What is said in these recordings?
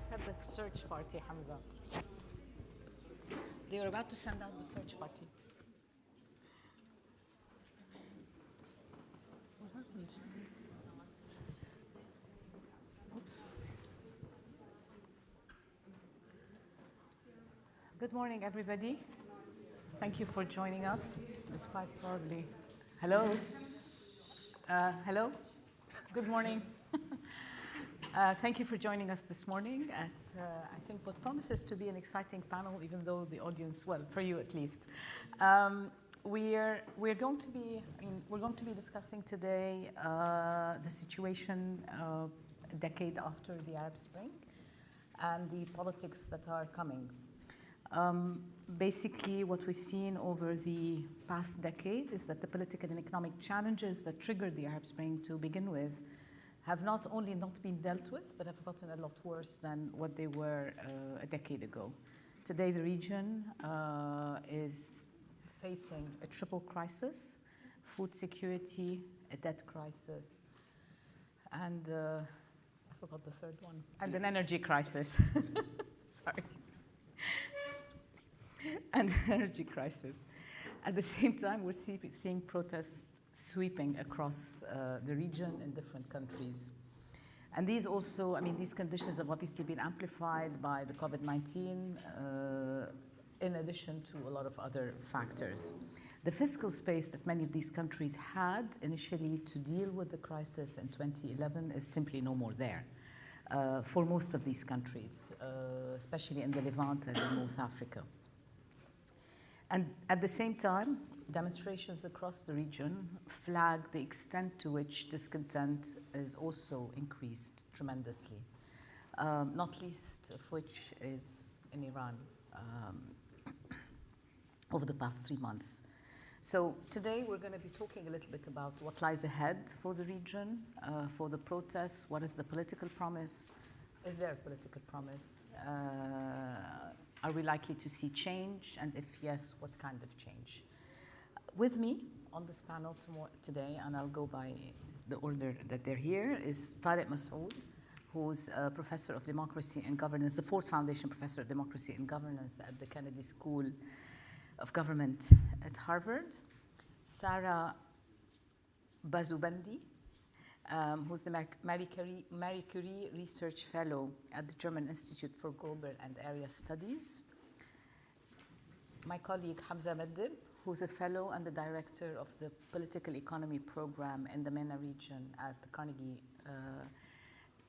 have the search party, Hamza. They were about to send out the search party. What happened? Oops. Good morning, everybody. Thank you for joining us, despite probably... Hello? Hello? Good morning. Thank you for joining us this morning at, I think, what promises to be an exciting panel, even though the audience, well, for you at least. We're going to be discussing today the situation a decade after the Arab Spring and the politics that are coming. Basically, what we've seen over the past decade is that the political and economic challenges that triggered the Arab Spring to begin with have not only not been dealt with, but have gotten a lot worse than what they were a decade ago. Today, the region is facing a triple crisis: food security, a debt crisis, and I forgot the third one, and an energy crisis. Sorry. And an energy crisis. At the same time, we're seeing protests sweeping across the region in different countries. And these also, these conditions have obviously been amplified by the COVID-19, in addition to a lot of other factors. The fiscal space that many of these countries had initially to deal with the crisis in 2011 is simply no more there for most of these countries, especially in the Levant and in North Africa. And at the same time, demonstrations across the region flag the extent to which discontent is also increased tremendously, not least of which is in Iran over the past 3 months. So today we're going to be talking a little bit about what lies ahead for the region, for the protests. What is the political promise? Is there a political promise? Are we likely to see change? And if yes, what kind of change? With me on this panel today, and I'll go by the order that they're here, is Tariq Masoud, who's a professor of democracy and governance, the Ford Foundation professor of democracy and governance at the Kennedy School of Government at Harvard. Sarah Bazubandi, who's the Marie Curie Research Fellow at the German Institute for Global and Area Studies. My colleague Hamza Meddeb, who's a fellow and the director of the Political Economy Program in the MENA region at the Carnegie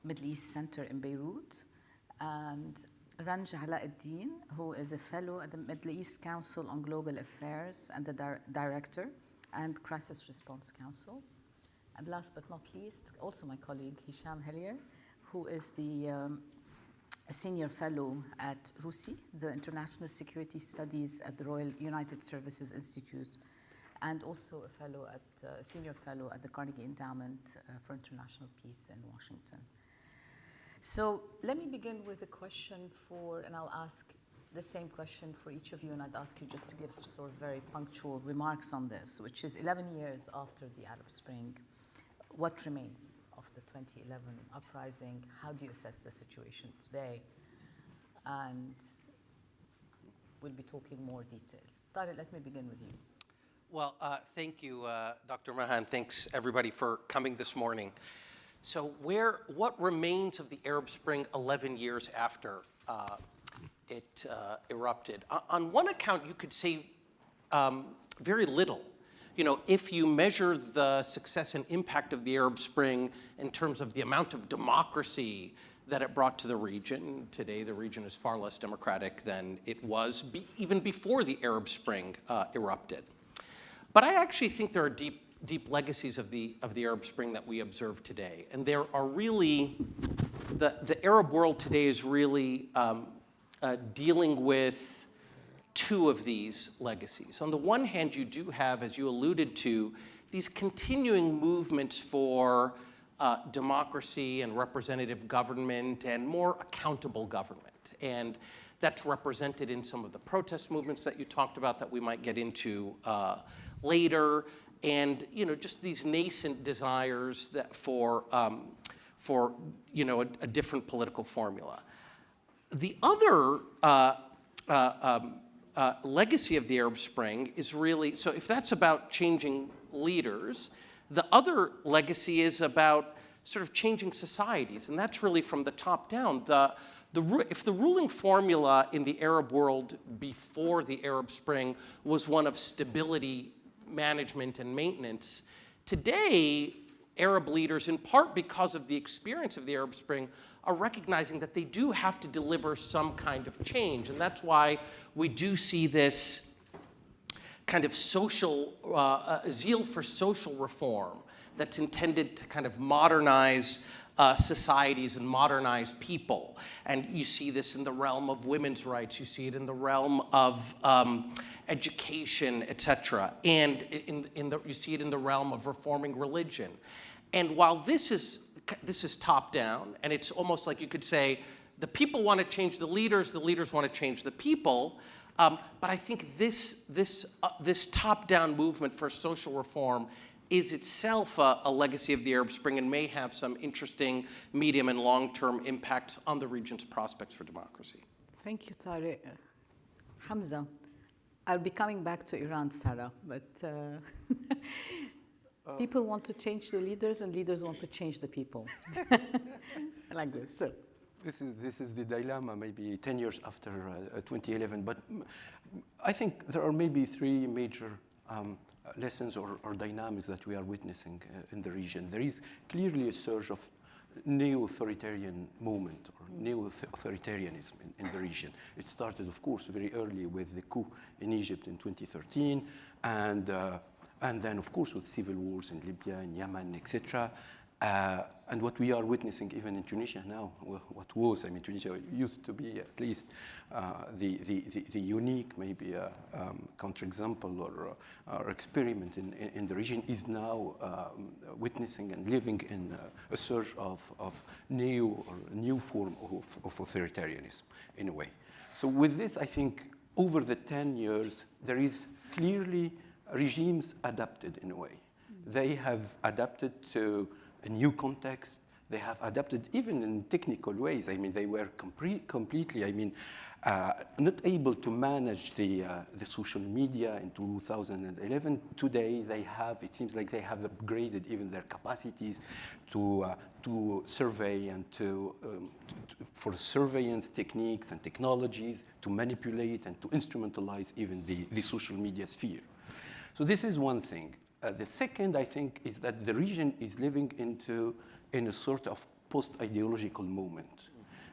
Middle East Center in Beirut. And Ranj Alauddin, who is a fellow at the Middle East Council on Global Affairs and the director and Crisis Response Council. And last but not least, also my colleague Hisham Hellier, who is the senior fellow at RUSI, the International Security Studies at the Royal United Services Institute, and also a senior fellow at the Carnegie Endowment for International Peace in Washington. So let me begin with a question and I'll ask the same question for each of you, and I'd ask you just to give sort of very punctual remarks on this, which is 11 years after the Arab Spring. What remains of the 2011 uprising? How do you assess the situation today? And we'll be talking more details. Tariq, let me begin with you. Well, thank you, Dr. Mahan. Thanks, everybody, for coming this morning. So what remains of the Arab Spring 11 years after it erupted? On one account, you could say very little. You know, if you measure the success and impact of the Arab Spring in terms of the amount of democracy that it brought to the region, today the region is far less democratic than it was even before the Arab Spring erupted. But I actually think there are deep legacies of the Arab Spring that we observe today. And there are really, the Arab world today is really dealing with two of these legacies. On the one hand, you do have, as you alluded to, these continuing movements for democracy and representative government and more accountable government. And that's represented in some of the protest movements that you talked about that we might get into later. And, you know, just these nascent desires that for a different political formula. The other legacy of the Arab Spring is really, so if that's about changing leaders, the other legacy is about sort of changing societies, and that's really from the top down. If the ruling formula in the Arab world before the Arab Spring was one of stability, management, and maintenance, today, Arab leaders, in part because of the experience of the Arab Spring, are recognizing that they do have to deliver some kind of change. And that's why we do see this kind of social, zeal for social reform that's intended to kind of modernize societies and modernize people. And you see this in the realm of women's rights, you see it in the realm of education, et cetera. And you see it in the realm of reforming religion. And while this is top down, and it's almost like you could say, the people want to change the leaders want to change the people. But I think this top-down movement for social reform is itself a legacy of the Arab Spring and may have some interesting medium and long-term impacts on the region's prospects for democracy. Thank you, Tariq. Hamza, I'll be coming back to Iran, Sarah, but people want to change the leaders and leaders want to change the people. I like this. So. This is the dilemma maybe 10 years after 2011, but I think there are maybe three major lessons or dynamics that we are witnessing in the region. There is clearly a surge of neo-authoritarian movement or neo-authoritarianism in the region. It started, of course, very early with the coup in Egypt in 2013, and then, of course, with civil wars in Libya, in Yemen, etc. And what we are witnessing even in Tunisia now, Tunisia used to be at least the unique, maybe counterexample or experiment in the region, is now witnessing and living in a surge of new form of authoritarianism in a way. So with this, I think over the 10 years, there is clearly regimes adapted in a way. They have adapted to a new context. They have adapted even in technical ways. I mean, they were completely, not able to manage the social media in 2011. Today, it seems like they have upgraded even their capacities to survey and for surveillance techniques and technologies to manipulate and to instrumentalize even the social media sphere. So this is one thing. The second, I think, is that the region is living in a sort of post-ideological moment.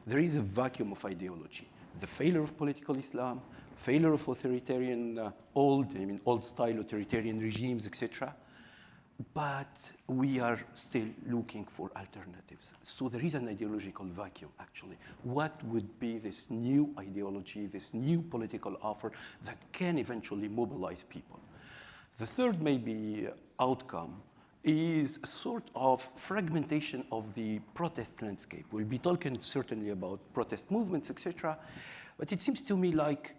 There is a vacuum of ideology. The failure of political Islam, failure of authoritarian, old-style authoritarian regimes, etc. But we are still looking for alternatives. So there is an ideological vacuum, actually. What would be this new ideology, this new political offer that can eventually mobilize people? The third, maybe, outcome is a sort of fragmentation of the protest landscape. We'll be talking certainly about protest movements, etc. But it seems to me like,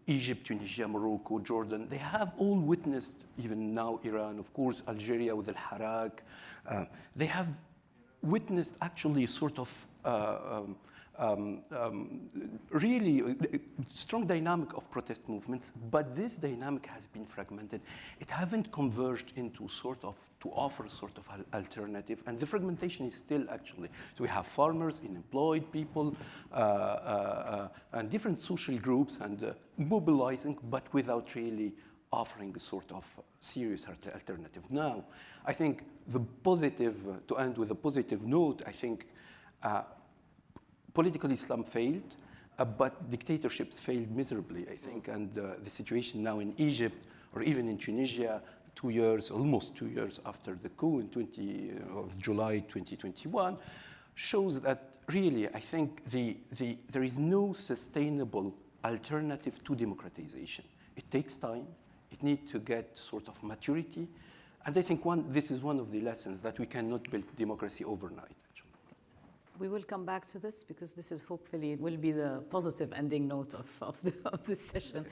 Egypt, Tunisia, Morocco, Jordan, they have all witnessed, even now Iran, of course, Algeria with Al-Harak, they have witnessed actually a sort of really strong dynamic of protest movements, but this dynamic has been fragmented. It haven't converged into to offer a sort of alternative, and the fragmentation is still actually. So we have farmers, unemployed people, and different social groups, and mobilizing, but without really offering a sort of serious alternative. Now, I think to end with a positive note, I think political Islam failed, but dictatorships failed miserably, I think. And the situation now in Egypt, or even in Tunisia, almost 2 years after the coup in July 2021, shows that really, I think there is no sustainable alternative to democratization. It takes time. It needs to get sort of maturity. And I think this is one of the lessons, that we cannot build democracy overnight. We will come back to this because this is hopefully will be the positive ending note of this session.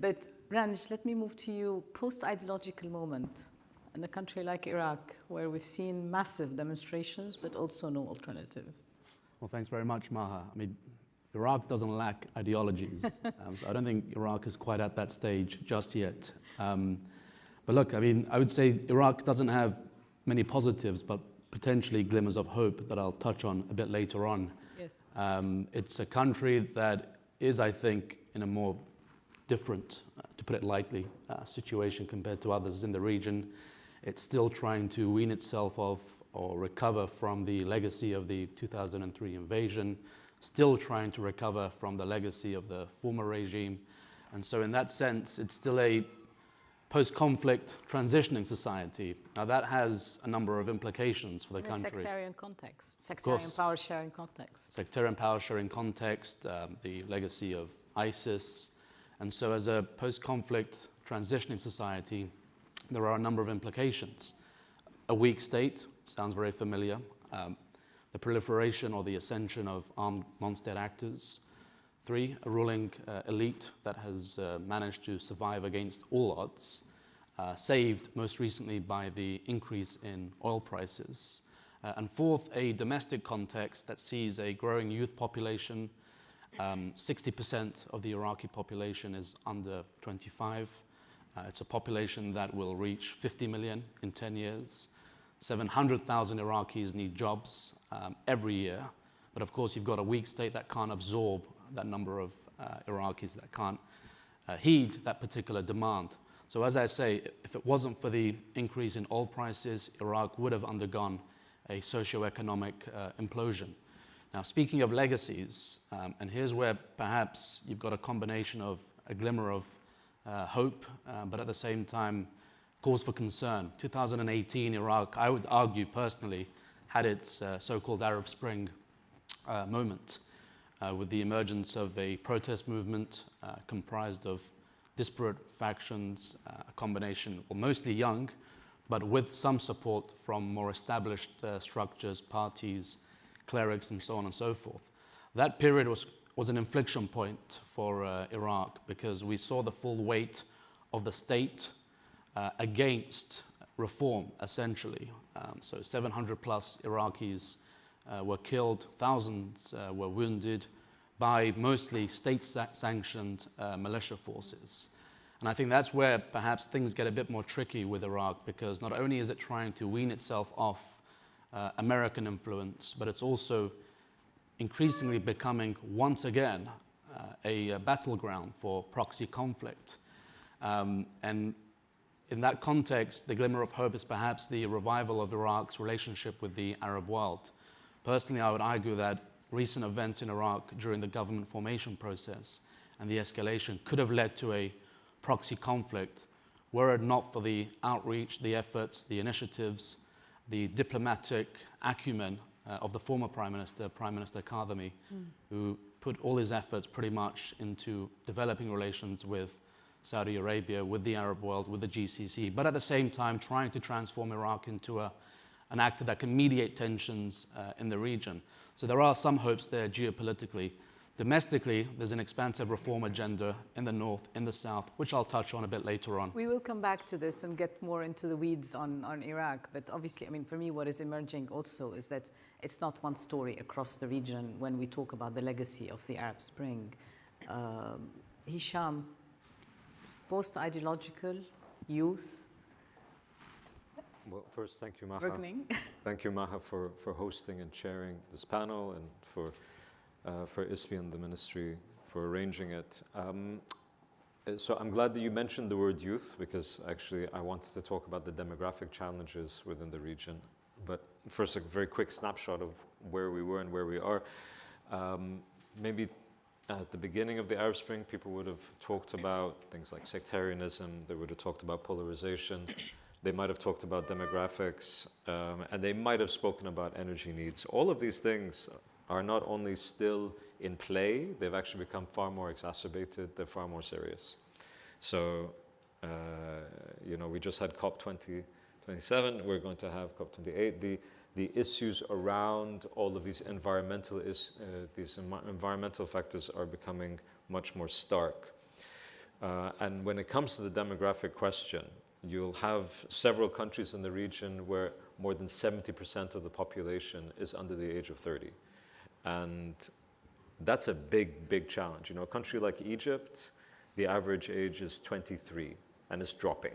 But Ranj, let me move to you. Post-ideological moment in a country like Iraq, where we've seen massive demonstrations, but also no alternative. Well, thanks very much, Maha. Iraq doesn't lack ideologies. So I don't think Iraq is quite at that stage just yet. But look, I mean, I would say Iraq doesn't have many positives, but potentially glimmers of hope that I'll touch on a bit later on. Yes. It's a country that is, I think, in a more different, to put it lightly, situation compared to others in the region. It's still trying to wean itself off or recover from the legacy of the 2003 invasion, still trying to recover from the legacy of the former regime. And so in that sense, it's still a post-conflict transitioning society. Now that has a number of implications for the country. In a sectarian context, sectarian power sharing context. Sectarian power sharing context, the legacy of ISIS. And so as a post-conflict transitioning society, there are a number of implications. A weak state, sounds very familiar. The proliferation or the ascension of armed non-state actors. 3, a ruling elite that has managed to survive against all odds, saved most recently by the increase in oil prices. And 4th, a domestic context that sees a growing youth population. 60% of the Iraqi population is under 25. It's a population that will reach 50 million in 10 years. 700,000 Iraqis need jobs every year. But of course, you've got a weak state that can't absorb that number of Iraqis, that can't heed that particular demand. So as I say, if it wasn't for the increase in oil prices, Iraq would have undergone a socio-economic implosion. Now, speaking of legacies, and here's where perhaps you've got a combination of a glimmer of hope, but at the same time, cause for concern. 2018, Iraq, I would argue personally, had its so-called Arab Spring moment with the emergence of a protest movement comprised of disparate factions, a combination, well, mostly young, but with some support from more established structures, parties, clerics, and so on and so forth. That period was an inflection point for Iraq because we saw the full weight of the state against reform, essentially. So 700 plus Iraqis were killed, thousands were wounded by mostly state-sanctioned militia forces. And I think that's where perhaps things get a bit more tricky with Iraq, because not only is it trying to wean itself off American influence, but it's also increasingly becoming, once again, a battleground for proxy conflict. And in that context, the glimmer of hope is perhaps the revival of Iraq's relationship with the Arab world. Personally, I would argue that recent events in Iraq during the government formation process and the escalation could have led to a proxy conflict were it not for the outreach, the efforts, the initiatives, the diplomatic acumen of the former Prime Minister Kadhimi, who put all his efforts pretty much into developing relations with Saudi Arabia, with the Arab world, with the GCC, but at the same time trying to transform Iraq into an actor that can mediate tensions in the region. So there are some hopes there geopolitically. Domestically, there's an expansive reform agenda in the north, in the south, which I'll touch on a bit later on. We will come back to this and get more into the weeds on Iraq. But obviously, I mean, for me, what is emerging also is that it's not one story across the region when we talk about the legacy of the Arab Spring. Hisham, post-ideological, youth. Well, first, thank you, Maha. Thank you, Maha, for hosting and chairing this panel, and for ISPI and the ministry for arranging it. So I'm glad that you mentioned the word youth, because actually I wanted to talk about the demographic challenges within the region. But first, a very quick snapshot of where we were and where we are. Maybe at the beginning of the Arab Spring, people would have talked about things like sectarianism, they would have talked about polarization, they might have talked about demographics, and they might have spoken about energy needs. All of these things are not only still in play, they've actually become far more exacerbated, they're far more serious. So, we just had COP27, we're going to have COP28. The issues around all of these environmental factors are becoming much more stark. And when it comes to the demographic question, you'll have several countries in the region where more than 70% of the population is under the age of 30. And That's a big, big challenge. You know, a country like Egypt, the average age is 23 and it's dropping.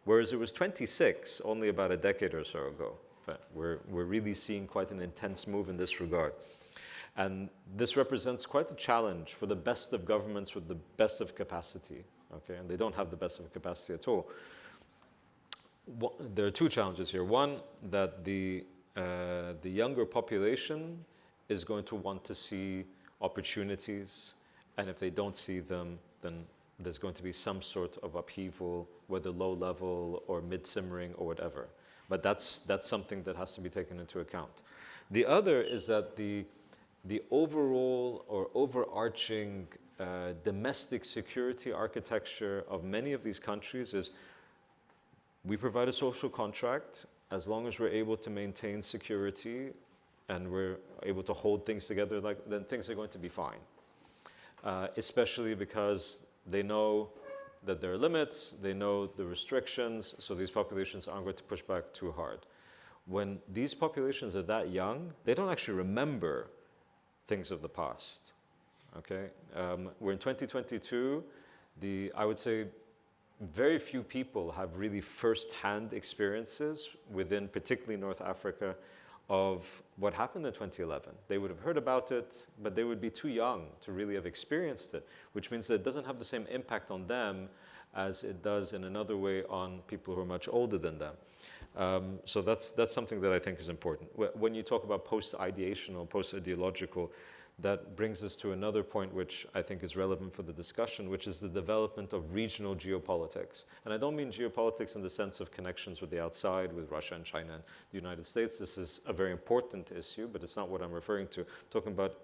Whereas it was 26 only about a decade or so ago. But we're really seeing quite an intense move in this regard. And this represents quite a challenge for the best of governments with the best of capacity, okay? And they don't have the best of capacity at all. There are two challenges here. One, that the younger population is going to want to see opportunities, and if they don't see them, then there's going to be some sort of upheaval, whether low level or mid-simmering or whatever. But that's something that has to be taken into account. The other is that the overall or overarching domestic security architecture of many of these countries is we provide a social contract. As long as we're able to maintain security and we're able to hold things together, then things are going to be fine. Especially because they know that there are limits, they know the restrictions, so these populations aren't going to push back too hard. When these populations are that young, they don't actually remember things of the past, okay? We're in 2022, I would say very few people have really first-hand experiences within particularly North Africa of what happened in 2011. They would have heard about it, but they would be too young to really have experienced it, which means that it doesn't have the same impact on them as it does in another way on people who are much older than them. So that's something that I think is important. When you talk about post-ideational, post-ideological, that brings us to another point which I think is relevant for the discussion, which is the development of regional geopolitics. And I don't mean geopolitics in the sense of connections with the outside, with Russia and China and the United States. This is a very important issue, but it's not what I'm referring to. I'm talking about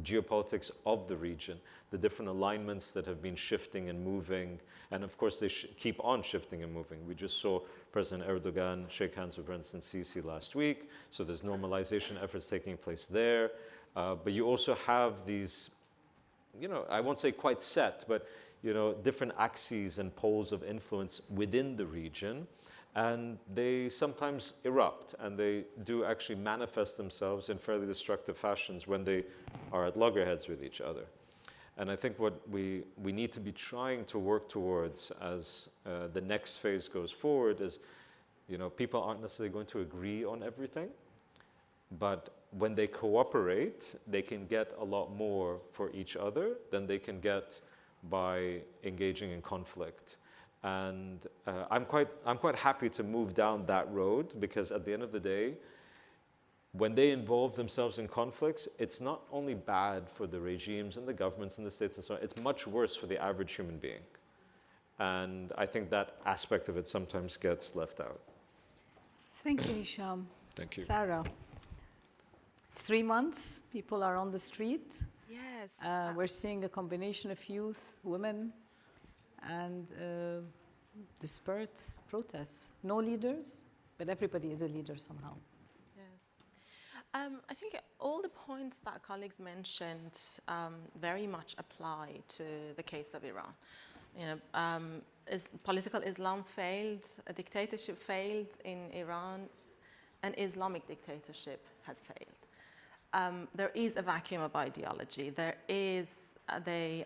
geopolitics of the region, the different alignments that have been shifting and moving, and of course they keep on shifting and moving. We just saw President Erdogan shake hands with President Sisi last week, so there's normalization efforts taking place there. But you also have these, you know, I won't say quite set, but, you know, different axes and poles of influence within the region. And they sometimes erupt, and they do actually manifest themselves in fairly destructive fashions when they are at loggerheads with each other. And I think what we need to be trying to work towards as the next phase goes forward is, you know, people aren't necessarily going to agree on everything, but when they cooperate, they can get a lot more for each other than they can get by engaging in conflict. And I'm quite happy to move down that road, because at the end of the day, when they involve themselves in conflicts, it's not only bad for the regimes and the governments and the states and so on, it's much worse for the average human being. And I think that aspect of it sometimes gets left out. Thank you, Hisham. Thank you. Sarah, it's 3 months, people are on the street. Yes. We're seeing a combination of youth, women, and dispersed protests. No leaders, but everybody is a leader somehow. Yes. I think all the points that colleagues mentioned very much apply to the case of Iran. You know, political Islam failed, a dictatorship failed in Iran, an Islamic dictatorship has failed. There is a vacuum of ideology. There is the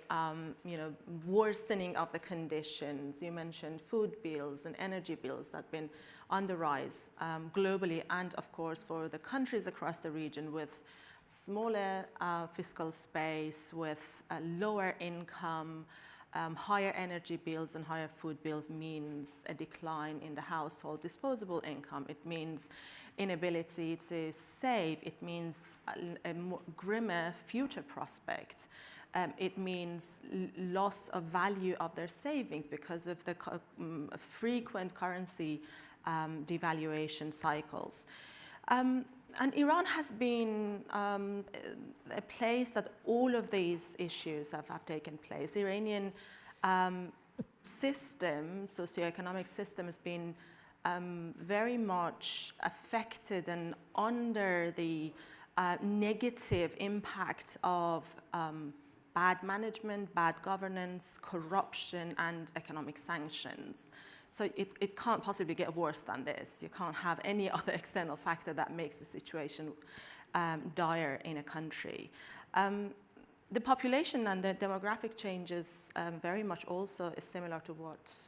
worsening of the conditions. You mentioned food bills and energy bills that have been on the rise globally, and of course for the countries across the region with smaller fiscal space, with lower income. Higher energy bills and higher food bills means a decline in the household disposable income. It means inability to save. It means a more grimmer future prospect. It means loss of value of their savings because of the frequent currency devaluation cycles. And Iran has been a place that all of these issues have taken place. The Iranian system, socioeconomic system, has been very much affected and under the negative impact of bad management, bad governance, corruption, and economic sanctions. So it can't possibly get worse than this. You can't have any other external factor that makes the situation dire in a country. The population and the demographic changes very much also is similar to what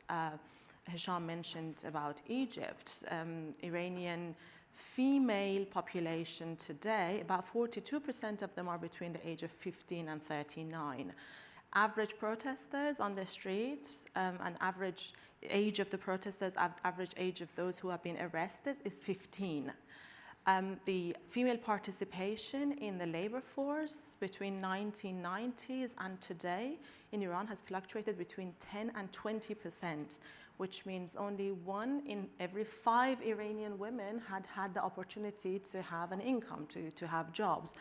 Hisham mentioned about Egypt. Iranian female population today, about 42% of them are between the age of 15 and 39. Average protesters on the streets, and average age of the protesters, average age of those who have been arrested is 15. The female participation in the labor force between 1990s and today in Iran has fluctuated between 10 and 20%, which means only 1 in every 5 Iranian women had the opportunity to have an income, to have jobs.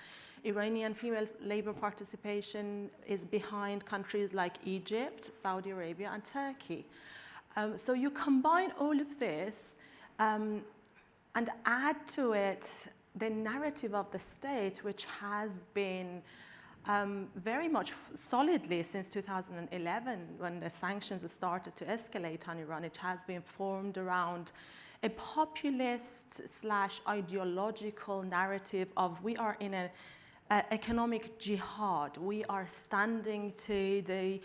Iranian female labor participation is behind countries like Egypt, Saudi Arabia, and Turkey. So you combine all of this and add to it the narrative of the state, which has been very much solidly since 2011, when the sanctions started to escalate on Iran. It has been formed around a populist / ideological narrative of we are in an economic jihad. We are standing to the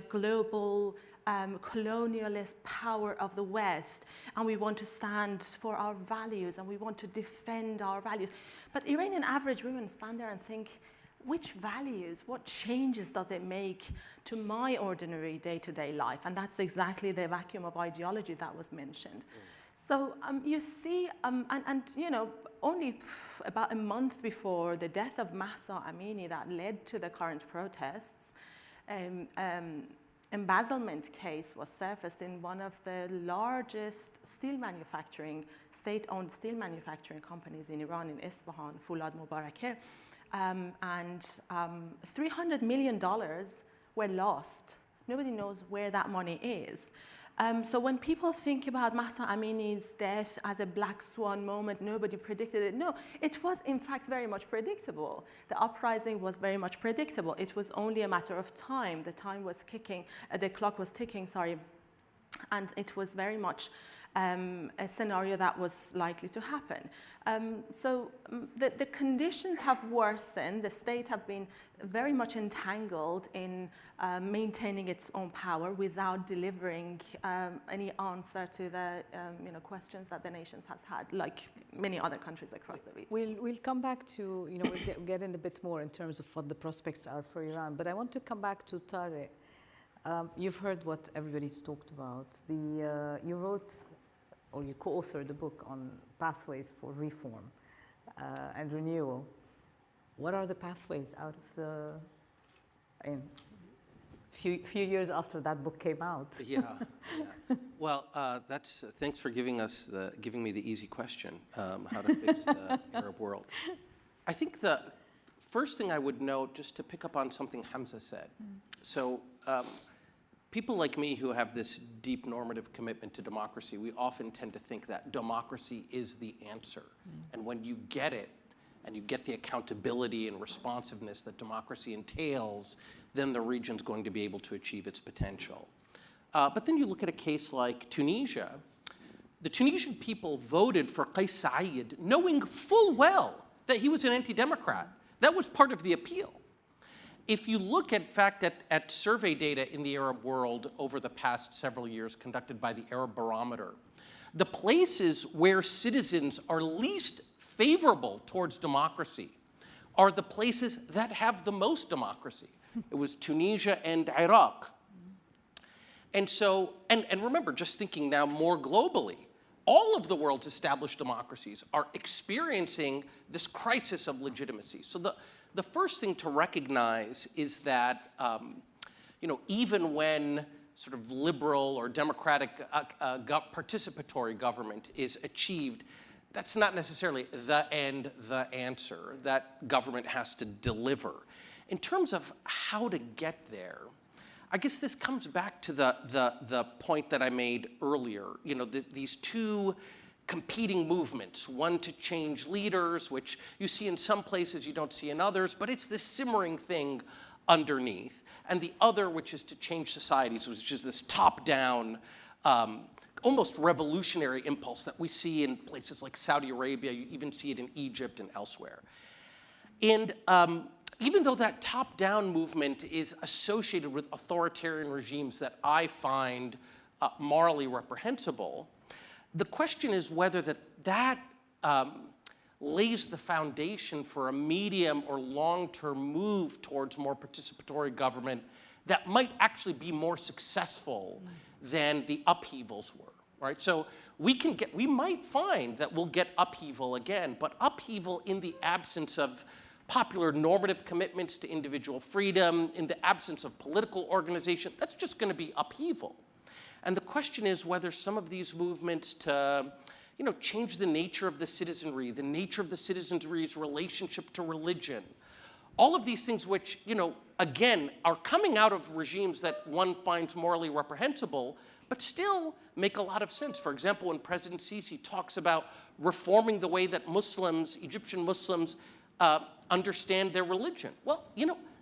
global colonialist power of the West, and we want to stand for our values, and we want to defend our values. But Iranian average women stand there and think, which values, what changes does it make to my ordinary day-to-day life? And that's exactly the vacuum of ideology that was mentioned. So you see, only about a month before the death of Mahsa Amini that led to the current protests, embezzlement case was surfaced in one of the largest state-owned steel manufacturing companies in Iran, in Isfahan, Foulad Mubarakeh, and $300 million were lost. Nobody knows where that money is. So when people think about Mahsa Amini's death as a black swan moment, nobody predicted it. No, it was in fact very much predictable. The uprising was very much predictable. It was only a matter of time. The clock was ticking, and it was very much a scenario that was likely to happen. So the conditions have worsened. The state have been very much entangled in maintaining its own power without delivering any answer to the questions that the nation has had, like many other countries across the region. We'll come back to, we'll get in a bit more in terms of what the prospects are for Iran. But I want to come back to Tariq. You've heard what everybody's talked about. You wrote, or you co-authored a book on pathways for reform and renewal. What are the pathways out of the few years after that book came out? Yeah. Well, thanks for giving me the easy question, how to fix the Arab world. I think the first thing I would note, just to pick up on something Hamza said. So people like me who have this deep normative commitment to democracy, we often tend to think that democracy is the answer. And when you get it, and you get the accountability and responsiveness that democracy entails, then the region's going to be able to achieve its potential. But then you look at a case like Tunisia. The Tunisian people voted for Qais Said knowing full well that he was an anti-democrat. That was part of the appeal. If you look at survey data in the Arab world over the past several years conducted by the Arab Barometer, the places where citizens are least favorable towards democracy are the places that have the most democracy. It was Tunisia and Iraq. And so, and remember, just thinking now more globally, all of the world's established democracies are experiencing this crisis of legitimacy. So the first thing to recognize is that, even when sort of liberal or democratic participatory government is achieved, that's not necessarily the answer. That government has to deliver. In terms of how to get there, I guess this comes back to the point that I made earlier. These two competing movements, one to change leaders, which you see in some places, you don't see in others, but it's this simmering thing underneath, and the other, which is to change societies, which is this top-down, almost revolutionary impulse that we see in places like Saudi Arabia. You even see it in Egypt and elsewhere. And even though that top-down movement is associated with authoritarian regimes that I find morally reprehensible, the question is whether that lays the foundation for a medium or long-term move towards more participatory government that might actually be more successful than the upheavals were, right? So we might find that we'll get upheaval again, but upheaval in the absence of popular normative commitments to individual freedom, in the absence of political organization, that's just going to be upheaval. And the question is whether some of these movements to change the nature of the citizenry, the nature of the citizenry's relationship to religion, all of these things which, again, are coming out of regimes that one finds morally reprehensible, but still make a lot of sense. For example, when President Sisi talks about reforming the way that Muslims, Egyptian Muslims, understand their religion. Well,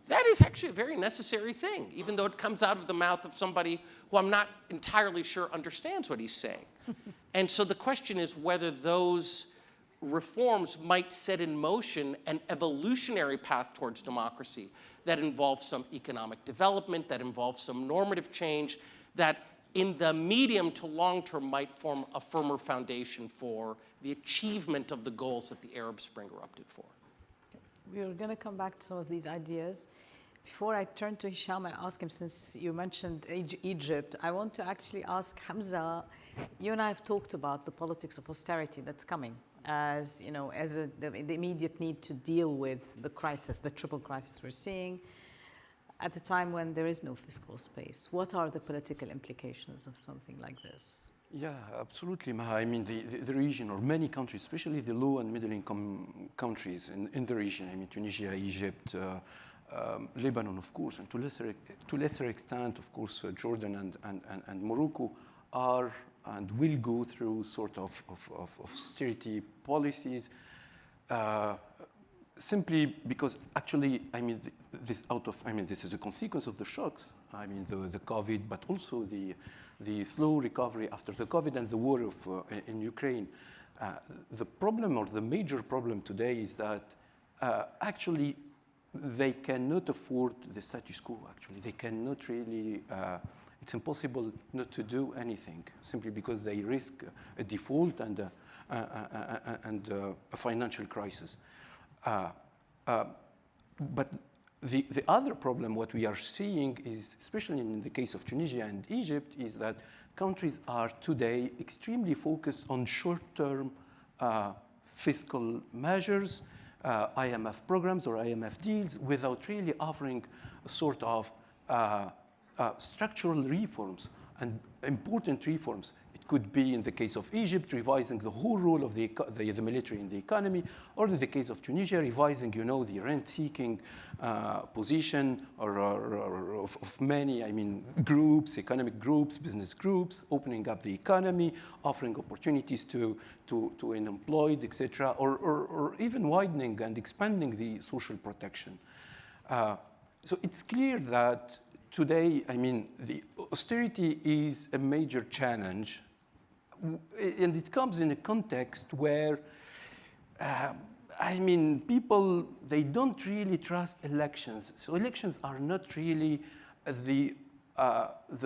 that is actually a very necessary thing, even though it comes out of the mouth of somebody who I'm not entirely sure understands what he's saying. And so the question is whether those reforms might set in motion an evolutionary path towards democracy that involves some economic development, that involves some normative change, that in the medium to long term might form a firmer foundation for the achievement of the goals that the Arab Spring erupted for. We're going to come back to some of these ideas. Before I turn to Hisham and ask him, since you mentioned Egypt, I want to actually ask Hamza, you and I have talked about the politics of austerity that's coming as, the immediate need to deal with the crisis, the triple crisis we're seeing at a time when there is no fiscal space. What are the political implications of something like this? Yeah, absolutely, Maha. I mean, the region, or many countries, especially the low and middle income countries in the region, I mean, Tunisia, Egypt, Lebanon, of course, and to lesser extent, of course, Jordan and Morocco are and will go through sort of austerity policies, simply because actually, I mean, this is a consequence of the shocks. I mean, the COVID, but also the slow recovery after the COVID and the war in Ukraine. The problem, or the major problem today, is that actually they cannot afford the status quo. Actually, they cannot really. It's impossible not to do anything simply because they risk a default and a financial crisis. But the other problem, what we are seeing is, especially in the case of Tunisia and Egypt, is that countries are today extremely focused on short-term fiscal measures, IMF programs or IMF deals, without really offering a sort of structural reforms and important reforms. It could be, in the case of Egypt, revising the whole role of the military in the economy, or in the case of Tunisia, revising, the rent-seeking position of many, groups, economic groups, business groups, opening up the economy, offering opportunities to unemployed, etc., or even widening and expanding the social protection. So it's clear that today, the austerity is a major challenge, and it comes in a context where, people, they don't really trust elections. So elections are not really the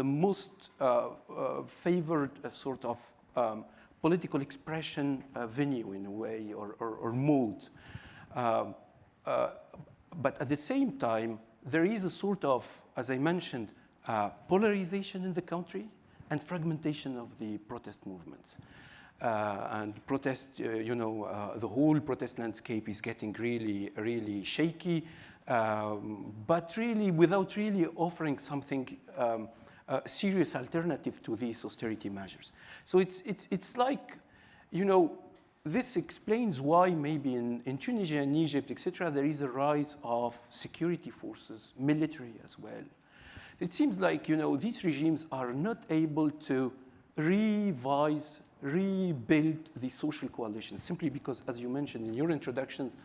most favored sort of political expression venue in a way, or mode. But at the same time, there is a sort of, as I mentioned, polarization in the country and fragmentation of the protest movements. And protest, the whole protest landscape is getting really, really shaky, but really without really offering something, a serious alternative to these austerity measures. So it's like, this explains why maybe in Tunisia and Egypt, etc., there is a rise of security forces, military as well. It seems like, these regimes are not able to revise, rebuild the social coalitions, simply because, as you mentioned in your introductions,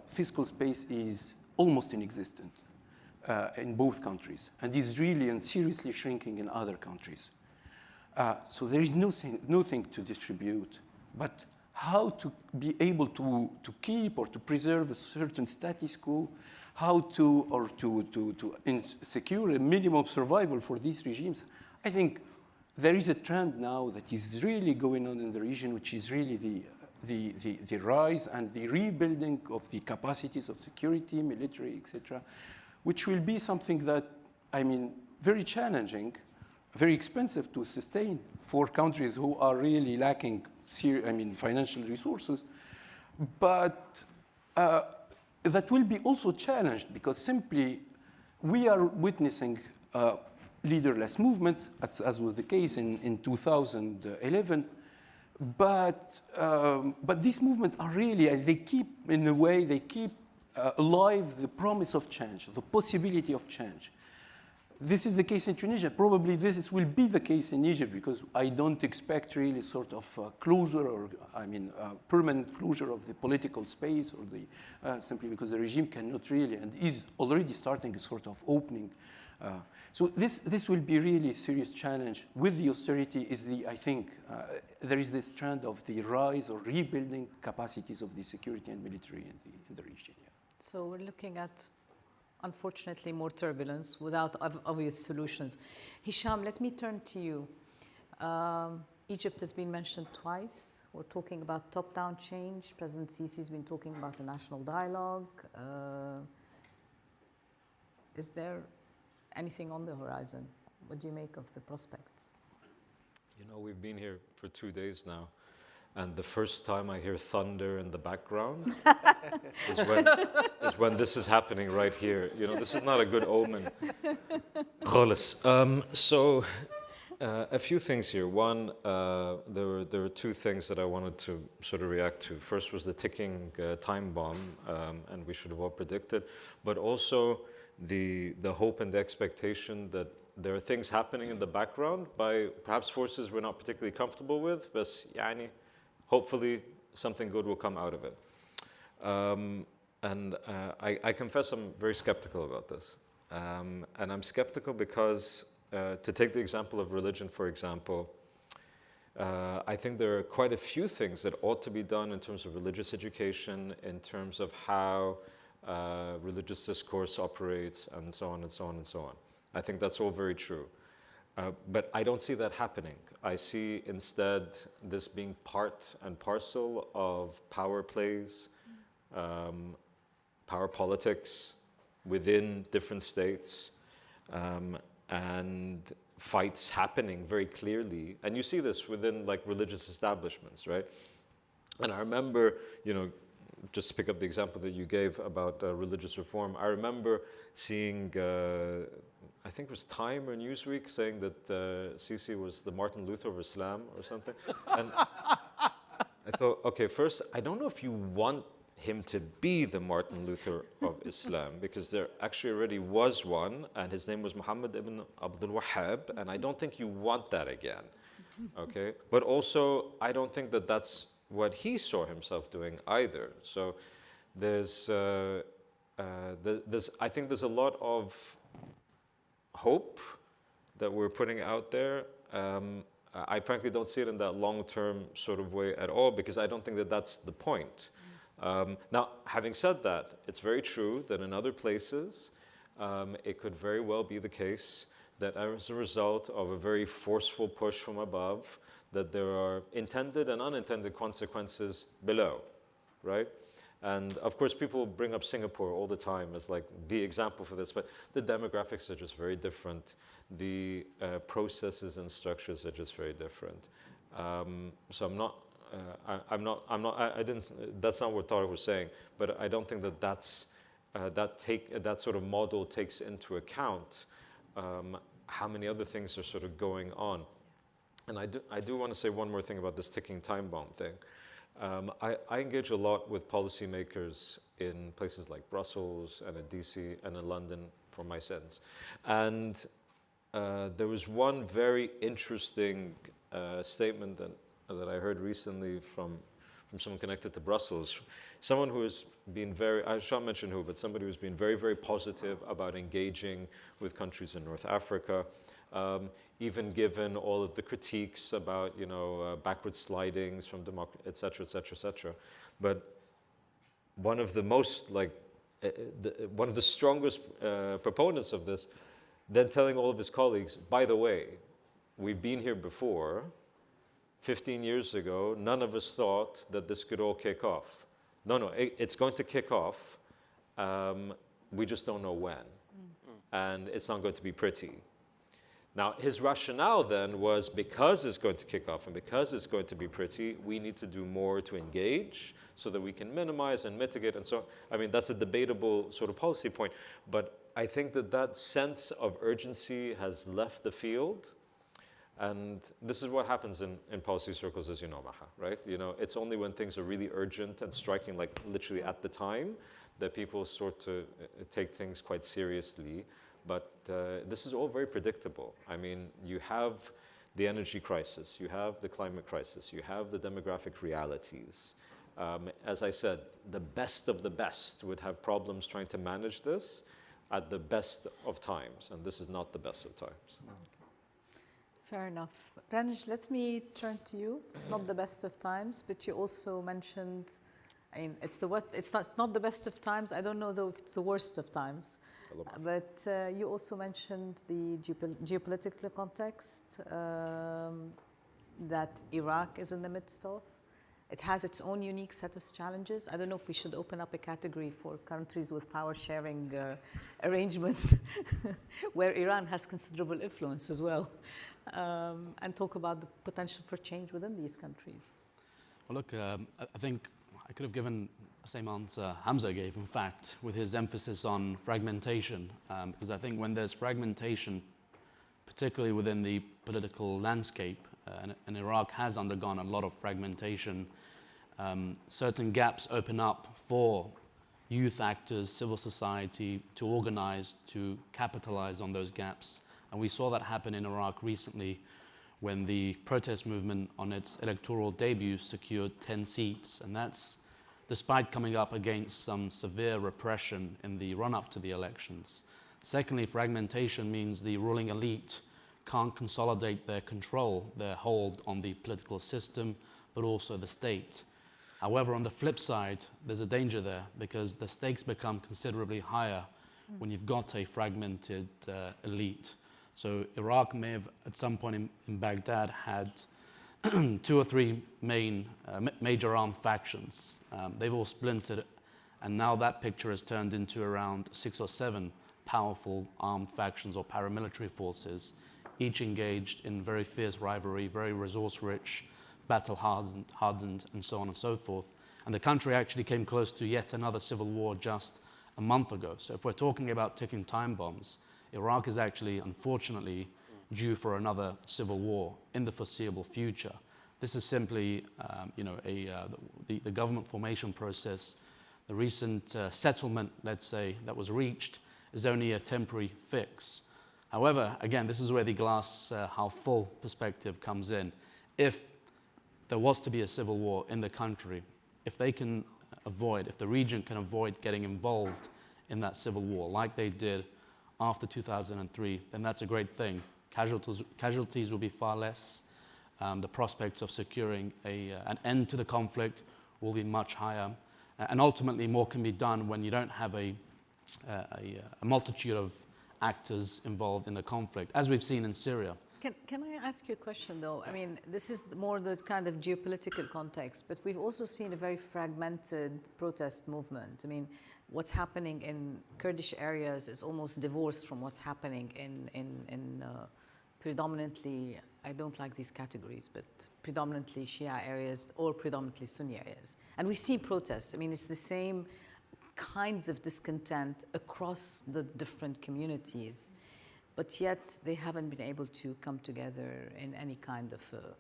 fiscal space is almost inexistent in both countries, and is really and seriously shrinking in other countries. So there is nothing to distribute, but how to be able to keep or to preserve a certain status quo, how to secure a minimum survival for these regimes. I think there is a trend now that is really going on in the region, which is really the rise and the rebuilding of the capacities of security, military, etc., which will be something that, I mean, very challenging, very expensive to sustain for countries who are really lacking financial resources. But that will be also challenged because simply we are witnessing leaderless movements, as was the case in 2011. But these movements are really, they keep alive the promise of change, the possibility of change. This is the case in Tunisia. Probably this will be the case in Egypt because I don't expect really sort of closure or, permanent closure of the political space or simply because the regime cannot really and is already starting a sort of opening. So this will be really a serious challenge. With the austerity I think there is this trend of the rise or rebuilding capacities of the security and military in the region. Yeah. So we're looking at, unfortunately, more turbulence without obvious solutions. Hisham, let me turn to you. Egypt has been mentioned twice. We're talking about top-down change. President Sisi has been talking about a national dialogue. Is there anything on the horizon? What do you make of the prospects? You know, we've been here for 2 days now, and the first time I hear thunder in the background is when this is happening right here. You know, this is not a good omen. خالص. A few things here. One, there were two things that I wanted to sort of react to. First was the ticking time bomb, and we should have all predicted, but also the hope and the expectation that there are things happening in the background by perhaps forces we're not particularly comfortable with, but hopefully something good will come out of it. I confess I'm very skeptical about this. And I'm skeptical because, to take the example of religion, for example, I think there are quite a few things that ought to be done in terms of religious education, in terms of how religious discourse operates, and so on and so on and so on. I think that's all very true. But I don't see that happening. I see instead this being part and parcel of power plays, power politics within different states, and fights happening very clearly. And you see this within like religious establishments, right? And I remember, you know, just to pick up the example that you gave about religious reform, I remember seeing, I think it was Time or Newsweek, saying that Sisi was the Martin Luther of Islam or something. And I thought, okay, first, I don't know if you want him to be the Martin Luther of Islam, because there actually already was one, and his name was Muhammad ibn Abdul Wahhab, and I don't think you want that again, okay? But also, I don't think that that's what he saw himself doing either. So I think there's a lot of hope that we're putting out there. I frankly don't see it in that long-term sort of way at all, because I don't think that that's the point. Now, having said that, it's very true that in other places, it could very well be the case that as a result of a very forceful push from above, that there are intended and unintended consequences below, right? And of course, people bring up Singapore all the time as like the example for this, but the demographics are just very different. The processes and structures are just very different. So that's not what Tariq was saying, but I don't think that that sort of model takes into account how many other things are sort of going on. And I do want to say one more thing about this ticking time bomb thing. I engage a lot with policymakers in places like Brussels and in DC and in London for my sins. And there was one very interesting statement that I heard recently from someone connected to Brussels. Someone who has been I shan't mention who, but somebody who's been very, very positive about engaging with countries in North Africa. Even given all of the critiques about, you know, backward slidings from democracy, et cetera, et cetera, et cetera. But one of the most, like, one of the strongest proponents of this, then telling all of his colleagues, by the way, we've been here before, 15 years ago, none of us thought that this could all kick off. No, it's going to kick off. We just don't know when. And it's not going to be pretty. Now, his rationale then was, because it's going to kick off and because it's going to be pretty, we need to do more to engage so that we can minimize and mitigate and so on. I mean, that's a debatable sort of policy point, but I think that that sense of urgency has left the field. And this is what happens in policy circles, as you know, Maha, right? You know, it's only when things are really urgent and striking, like literally at the time, that people start to take things quite seriously. But this is all very predictable. I mean, you have the energy crisis, you have the climate crisis, you have the demographic realities. As I said, the best of the best would have problems trying to manage this at the best of times, and this is not the best of times. Fair enough. Ranj, let me turn to you. It's not the best of times, but you also mentioned, I mean, it's not the best of times. I don't know though if it's the worst of times. But you also mentioned the geopolitical context that Iraq is in the midst of. It has its own unique set of challenges. I don't know if we should open up a category for countries with power sharing arrangements where Iran has considerable influence as well, and talk about the potential for change within these countries. Well, look, I think I could have given the same answer Hamza gave, in fact, with his emphasis on fragmentation, because I think when there's fragmentation, particularly within the political landscape, and Iraq has undergone a lot of fragmentation, certain gaps open up for youth actors, civil society to organize, to capitalize on those gaps. And we saw that happen in Iraq recently when the protest movement on its electoral debut secured 10 seats. And that's despite coming up against some severe repression in the run-up to the elections. Secondly, fragmentation means the ruling elite can't consolidate their control, their hold on the political system, but also the state. However, on the flip side, there's a danger there because the stakes become considerably higher when you've got a fragmented elite. So Iraq may have, at some point in Baghdad, had 2 or 3 major armed factions. They've all splintered, and now that picture has turned into around 6 or 7 powerful armed factions or paramilitary forces, each engaged in very fierce rivalry, very resource-rich, battle-hardened, and so on and so forth. And the country actually came close to yet another civil war just a month ago. So if we're talking about ticking time bombs, Iraq is actually, unfortunately, due for another civil war in the foreseeable future. This is simply, the government formation process, the recent settlement, let's say, that was reached is only a temporary fix. However, again, this is where the glass half full perspective comes in. If there was to be a civil war in the country, if the region can avoid getting involved in that civil war like they did after 2003, then that's a great thing. Casualties will be far less. The prospects of securing an end to the conflict will be much higher. And ultimately, more can be done when you don't have a multitude of actors involved in the conflict, as we've seen in Syria. Can I ask you a question, though? I mean, this is more the kind of geopolitical context, but we've also seen a very fragmented protest movement. I mean, what's happening in Kurdish areas is almost divorced from what's happening in predominantly, I don't like these categories, but predominantly Shia areas or predominantly Sunni areas. And we see protests. I mean, it's the same kinds of discontent across the different communities, but yet they haven't been able to come together in any kind of a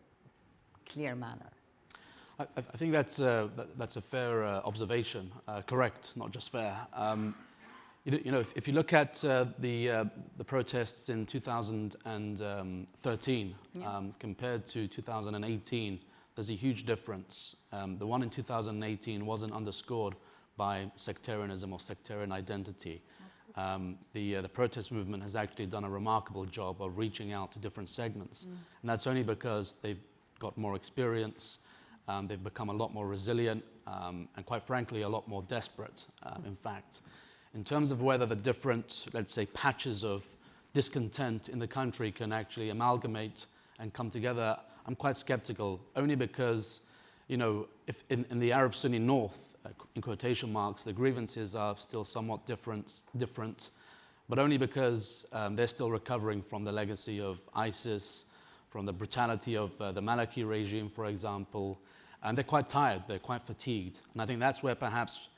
clear manner. I think that's a fair observation. Correct, not just fair. If you look at the protests in 2013 compared to 2018, there's a huge difference. The one in 2018 wasn't underscored by sectarianism or sectarian identity. The protest movement has actually done a remarkable job of reaching out to different segments. And that's only because they've got more experience, they've become a lot more resilient, and quite frankly, a lot more desperate, in fact. In terms of whether the different, let's say, patches of discontent in the country can actually amalgamate and come together, I'm quite skeptical, only because, if in the Arab Sunni north, in quotation marks, the grievances are still somewhat different, but only because they're still recovering from the legacy of ISIS, from the brutality of the Maliki regime, for example, and they're quite tired, they're quite fatigued. And I think that's where perhaps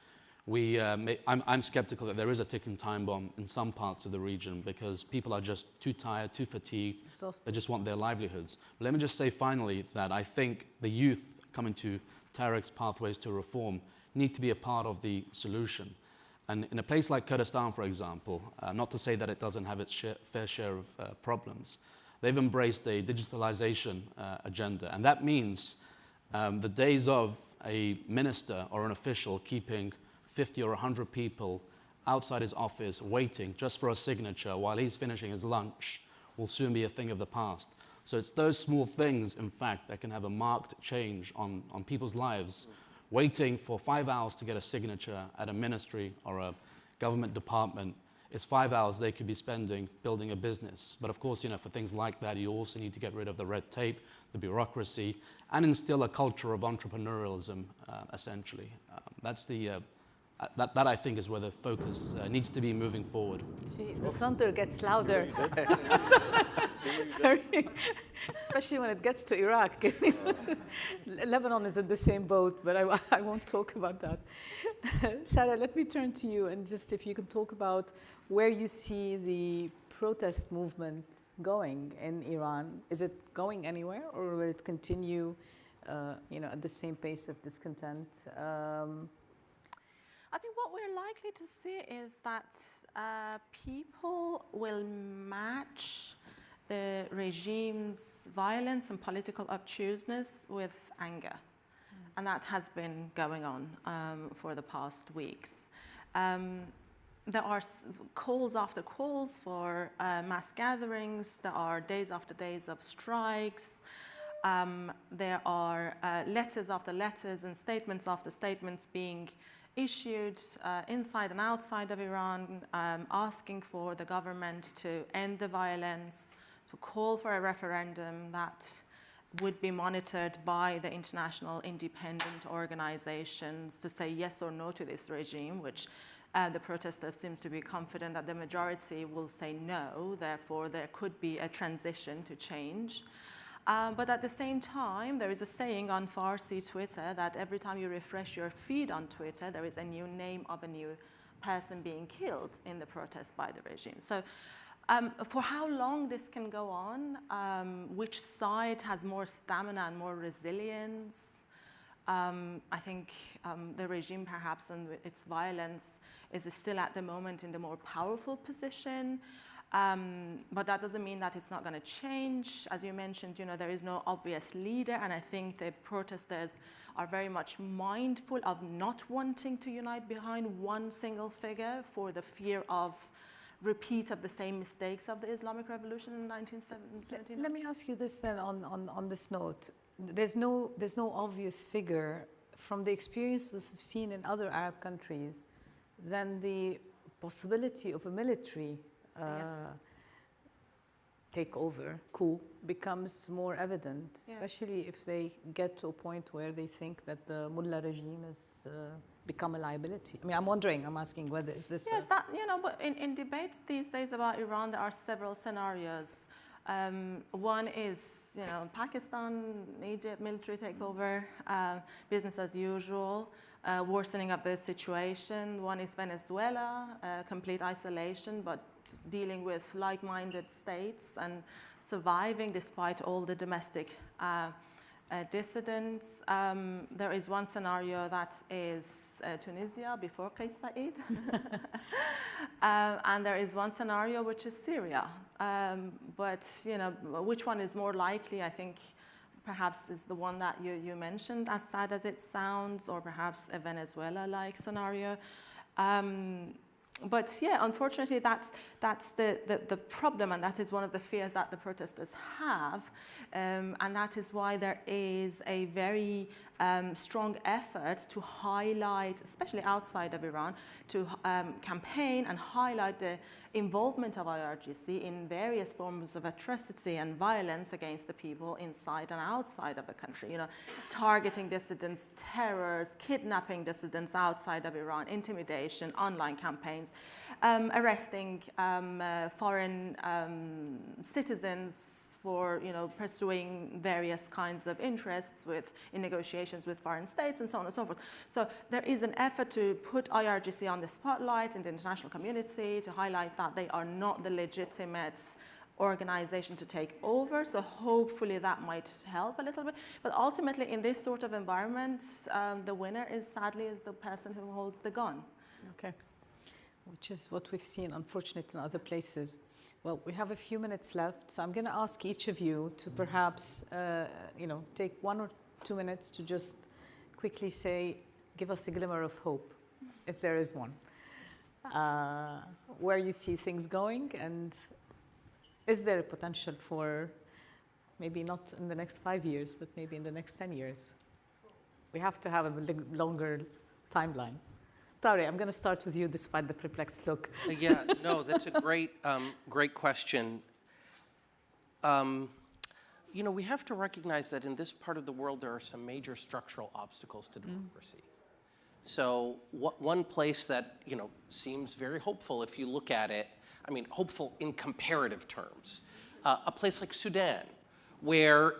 I'm skeptical that there is a ticking time bomb in some parts of the region, because people are just too tired, too fatigued. They just want their livelihoods. But let me just say finally that I think the youth coming to Tariq's Pathways to Reform need to be a part of the solution. And in a place like Kurdistan, for example, not to say that it doesn't have its fair share of problems, they've embraced a digitalization agenda. And that means the days of a minister or an official keeping 50 or 100 people outside his office waiting just for a signature while he's finishing his lunch will soon be a thing of the past. So it's those small things, in fact, that can have a marked change on people's lives. Waiting for 5 hours to get a signature at a ministry or a government department is 5 hours they could be spending building a business. But of course, for things like that, you also need to get rid of the red tape, the bureaucracy, and instill a culture of entrepreneurialism, essentially. That's that I think is where the focus needs to be moving forward. See, the thunder gets louder. Sorry. Especially when it gets to Iraq. Lebanon is in the same boat, but I won't talk about that. Sarah, let me turn to you, and just if you can talk about where you see the protest movement going in Iran. Is it going anywhere, or will it continue at the same pace of discontent? I think what we're likely to see is that people will match the regime's violence and political obtuseness with anger. And that has been going on for the past weeks. There are calls after calls for mass gatherings. There are days after days of strikes. There are letters after letters and statements after statements being issued inside and outside of Iran, asking for the government to end the violence, to call for a referendum that would be monitored by the international independent organizations to say yes or no to this regime, which the protesters seem to be confident that the majority will say no, therefore there could be a transition to change. But at the same time, there is a saying on Farsi Twitter that every time you refresh your feed on Twitter, there is a new name of a new person being killed in the protest by the regime. So for how long this can go on, which side has more stamina and more resilience, I think the regime perhaps and its violence is still at the moment in the more powerful position. But that doesn't mean that it's not going to change. As you mentioned, there is no obvious leader, and I think the protesters are very much mindful of not wanting to unite behind one single figure for the fear of repeat of the same mistakes of the Islamic Revolution in 1979. Let me ask you this then on this note. There's no obvious figure from the experiences we've seen in other Arab countries, then the possibility of a military takeover, coup, becomes more evident, especially if they get to a point where they think that the mullah regime has become a liability. I mean, I'm asking whether is this... Yes, but in debates these days about Iran, there are several scenarios. One is, Pakistan, Egypt, military takeover, business as usual, worsening of the situation. One is Venezuela, complete isolation, but dealing with like-minded states and surviving despite all the domestic dissidents. There is one scenario that is Tunisia before Qais Said. And there is one scenario which is Syria. But which one is more likely, I think perhaps is the one that you mentioned, as sad as it sounds, or perhaps a Venezuela-like scenario. But yeah, unfortunately, that's the problem, and that is one of the fears that the protesters have, and that is why there is a very strong effort to highlight, especially outside of Iran, to campaign and highlight the involvement of IRGC in various forms of atrocity and violence against the people inside and outside of the country. You know, targeting dissidents, terrors, kidnapping dissidents outside of Iran, intimidation, online campaigns, arresting foreign citizens for pursuing various kinds of interests in negotiations with foreign states and so on and so forth. So there is an effort to put IRGC on the spotlight in the international community to highlight that they are not the legitimate organization to take over. So hopefully that might help a little bit. But ultimately in this sort of environment, the winner is sadly the person who holds the gun. Okay, which is what we've seen unfortunately in other places. Well, we have a few minutes left, so I'm going to ask each of you to perhaps, take 1 or 2 minutes to just quickly give us a glimmer of hope, if there is one, where you see things going, and is there a potential for maybe not in the next 5 years, but maybe in the next 10 years? We have to have a longer timeline. Tariq, I'm going to start with you despite the perplexed look. Yeah, no, that's a great question. We have to recognize that in this part of the world, there are some major structural obstacles to democracy. So one place that, seems very hopeful if you look at it, I mean, hopeful in comparative terms, a place like Sudan, where,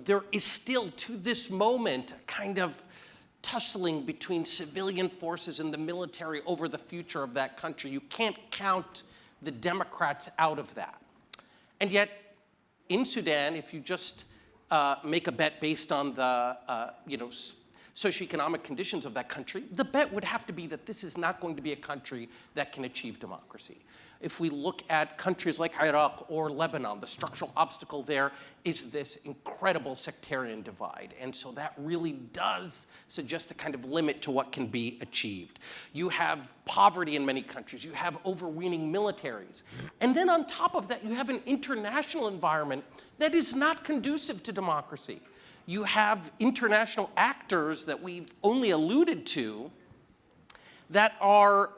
there is still to this moment kind of tussling between civilian forces and the military over the future of that country. You can't count the Democrats out of that. And yet, in Sudan, if you just make a bet based on the socioeconomic conditions of that country, the bet would have to be that this is not going to be a country that can achieve democracy. If we look at countries like Iraq or Lebanon, the structural obstacle there is this incredible sectarian divide. And so that really does suggest a kind of limit to what can be achieved. You have poverty in many countries. You have overweening militaries. And then on top of that, you have an international environment that is not conducive to democracy. You have international actors that we've only alluded to that are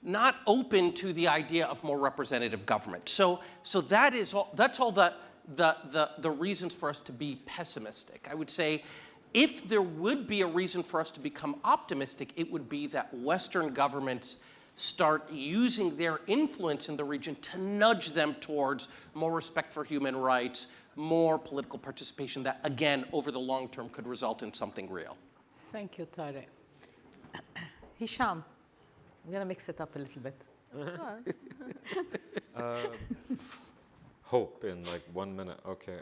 not open to the idea of more representative government. So that's all the reasons for us to be pessimistic. I would say if there would be a reason for us to become optimistic, it would be that Western governments start using their influence in the region to nudge them towards more respect for human rights, more political participation that, again, over the long term could result in something real. Thank you, Tariq. Hisham, we're going to mix it up a little bit. Hope in like 1 minute. Okay.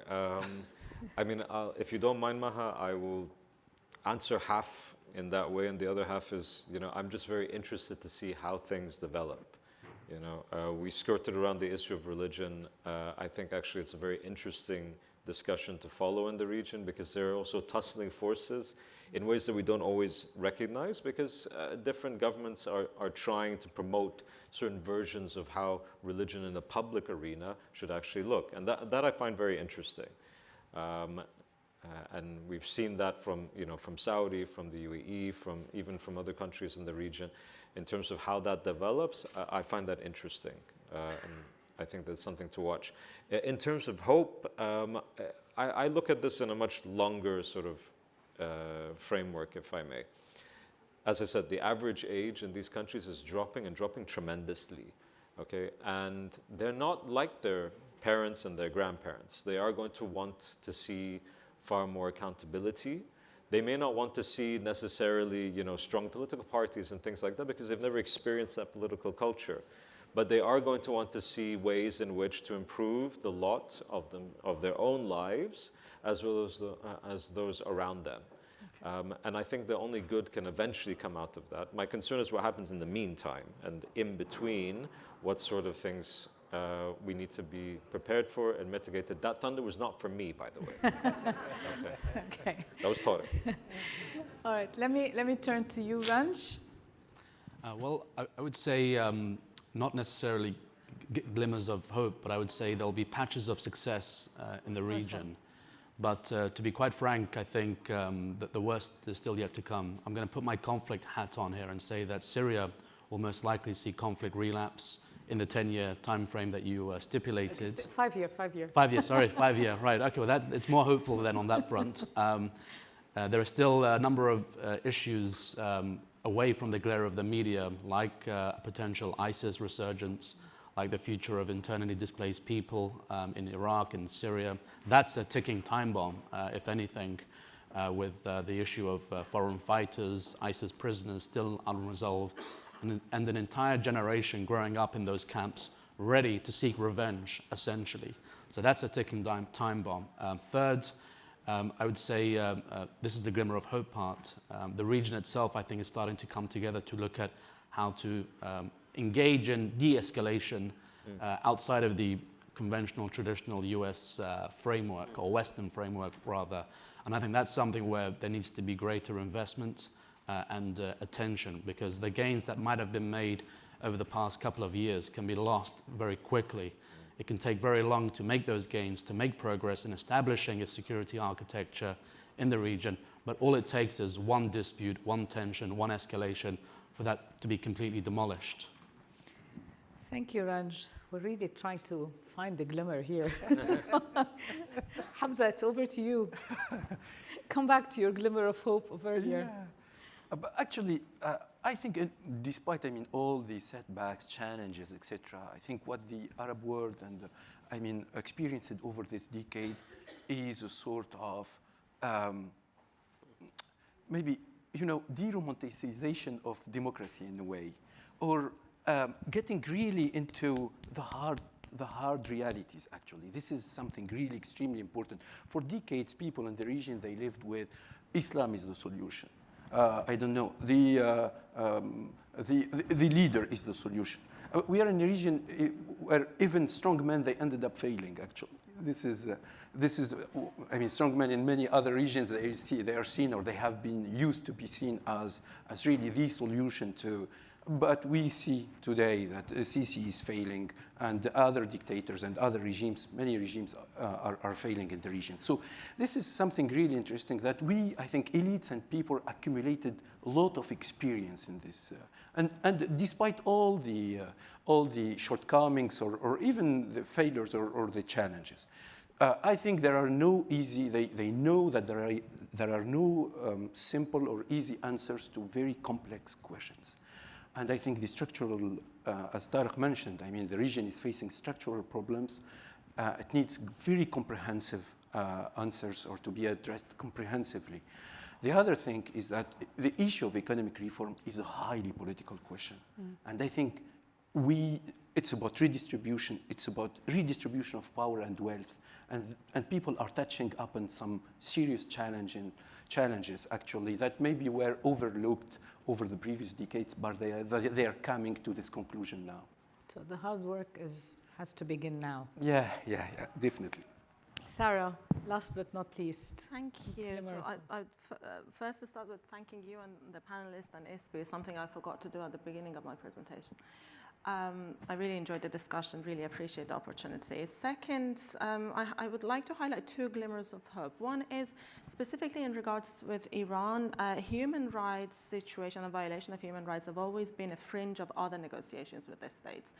I mean, if you don't mind, Maha, I will answer half in that way, and the other half is, I'm just very interested to see how things develop. We skirted around the issue of religion. I think actually it's a very interesting discussion to follow in the region because there are also tussling forces in ways that we don't always recognize because different governments are trying to promote certain versions of how religion in the public arena should actually look. And that I find very interesting. And we've seen that from Saudi, from the UAE, even from other countries in the region. In terms of how that develops, I find that interesting. And I think that's something to watch. In terms of hope, I look at this in a much longer sort of framework, if I may. As I said, the average age in these countries is dropping and dropping tremendously. Okay, and they're not like their parents and their grandparents. They are going to want to see far more accountability. They may not want to see necessarily, strong political parties and things like that because they've never experienced that political culture. But they are going to want to see ways in which to improve the lot of their own lives as well as those around them. Okay. And I think the only good can eventually come out of that. My concern is what happens in the meantime and in between, what sort of things we need to be prepared for and mitigated. That thunder was not for me, by the way. Okay. That was Tariq. All right, let me turn to you, Ranj. Well, I would say not necessarily glimmers of hope, but I would say there'll be patches of success in the region. But to be quite frank, I think that the worst is still yet to come. I'm going to put my conflict hat on here and say that Syria will most likely see conflict relapse in the 10-year time frame that you stipulated. 5 year. 5 years, sorry, 5 year, right. Okay, well, it's more hopeful then on that front. There are still a number of issues away from the glare of the media, like potential ISIS resurgence, like the future of internally displaced people in Iraq and Syria. That's a ticking time bomb, if anything, with the issue of foreign fighters, ISIS prisoners still unresolved, and an entire generation growing up in those camps ready to seek revenge, essentially. So that's a ticking time bomb. Third, I would say this is the glimmer of hope part. The region itself, I think, is starting to come together to look at how to engage in de-escalation outside of the conventional, traditional US framework, or Western framework, rather. And I think that's something where there needs to be greater investment and attention, because the gains that might have been made over the past couple of years can be lost very quickly. It can take very long to make those gains, to make progress in establishing a security architecture in the region, but all it takes is one dispute, one tension, one escalation for that to be completely demolished. Thank you, Ranj. We're really trying to find the glimmer here. Hamza, it's over to you. Come back to your glimmer of hope of earlier. Yeah. But actually, I think despite, all the setbacks, challenges, etc., I think what the Arab world and, experienced over this decade is a sort of maybe, de-romanticization of democracy in a way, or getting really into the hard realities, actually. This is something really extremely important. For decades, people in the region, they lived with Islam is the solution. I don't know, the leader is the solution. We are in a region where even strong men, they ended up failing, actually. This is, strong men in many other regions, they are seen, or they have been used to be seen as really the solution to. But we see today that Sisi is failing, and other dictators and other regimes, many regimes are failing in the region. So this is something really interesting that I think elites and people accumulated a lot of experience in this. And despite all the shortcomings or even the failures or the challenges, I think there are no easy, they know that there are no simple or easy answers to very complex questions. And I think the structural, as Tariq mentioned, the region is facing structural problems. It needs very comprehensive answers, or to be addressed comprehensively. The other thing is that the issue of economic reform is a highly political question. And I think it's about redistribution. It's about redistribution of power and wealth. And people are touching up on some serious challenges, actually, that maybe were overlooked over the previous decades, but they are coming to this conclusion now. So the hard work has to begin now. Yeah, definitely. Sarah, last but not least. Thank you. So I'd first start with thanking you and the panelists and ISPI, something I forgot to do at the beginning of my presentation. I really enjoyed the discussion, really appreciate the opportunity. Second, I would like to highlight two glimmers of hope. One is specifically in regards with Iran, human rights situation and violation of human rights have always been a fringe of other negotiations with the states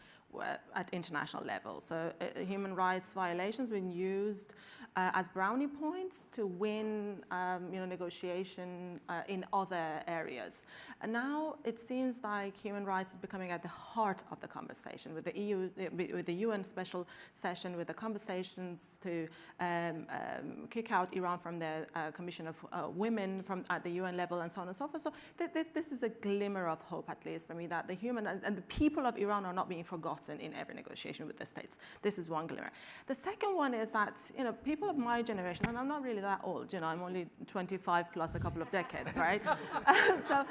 at international level. So human rights violations been used as brownie points to win negotiation in other areas. And now it seems like human rights is becoming at the heart of the conversation with the EU, with the UN special session, with the conversations to kick out Iran from the Commission of Women at the UN level, and so on and so forth. So this is a glimmer of hope, at least for me, that the human and the people of Iran are not being forgotten in every negotiation with the states. This is one glimmer. The second one is that people of my generation, and I'm not really that old, I'm only 25 plus a couple of decades, right? So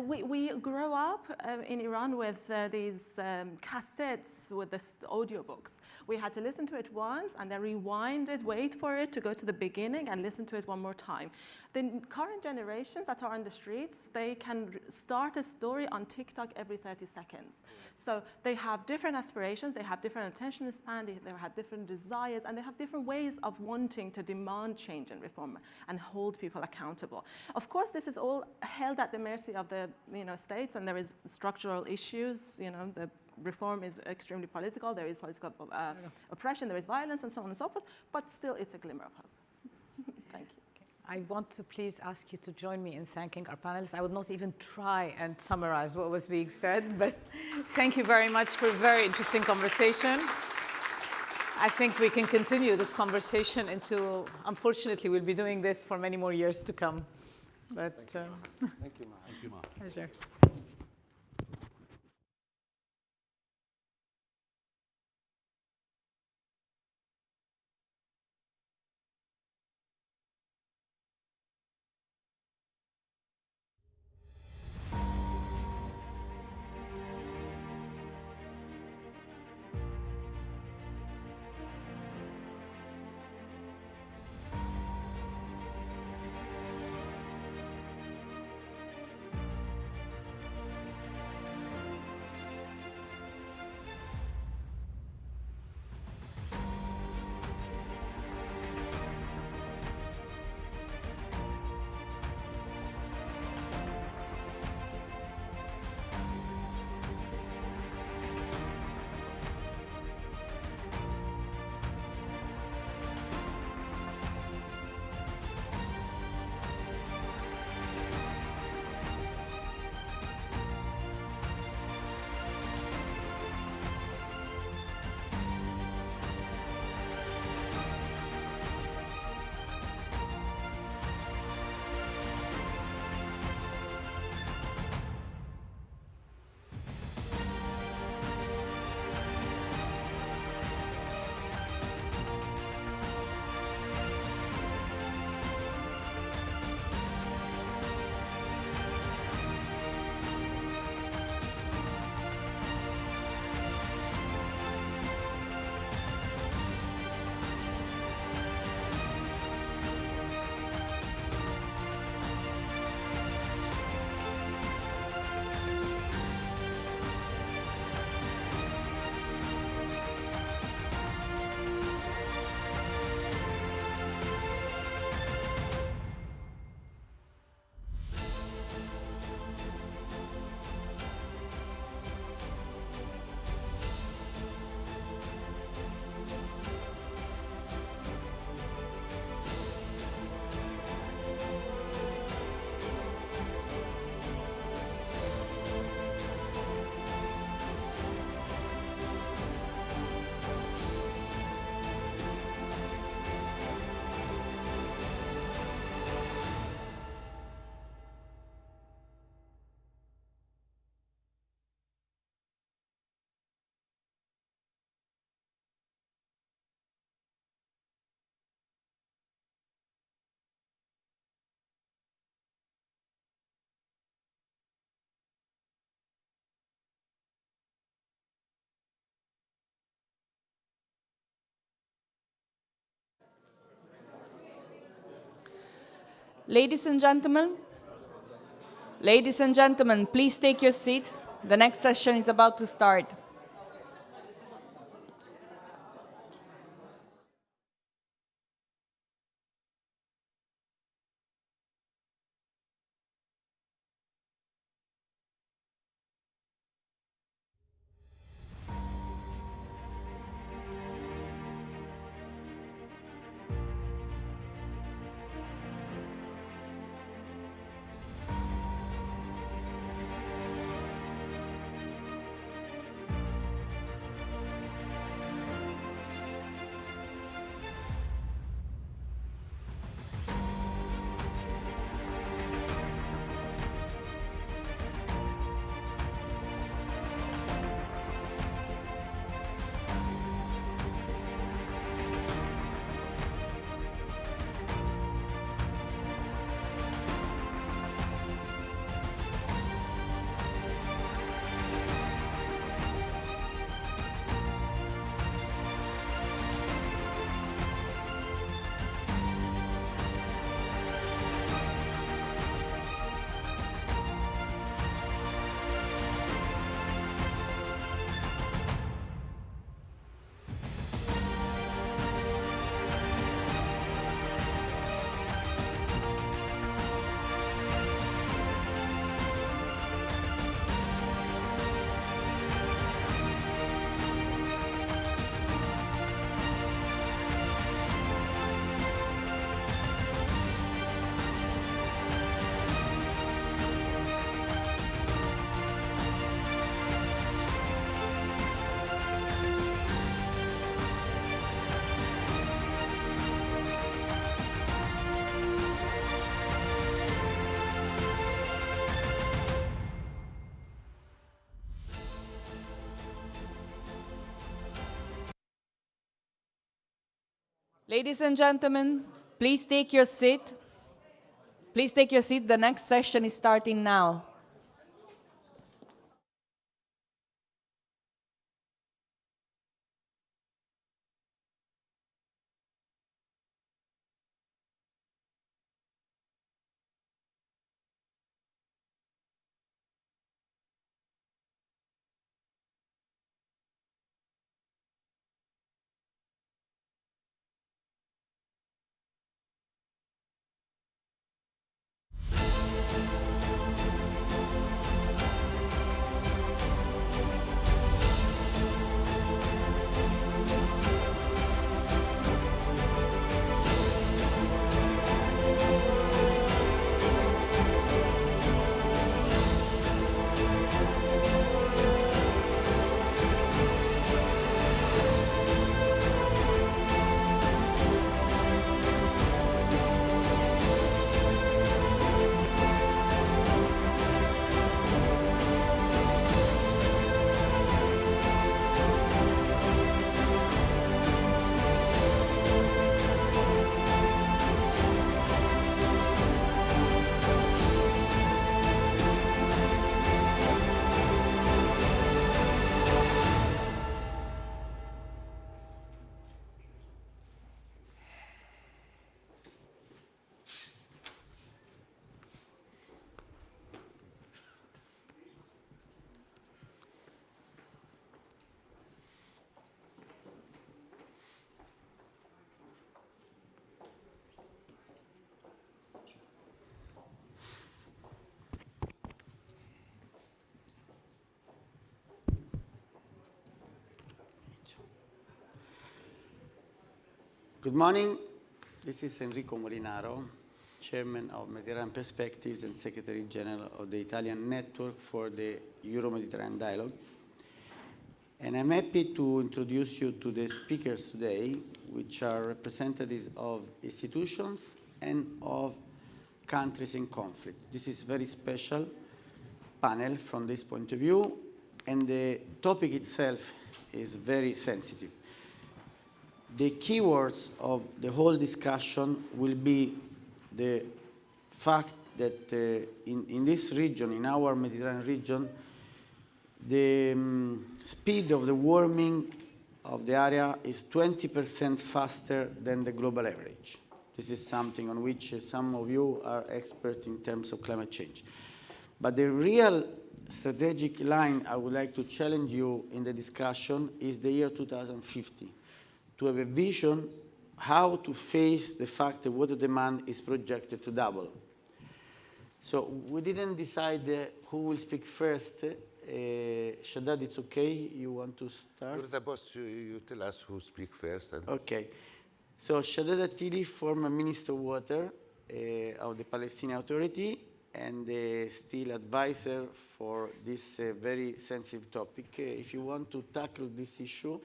we grow up in Iran with these cassettes with the audiobooks. We had to listen to it once and then rewind it, wait for it to go to the beginning and listen to it one more time. The current generations that are on the streets, they can start a story on TikTok every 30 seconds. So they they have different aspirations, they have different attention span, they have different desires, and they have different ways of wanting to demand change and reform and hold people accountable. Of course, this is all held at the mercy of the states, and there is structural issues. The reform is extremely political. There is political oppression, there is violence, and so on and so forth. But still, it's a glimmer of hope. Thank you. I want to please ask you to join me in thanking our panelists. I would not even try and summarize what was being said, but thank you very much for a very interesting conversation. I think we can continue this conversation into, unfortunately, we'll be doing this for many more years to come. But Thank you, Maha. Thank you, Maha. pleasure. Ladies and gentlemen, please take your seat. The next session is about to start. Ladies and gentlemen, please take your seat. Please take your seat. The next session is starting now. Good morning. This is Enrico Molinaro, Chairman of Mediterranean Perspectives and Secretary General of the Italian Network for the Euro-Mediterranean Dialogue. And I'm happy to introduce you to the speakers today, which are representatives of institutions and of countries in conflict. This is a very special panel from this point of view, and the topic itself is very sensitive. The keywords of the whole discussion will be the fact that in this region, in our Mediterranean region, the speed of the warming of the area is 20% faster than the global average. This is something on which some of you are experts in terms of climate change. But the real strategic line I would like to challenge you in the discussion is the year 2050. To have a vision how to face the fact that water demand is projected to double. So we didn't decide who will speak first. Shaddad, it's okay? You want to start? You're the boss. You tell us who speak first. Okay. So Shaddad Attili, former Minister of Water of the Palestinian Authority and still advisor for this very sensitive topic. If you want to tackle this issue,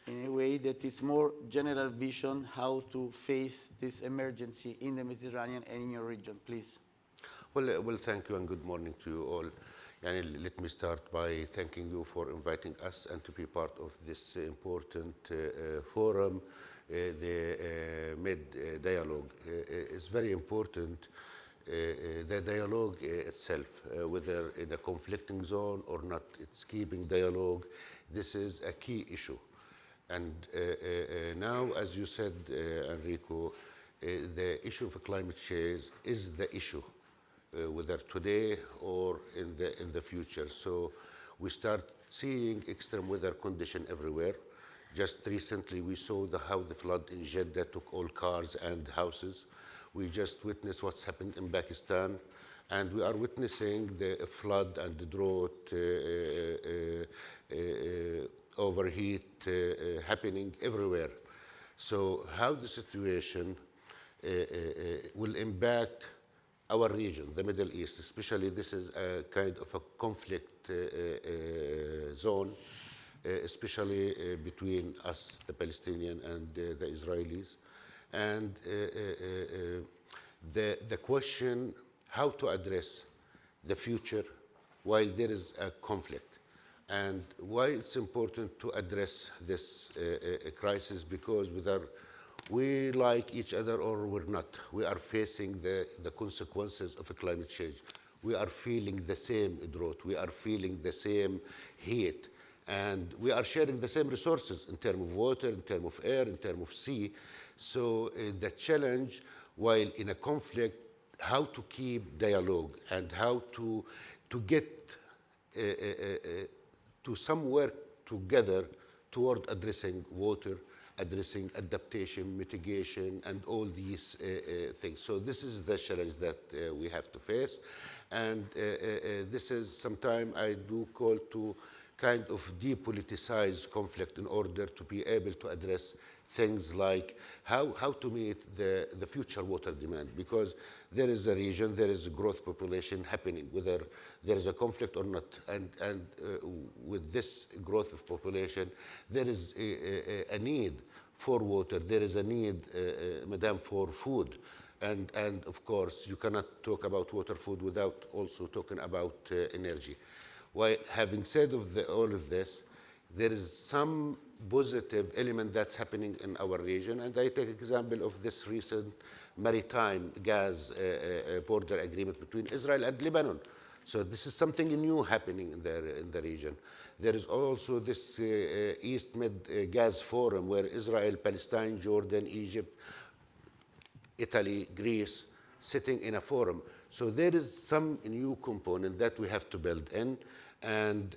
in a way that it's more general vision how to face this emergency in the Mediterranean and in your region, please. Well, thank you and good morning to you all. And let me start by thanking you for inviting us and to be part of this important forum. The Med dialogue is very important. The dialogue itself, whether in a conflicting zone or not, it's keeping dialogue. This is a key issue. And now, as you said, Enrico, the issue of climate change is the issue, whether today or in the future. So we start seeing extreme weather condition everywhere. Just recently, we saw how the flood in Jeddah took all cars and houses. We just witnessed what's happened in Pakistan. And we are witnessing the flood and the drought, overheat happening everywhere. So how the situation will impact our region, the Middle East, especially this is a kind of a conflict zone, especially between us, the Palestinian and the Israelis. And the question how to address the future while there is a conflict. And why it's important to address this crisis, because we like each other or we're not. We are facing the consequences of climate change. We are feeling the same drought. We are feeling the same heat. And we are sharing the same resources in terms of water, in terms of air, in terms of sea. So the challenge, while in a conflict, how to keep dialogue and how to get to somewhere together toward addressing water, addressing adaptation, mitigation, and all these things. So this is the challenge that we have to face. And this is sometimes I do call to kind of depoliticize conflict in order to be able to address things like how to meet the future water demand, because there is a region, there is a growth population happening, whether there is a conflict or not. And with this growth of population, there is a need for water, there is a need, madam, for food. And of course, you cannot talk about water, food without also talking about energy. While having said all of this, there is some positive element that's happening in our region. And I take example of this recent maritime gas border agreement between Israel and Lebanon. So this is something new happening in the region. There is also this East Med Gas Forum where Israel, Palestine, Jordan, Egypt, Italy, Greece, sitting in a forum. So there is some new component that we have to build in. And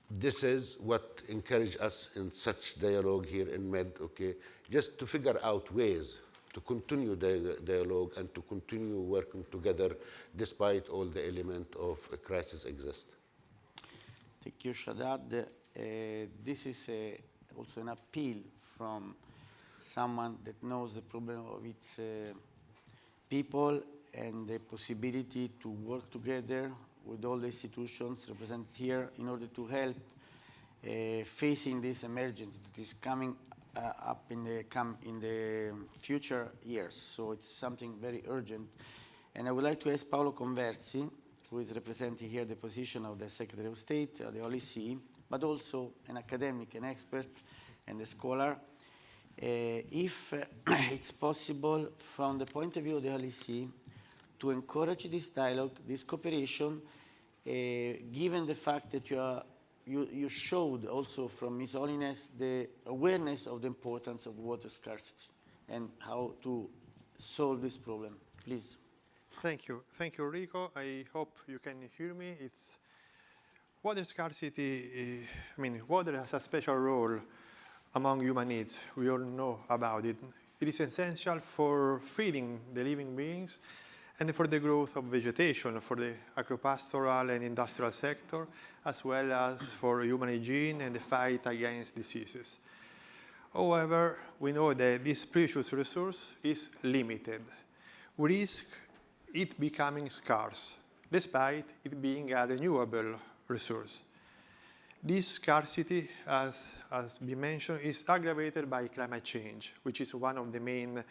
this is what encouraged us in such dialogue here in Med, okay, just to figure out ways to continue the dialogue and to continue working together despite all the element of a crisis exist. Thank you, Shaddad. This is also an appeal from someone that knows the problem of its people and the possibility to work together with all the institutions represented here in order to help facing this emergency that is coming up in the future years. So it's something very urgent. And I would like to ask Paolo Conversi, who is representing here the position of the Secretary of State, the OLC, but also an academic, an expert, and a scholar, if it's possible from the point of view of the OLC to encourage this dialogue, this cooperation, given the fact that you showed also from Ms. Holiness the awareness of the importance of water scarcity and how to solve this problem. Please. Thank you. Thank you, Rico. I hope you can hear me. It's water scarcity. Water has a special role among human needs. We all know about it. It is essential for feeding the living beings and for the growth of vegetation, for the agripastoral and industrial sector, as well as for human hygiene and the fight against diseases. However, we know that this precious resource is limited. We risk it becoming scarce, despite it being a renewable resource. This scarcity, as been mentioned, is aggravated by climate change, which is one of the main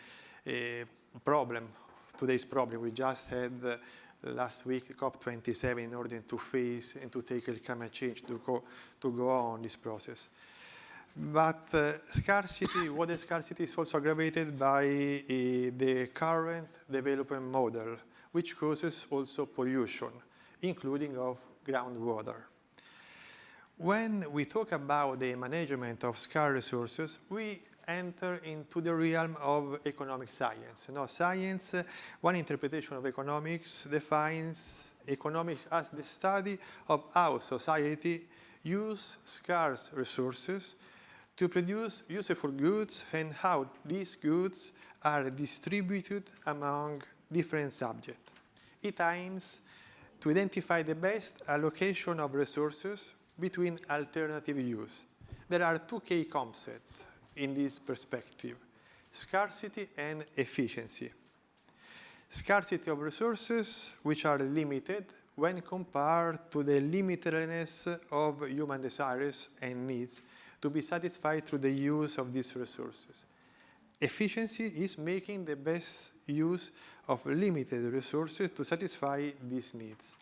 today's problem. We just had last week COP27 in order to face and to tackle climate change, to go on this process. But water scarcity is also aggravated by the current development model, which causes also pollution, including of groundwater. When we talk about the management of scarce resources, we enter into the realm of economic science. Science, one interpretation of economics defines economics as the study of how society uses scarce resources to produce useful goods and how these goods are distributed among different subjects. It aims to identify the best allocation of resources between alternative use. There are two key concepts in this perspective: scarcity and efficiency. Scarcity of resources, which are limited when compared to the limitedness of human desires and needs to be satisfied through the use of these resources. Efficiency is making the best use of limited resources to satisfy these needs.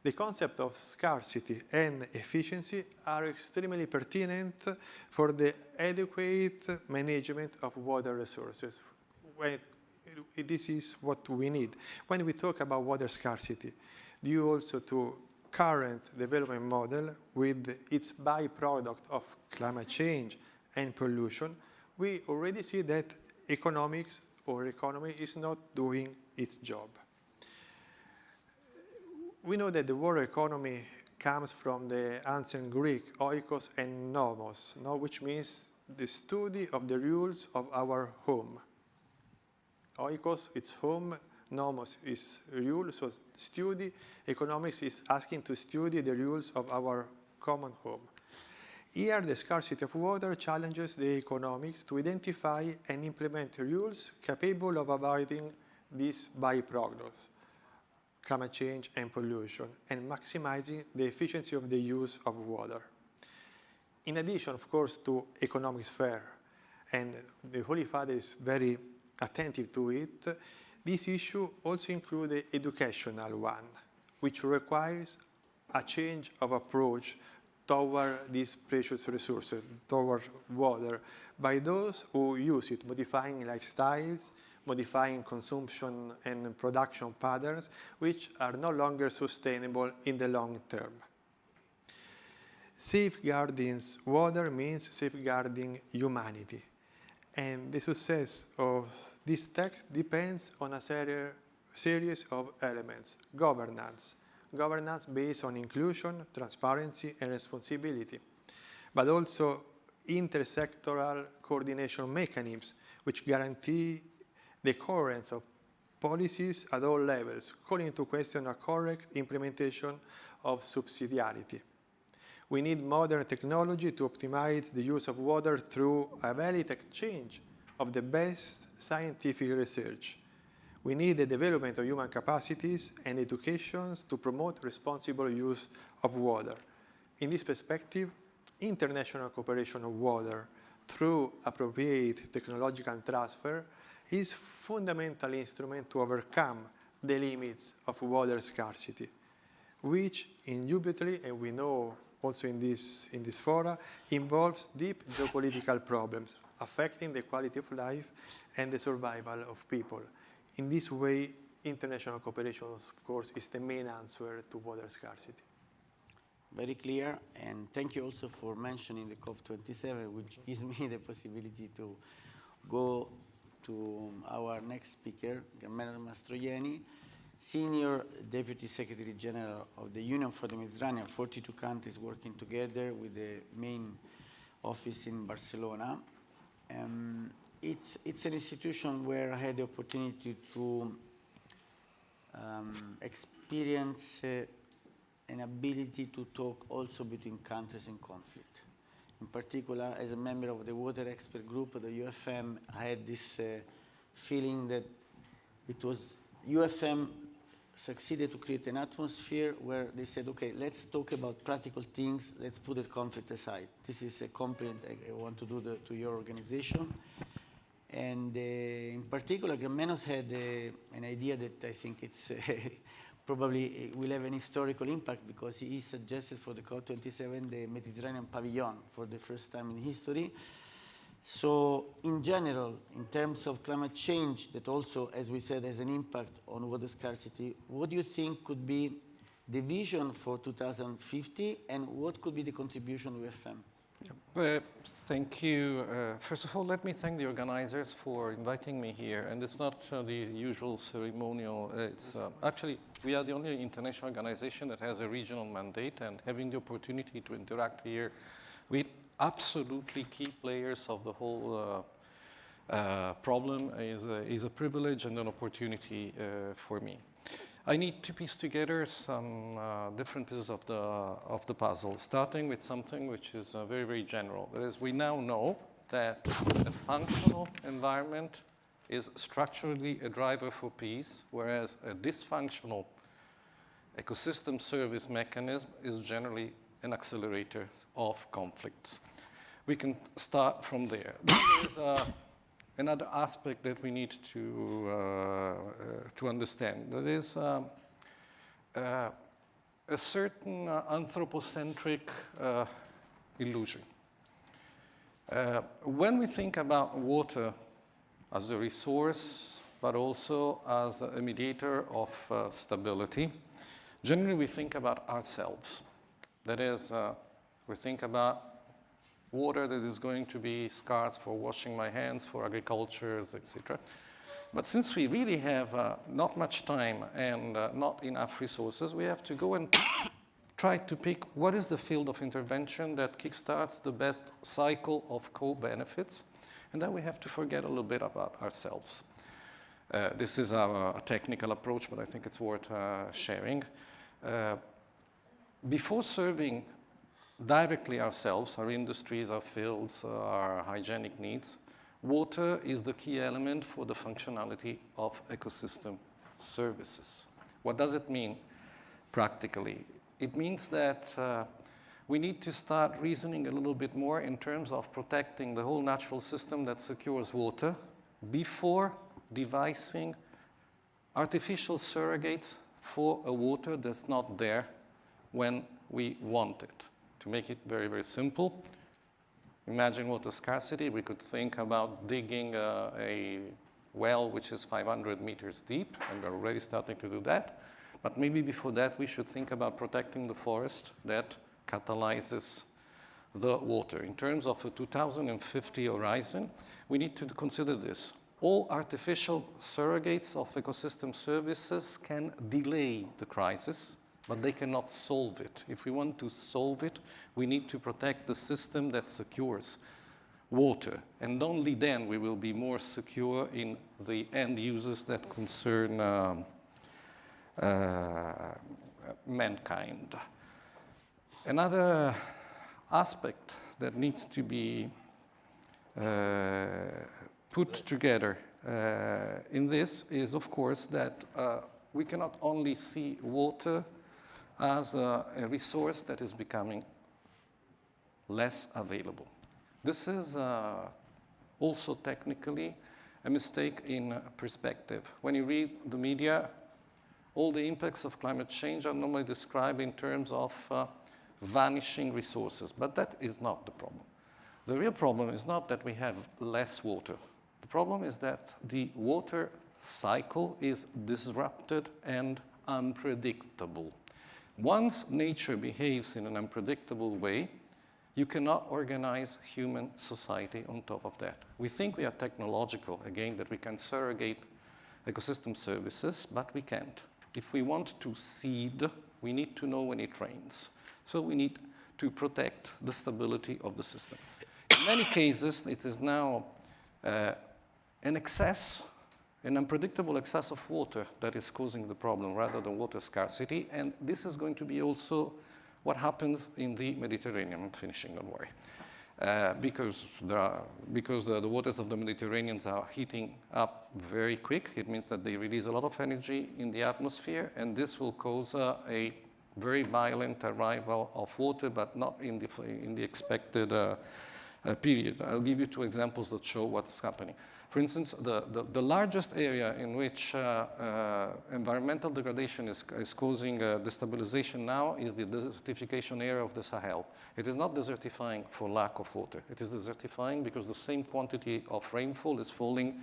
the concept of scarcity and efficiency are extremely pertinent for the adequate management of water resources. This is what we need. When we talk about water scarcity, due also to current development model with its byproduct of climate change and pollution, we already see that economics or economy is not doing its job. We know that the water economy comes from the ancient Greek oikos and nomos, which means the study of the rules of our home. Oikos, it's home, nomos is rule, so study. Economics is asking to study the rules of our common home. Here, the scarcity of water challenges the economics to identify and implement rules capable of avoiding these byproducts, climate change and pollution, and maximizing the efficiency of the use of water. In addition, of course, to economic sphere, and the Holy Father is very attentive to it, this issue also includes the educational one, which requires a change of approach toward these precious resources, toward water, by those who use it, modifying lifestyles, modifying consumption and production patterns, which are no longer sustainable in the long term. Safeguarding water means safeguarding humanity. And the success of this text depends on a series of elements. Governance based on inclusion, transparency, and responsibility, but also intersectoral coordination mechanisms which guarantee the coherence of policies at all levels, calling into question a correct implementation of subsidiarity. We need modern technology to optimize the use of water through a valid exchange of the best scientific research. We need the development of human capacities and educations to promote responsible use of water. In this perspective, international cooperation of water through appropriate technological transfer is a fundamental instrument to overcome the limits of water scarcity, which indubitably, and we know also in this fora, involves deep geopolitical problems affecting the quality of life and the survival of people. In this way, international cooperation, of course, is the main answer to water scarcity. Very clear, and thank you also for mentioning the COP27, which gives me the possibility to go to our next speaker, Carmelo Mastroianni, Senior Deputy Secretary General of the Union for the Mediterranean, 42 countries working together with the main office in Barcelona. It's an institution where I had the opportunity to experience an ability to talk also between countries in conflict. In particular, as a member of the Water Expert Group, the UFM, I had this feeling that it was UFM succeeded to create an atmosphere where they said, okay, let's talk about practical things, let's put the conflict aside. This is a compliment I want to do to your organization. And in particular, Gramenos had an idea that I think it's probably will have an historical impact because he suggested for the COP27 the Mediterranean pavilion for the first time in history. So in general, in terms of climate change, that also, as we said, has an impact on water scarcity, what do you think could be the vision for 2050 and what could be the contribution of UFM? Thank you. First of all, let me thank the organizers for inviting me here. And it's not the usual ceremonial. It's actually, we are the only international organization that has a regional mandate, and having the opportunity to interact here with absolutely key players of the whole problem is a privilege and an opportunity for me. I need to piece together some different pieces of the puzzle, starting with something which is very, very general. That is, we now know that a functional environment is structurally a driver for peace, whereas a dysfunctional ecosystem service mechanism is generally an accelerator of conflicts. We can start from there. There is another aspect that we need to understand. That is, a certain anthropocentric illusion. When we think about water as a resource, but also as a mediator of stability, generally we think about ourselves. That is, we think about water that is going to be scarce for washing my hands, for agriculture, etc. But since we really have not much time and not enough resources, we have to go and try to pick what is the field of intervention that kickstarts the best cycle of co-benefits, and then we have to forget a little bit about ourselves. This is our technical approach, but I think it's worth sharing. Before serving directly ourselves, our industries, our fields, our hygienic needs, water is the key element for the functionality of ecosystem services. What does it mean practically? It means that we need to start reasoning a little bit more in terms of protecting the whole natural system that secures water before devising artificial surrogates for a water that's not there when we want it. To make it very, very simple, imagine water scarcity. We could think about digging a well which is 500 meters deep, and we're already starting to do that. But maybe before that, we should think about protecting the forest that catalyzes the water. In terms of a 2050 horizon, we need to consider this. All artificial surrogates of ecosystem services can delay the crisis, but they cannot solve it. If we want to solve it, we need to protect the system that secures water. And only then we will be more secure in the end uses that concern mankind. Another aspect that needs to be put together in this is, of course, that we cannot only see water as a resource that is becoming less available. This is also technically a mistake in perspective. When you read the media, all the impacts of climate change are normally described in terms of vanishing resources, but that is not the problem. The real problem is not that we have less water. The problem is that the water cycle is disrupted and unpredictable. Once nature behaves in an unpredictable way, you cannot organize human society on top of that. We think we are technological, again, that we can surrogate ecosystem services, but we can't. If we want to seed, we need to know when it rains. So we need to protect the stability of the system. In many cases, it is now an unpredictable excess of water that is causing the problem rather than water scarcity. And this is going to be also what happens in the Mediterranean. I'm finishing, don't worry. Because the waters of the Mediterranean are heating up very quick. It means that they release a lot of energy in the atmosphere, and this will cause a very violent arrival of water, but not in the expected period. I'll give you two examples that show what's happening. For instance, the largest area in which environmental degradation is causing destabilization now is the desertification area of the Sahel. It is not desertifying for lack of water. It is desertifying because the same quantity of rainfall is falling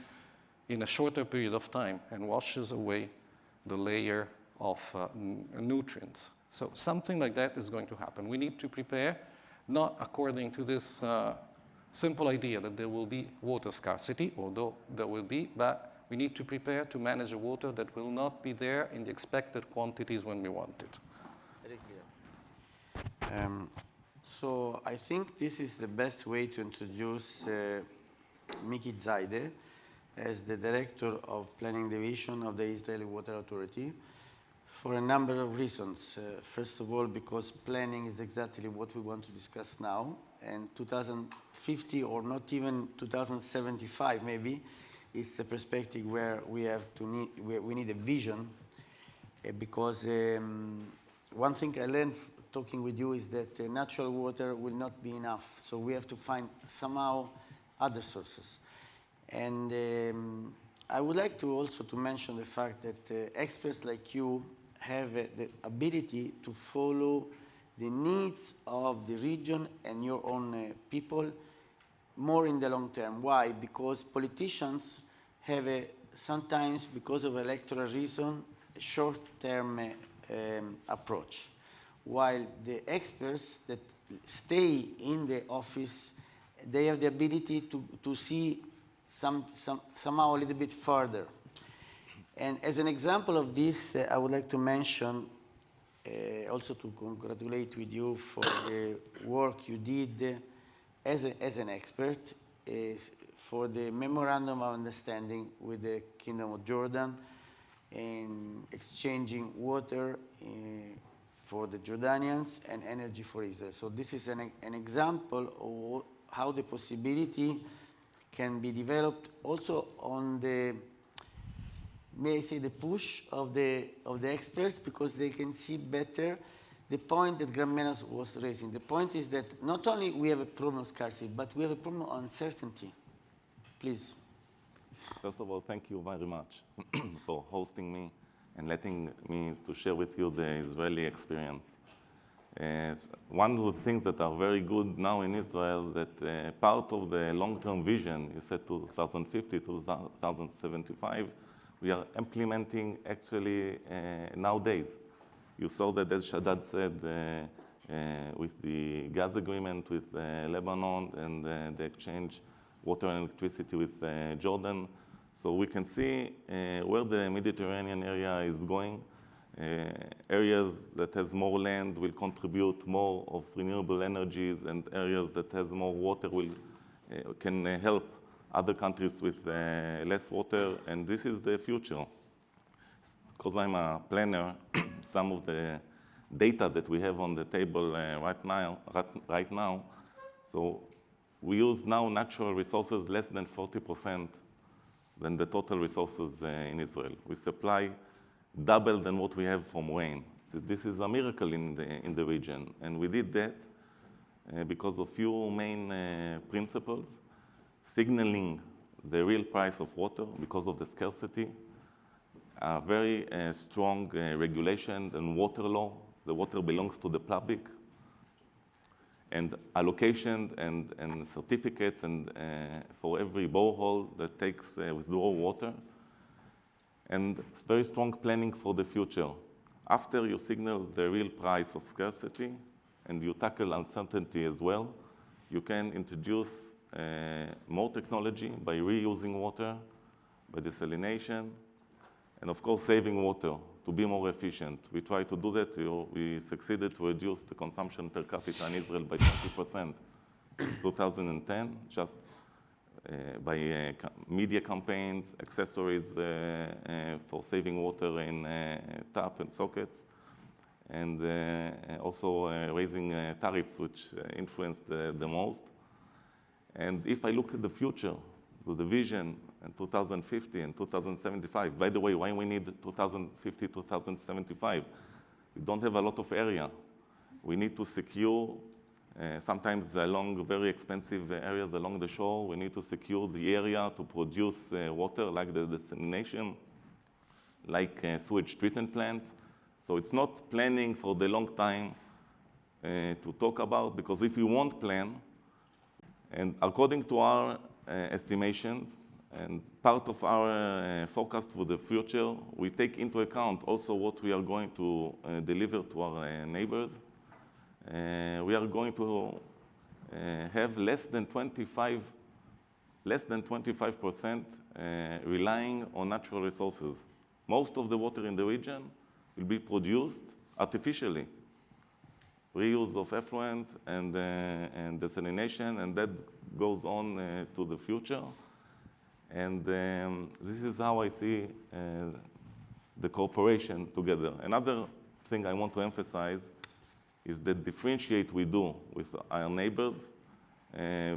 in a shorter period of time and washes away the layer of nutrients. So something like that is going to happen. We need to prepare, not according to this simple idea that there will be water scarcity, although there will be, but we need to prepare to manage a water that will not be there in the expected quantities when we want it. Very clear. So I think this is the best way to introduce Miki Zaide as the Director of Planning Division of the Israeli Water Authority for a number of reasons. First of all, because planning is exactly what we want to discuss now, and 2050 or not even 2075 maybe, it's the perspective where we need a vision, because one thing I learned talking with you is that natural water will not be enough, so we have to find somehow other sources. And I would like to also to mention the fact that experts like you have the ability to follow the needs of the region and your own people more in the long term. Why? Because politicians have sometimes, because of electoral reason, a short-term approach, while the experts that stay in the office, they have the ability to see somehow a little bit further. And as an example of this, I would like to mention, also to congratulate with you for the work you did as an expert for the Memorandum of Understanding with the Kingdom of Jordan in exchanging water for the Jordanians and energy for Israel. So this is an example of how the possibility can be developed also on the, may I say, the push of the experts, because they can see better the point that Gramenos was raising. The point is that not only we have a problem of scarcity, but we have a problem of uncertainty. Please. First of all, thank you very much for hosting me and letting me to share with you the Israeli experience. One of the things that are very good now in Israel, that part of the long-term vision, you said 2050, 2075, we are implementing actually nowadays. You saw that, as Shaddad said, with the gas agreement with Lebanon and the exchange water and electricity with Jordan. So we can see where the Mediterranean area is going. Areas that has more land will contribute more of renewable energies, and areas that has more water can help other countries with less water, and this is the future. Because I'm a planner, some of the data that we have on the table right now, so we use now natural resources less than 40% than the total resources in Israel. We supply double than what we have from rain. So this is a miracle in the region, and we did that because of few main principles: signaling the real price of water because of the scarcity, a very strong regulation and water law. The water belongs to the public, and allocation and certificates and for every borehole that takes withdraw water, and very strong planning for the future. After you signal the real price of scarcity and you tackle uncertainty as well, you can introduce more technology by reusing water, by desalination, and of course saving water to be more efficient. We try to do that. We succeeded to reduce the consumption per capita in Israel by 20% in 2010, just by media campaigns, accessories for saving water in tap and sockets, and also raising tariffs, which influenced the most. And if I look at the future, to the vision in 2050 and 2075, by the way, why we need 2050, 2075? We don't have a lot of area. We need to secure, sometimes along very expensive areas along the shore, we need to secure the area to produce water, like the desalination, like sewage treatment plants. So it's not planning for the long time to talk about, because if you won't plan, and according to our estimations, and part of our forecast for the future, we take into account also what we are going to deliver to our neighbors. We are going to have less than 25% relying on natural resources. Most of the water in the region will be produced artificially. Reuse of effluent and desalination, and that goes on to the future. And this is how I see the cooperation together. Another thing I want to emphasize is the differentiate we do with our neighbors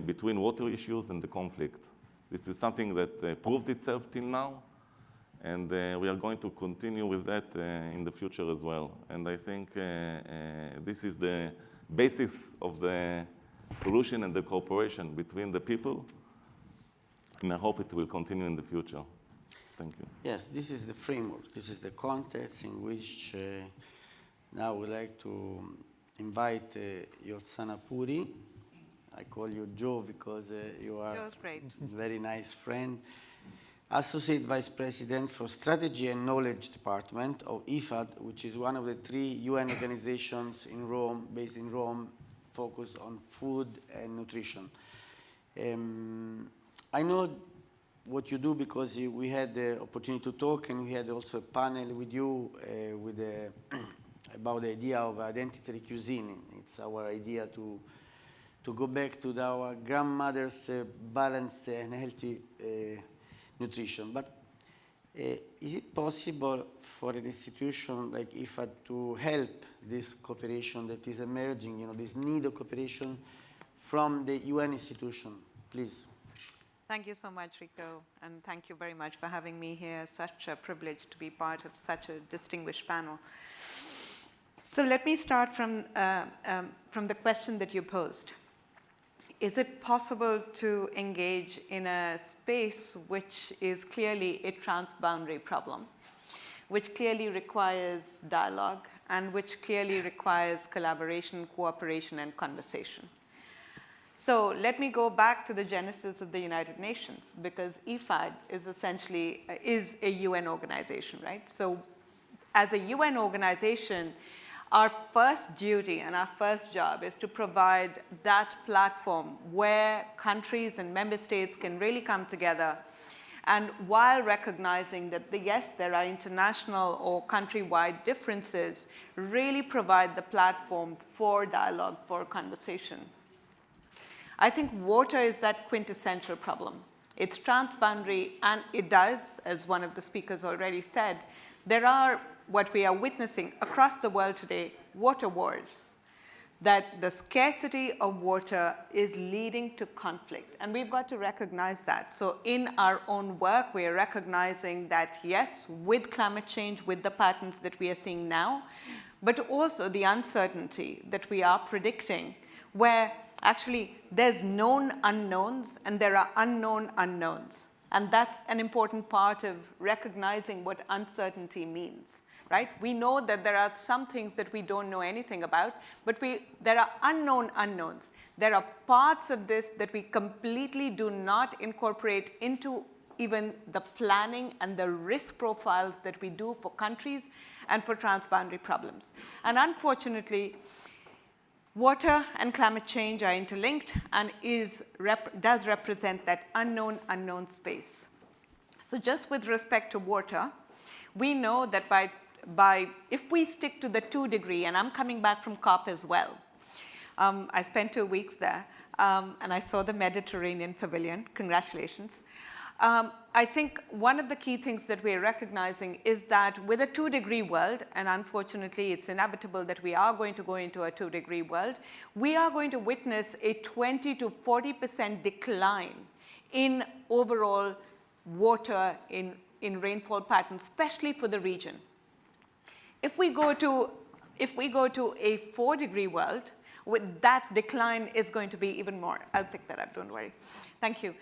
between water issues and the conflict. This is something that proved itself till now, and we are going to continue with that in the future as well. And I think this is the basis of the solution and the cooperation between the people, and I hope it will continue in the future. Thank you. Yes, this is the framework. This is the context in which now we'd like to invite Yotsana Puri. I call you Joe because you are Joe's great. a very nice friend. Associate Vice President for Strategy and Knowledge Department of IFAD, which is one of the 3 UN organizations in Rome, based in Rome, focused on food and nutrition. I know what you do because we had the opportunity to talk, and we had also a panel with you about the idea of identity cuisine. It's our idea to go back to our grandmother's balanced and healthy nutrition. But is it possible for an institution like IFAD to help this cooperation that is emerging, this need of cooperation from the UN institution? Please. Thank you so much, Rico, and thank you very much for having me here. Such a privilege to be part of such a distinguished panel. So let me start from the question that you posed. Is it possible to engage in a space which is clearly a transboundary problem, which clearly requires dialogue, and which clearly requires collaboration, cooperation, and conversation? So let me go back to the genesis of the United Nations, because IFAD is essentially a UN organization, right? So as a UN organization, our first duty and our first job is to provide that platform where countries and member states can really come together, and while recognizing that, yes, there are international or countrywide differences, really provide the platform for dialogue, for conversation. I think water is that quintessential problem. It's transboundary, and it does, as one of the speakers already said, there are what we are witnessing across the world today, water wars, that the scarcity of water is leading to conflict. And we've got to recognize that. So in our own work, we are recognizing that, yes, with climate change, with the patterns that we are seeing now, but also the uncertainty that we are predicting, where actually there's known unknowns and there are unknown unknowns. And that's an important part of recognizing what uncertainty means. Right? We know that there are some things that we don't know anything about, but there are unknown unknowns. There are parts of this that we completely do not incorporate into even the planning and the risk profiles that we do for countries and for transboundary problems. And unfortunately, water and climate change are interlinked and does represent that unknown space. So just with respect to water, we know that if we stick to the 2 degree, and I'm coming back from COP as well. I spent 2 weeks there, and I saw the Mediterranean Pavilion. Congratulations. I think one of the key things that we're recognizing is that with a 2 degree world, and unfortunately it's inevitable that we are going to go into a 2 degree world, we are going to witness a 20 to 40% decline in overall water in rainfall patterns, especially for the region. If we go to a 4 degree world, with that decline is going to be even more. I'll pick that up, don't worry. Thank you.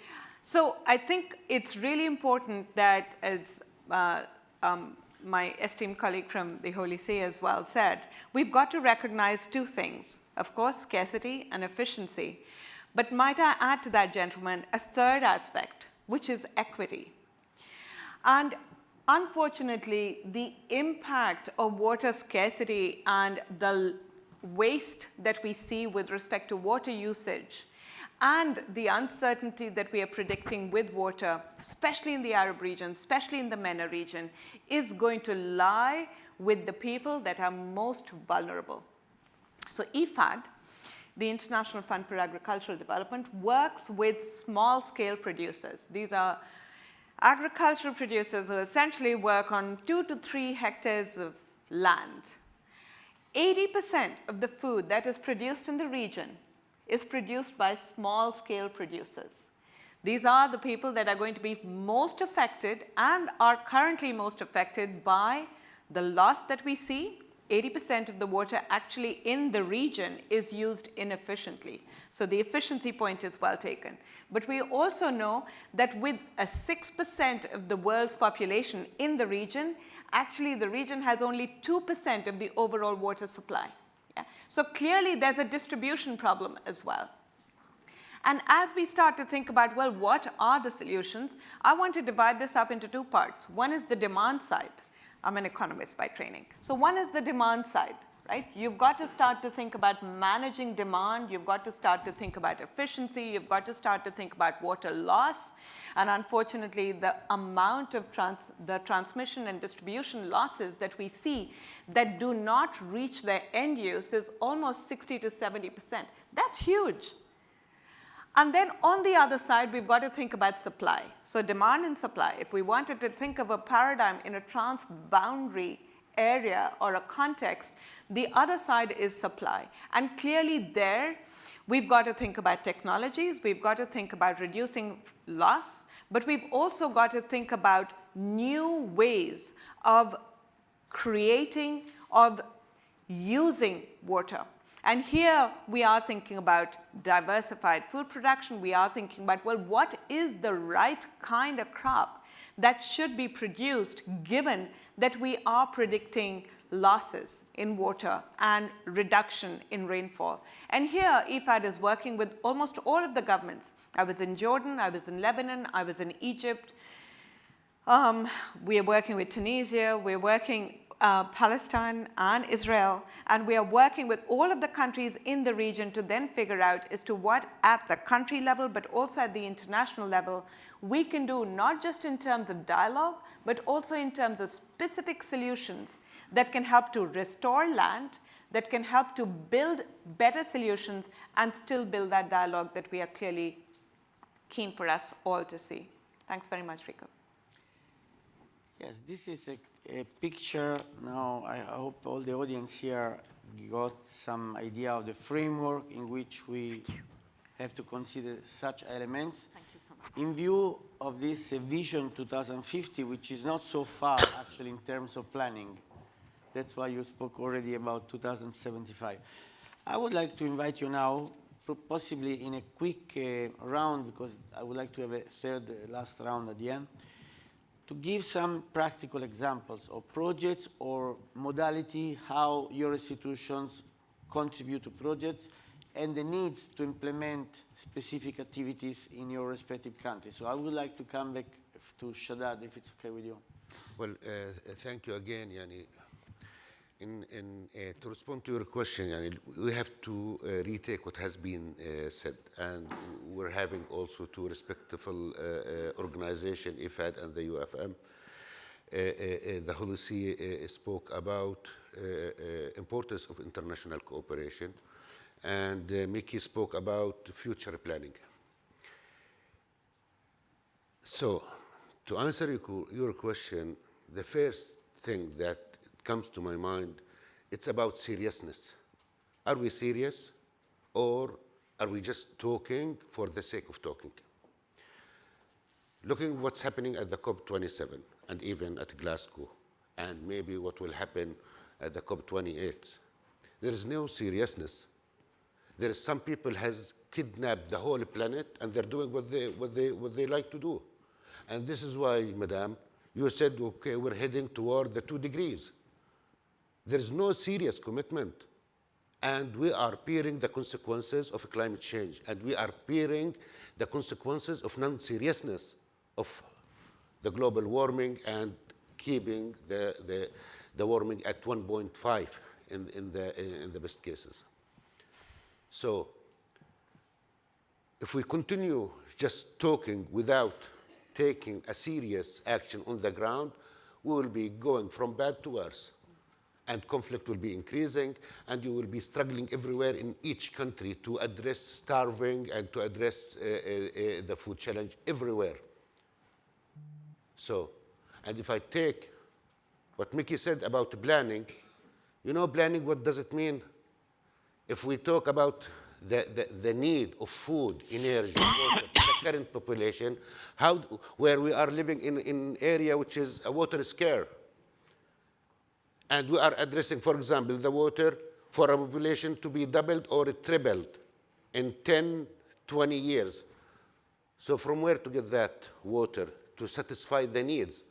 So I think it's really important that, as my esteemed colleague from the Holy See as well said, we've got to recognize 2 things. Of course, scarcity and efficiency. But might I add to that, gentlemen, a 3rd aspect, which is equity. And unfortunately, the impact of water scarcity and the waste that we see with respect to water usage and the uncertainty that we are predicting with water, especially in the Arab region, especially in the MENA region, is going to lie with the people that are most vulnerable. So IFAD, the International Fund for Agricultural Development, works with small-scale producers. These are agricultural producers who essentially work on 2 to 3 hectares of land. 80% of the food that is produced in the region is produced by small-scale producers. These are the people that are going to be most affected and are currently most affected by the loss that we see 80% of the water actually in the region is used inefficiently. So the efficiency point is well taken. But we also know that with a 6% of the world's population in the region, actually the region has only 2% of the overall water supply. Yeah? So clearly there's a distribution problem as well. And as we start to think about, well, what are the solutions? I want to divide this up into two parts. One is the demand side. I'm an economist by training. So one is the demand side, right? You've got to start to think about managing demand. You've got to start to think about efficiency. You've got to start to think about water loss. And unfortunately, the amount of the transmission and distribution losses that we see that do not reach their end use is almost 60 to 70%. That's huge. And then on the other side, we've got to think about supply. So demand and supply. If we wanted to think of a paradigm in a transboundary area or a context, the other side is supply. And clearly there, we've got to think about technologies. We've got to think about reducing loss. But we've also got to think about new ways of creating, of using water. And here we are thinking about diversified food production. We are thinking about, well, what is the right kind of crop that should be produced given that we are predicting losses in water and reduction in rainfall. And here IFAD is working with almost all of the governments. I was in Jordan, I was in Lebanon, I was in Egypt. We are working with Tunisia, we're working Palestine and Israel, and we are working with all of the countries in the region to then figure out as to what at the country level, but also at the international level, we can do not just in terms of dialogue, but also in terms of specific solutions that can help to restore land, that can help to build better solutions and still build that dialogue that we are clearly keen for us all to see. Thanks very much, Rico. Yes, this is a picture. Now, I hope all the audience here got some idea of the framework in which we have to consider such elements. Thank you so much. In view of this Vision 2050, which is not so far actually in terms of planning. That's why you spoke already about 2075. I would like to invite you now, possibly in a quick round, because I would like to have a third, last round at the end, to give some practical examples of projects or modality, how your institutions contribute to projects, and the needs to implement specific activities in your respective countries. So I would like to come back to Shadad, if it's okay with you. Well, thank you again, Yani. To respond to your question, Yani, we have to retake what has been said, and we're having also two respectful organizations, IFAD and the UFM. The Hulusi spoke about importance of international cooperation, and Mickey spoke about future planning. So, to answer your question, the first thing that comes to my mind, it's about seriousness. Are we serious, or are we just talking for the sake of talking? Looking what's happening at the COP27 and even at Glasgow, and maybe what will happen at the COP28, there is no seriousness. There is some people has kidnapped the whole planet, and they're doing what they like to do. And this is why, Madam, you said, okay, we're heading toward the 2 degrees. There is no serious commitment, and we are bearing the consequences of climate change, and we are bearing the consequences of non-seriousness of the global warming and keeping the warming at 1.5 in the best cases. So if we continue just talking without taking a serious action on the ground, we will be going from bad to worse. And conflict will be increasing, and you will be struggling everywhere in each country to address starving and to address the food challenge everywhere. So, and if I take what Mickey said about planning, you know planning, what does it mean? If we talk about the need of food, energy, water, the current population, where we are living in an area which is a water scarce. And we are addressing, for example, the water for a population to be doubled or tripled in 10, 20 years. So from where to get that water to satisfy the needs?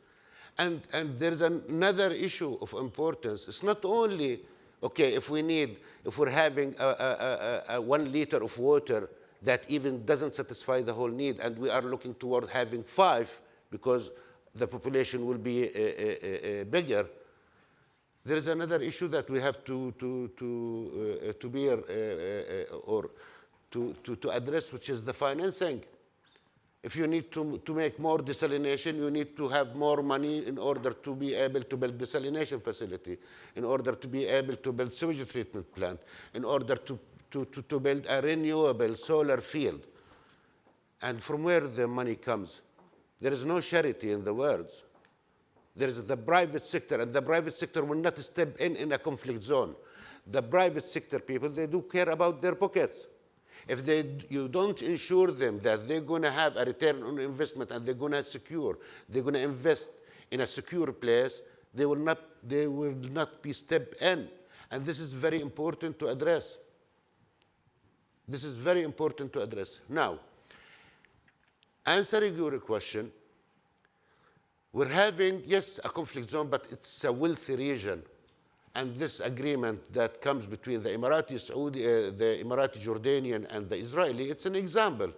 And there's another issue of importance. It's not only, okay, if we're having a 1 liter of water that even doesn't satisfy the whole need, and we are looking toward having 5 because the population will be bigger. There is another issue that we have to address, which is the financing. If you need to make more desalination, you need to have more money in order to be able to build desalination facility, in order to be able to build sewage treatment plant, in order to build a renewable solar field. And from where the money comes? There is no charity in the words. There is the private sector, and the private sector will not step in a conflict zone. The private sector people, they do care about their pockets. If you don't ensure them that they're going to have a return on investment and they're going to invest in a secure place, they will not be stepped in. And this is very important to address. This is very important to address. Now, answering your question, we're having, yes, a conflict zone, but it's a wealthy region. And this agreement that comes between the Emirati Saudi, the Emirati Jordanian, and the Israeli, it's an example.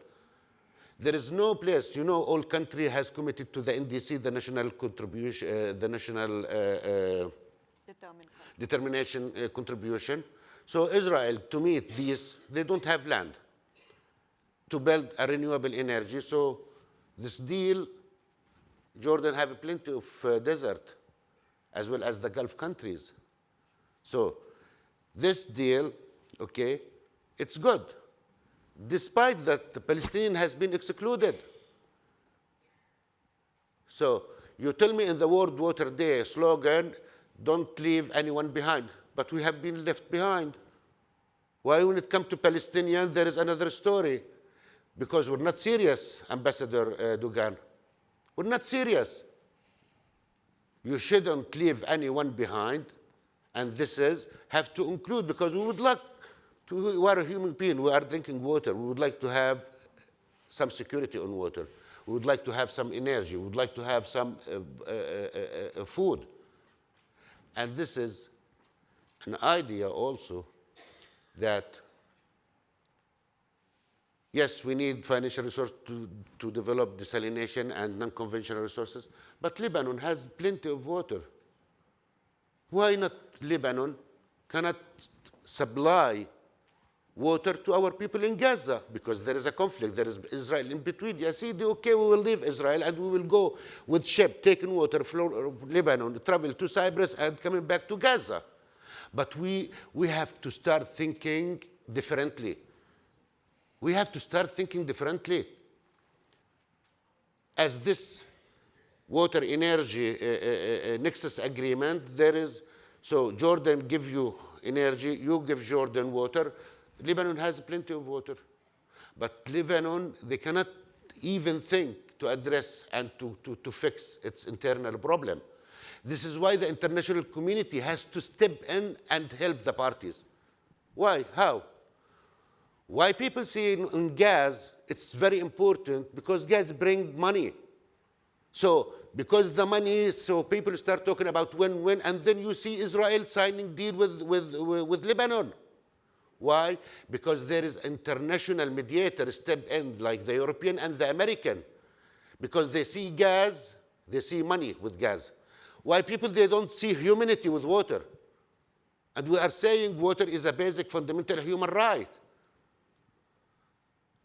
There is no place, all country has committed to the NDC, the national contribution, the national determination contribution. So Israel, to meet these, they don't have land to build a renewable energy. So this deal, Jordan have plenty of desert, as well as the Gulf countries. So this deal, okay, it's good, despite that the Palestinian has been excluded. So you tell me in the World Water Day slogan, don't leave anyone behind, but we have been left behind. Why when it comes to Palestinians, there is another story? Because we're not serious, Ambassador Dugan. We're not serious. You shouldn't leave anyone behind. And this have to include, because we would like to, we are a human being, we are drinking water. We would like to have some security on water. We would like to have some energy. We would like to have some food. And this is an idea also that, yes, we need financial resources to develop desalination and non-conventional resources, but Lebanon has plenty of water. Why not Lebanon cannot supply water to our people in Gaza? Because there is a conflict, there is Israel in between. You see, okay, we will leave Israel and we will go with ship, taking water from Lebanon, travel to Cyprus and coming back to Gaza. But we have to start thinking differently. We have to start thinking differently. As this water energy nexus agreement, there is, so Jordan give you energy, you give Jordan water. Lebanon has plenty of water. But Lebanon, they cannot even think to address and to fix its internal problem. This is why the international community has to step in and help the parties. Why? How? Why people see in gas, it's very important because gas brings money. So because the money, so people start talking about win-win, and then you see Israel signing deal with Lebanon. Why? Because there is international mediator step in, like the European and the American. Because they see gas, they see money with gas. Why people, they don't see humanity with water? And we are saying water is a basic fundamental human right.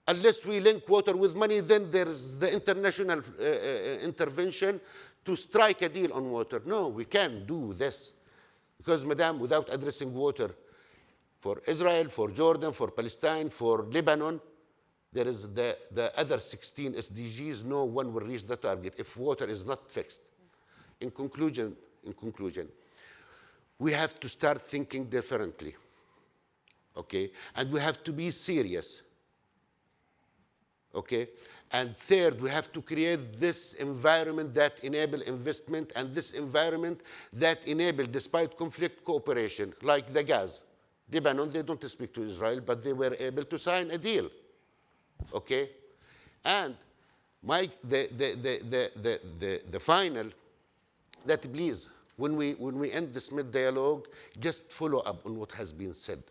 Unless we link water with money, then there is the international intervention to strike a deal on water. No, we can't do this. Because, madam, without addressing water for Israel, for Jordan, for Palestine, for Lebanon, there is the other 16 SDGs, no one will reach the target if water is not fixed. In conclusion, we have to start thinking differently, okay? And we have to be serious. okay? And third, we have to create this environment that enable investment and this environment that enable, despite conflict, cooperation, like the gas. Lebanon, they don't speak to Israel, but they were able to sign a deal, okay? And the final, that please, when we end this mid-dialogue, just follow up on what has been said.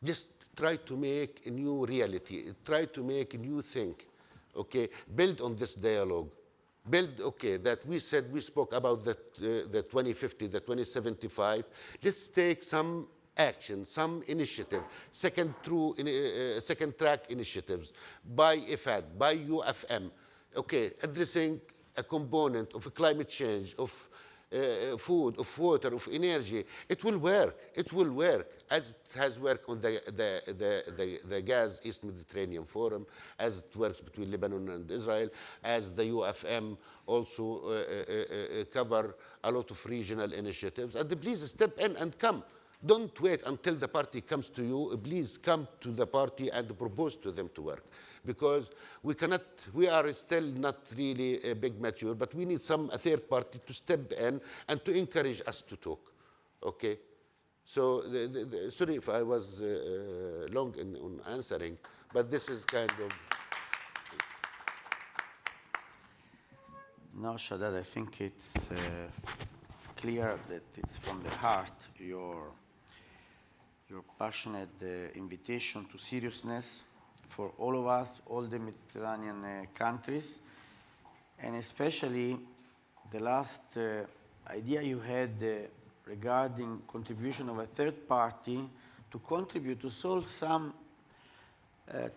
Just try to make a new reality. Try to make a new thing, okay? Build on this dialogue. Build, okay, that we said, we spoke about the 2050, the 2075. Let's take some action, some initiative, second track initiatives by IFAD, by UFM, okay, addressing a component of climate change, of food, of water, of energy. It will work. It will work, as it has worked on the Gas East Mediterranean Forum, as it works between Lebanon and Israel, as the UFM also cover a lot of regional initiatives. And please step in and come. Don't wait until the party comes to you. Please come to the party and propose to them to work. Because we are still not really big mature, but we need a third party to step in and to encourage us to talk, okay? So, sorry if I was long on answering, but this is kind of... No, Shaddad, I think it's clear that it's from the heart, your passionate invitation to seriousness for all of us, all the Mediterranean countries, and especially the last idea you had regarding contribution of a third party to contribute to solve some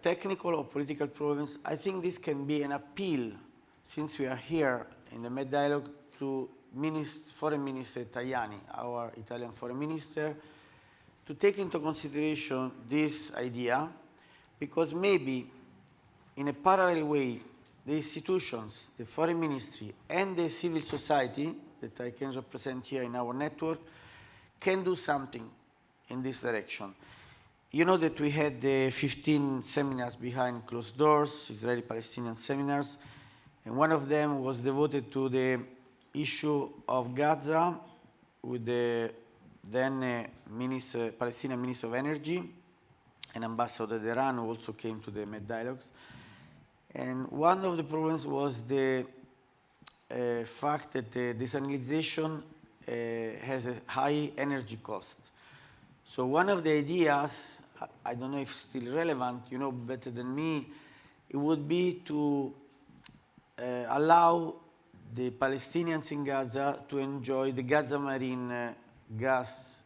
technical or political problems. I think this can be an appeal, since we are here in the Med Dialogue, to Foreign Minister Tajani, our Italian Foreign Minister, to take into consideration this idea, because maybe in a parallel way, the institutions, the Foreign Ministry, and the civil society that I can represent here in our network can do something in this direction. You know that we had 15 seminars behind closed doors, Israeli-Palestinian seminars, and one of them was devoted to the issue of Gaza with the then Palestinian Minister of Energy and Ambassador Deran, who also came to the Med Dialogues. And one of the problems was the fact that the desalinization has a high energy cost. So one of the ideas, I don't know if it's still relevant, you know better than me, it would be to allow the Palestinians in Gaza to enjoy the Gaza Marine gas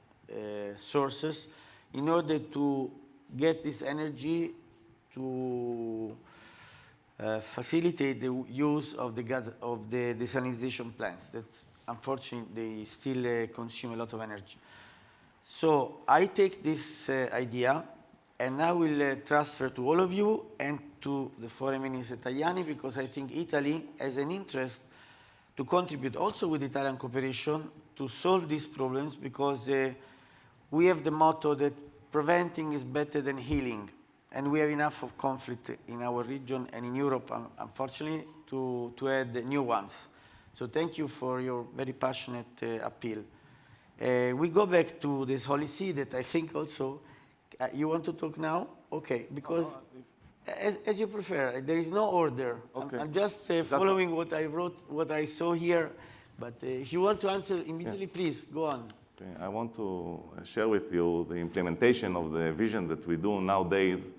sources in order to get this energy to facilitate the use of the desalinization plants that unfortunately they still consume a lot of energy. So I take this idea and I will transfer to all of you and to the Foreign Minister Tajani, because I think Italy has an interest to contribute also with Italian cooperation to solve these problems, because we have the motto that preventing is better than healing. And we have enough of conflict in our region and in Europe, unfortunately, to add new ones. So thank you for your very passionate appeal. We go back to this Holy See that I think also, you want to talk now? Okay, because as you prefer, there is no order. Okay. I'm just following what I wrote, what I saw here. But if you want to answer immediately, please, go on. Okay. I want to share with you the implementation of the vision that we do nowadays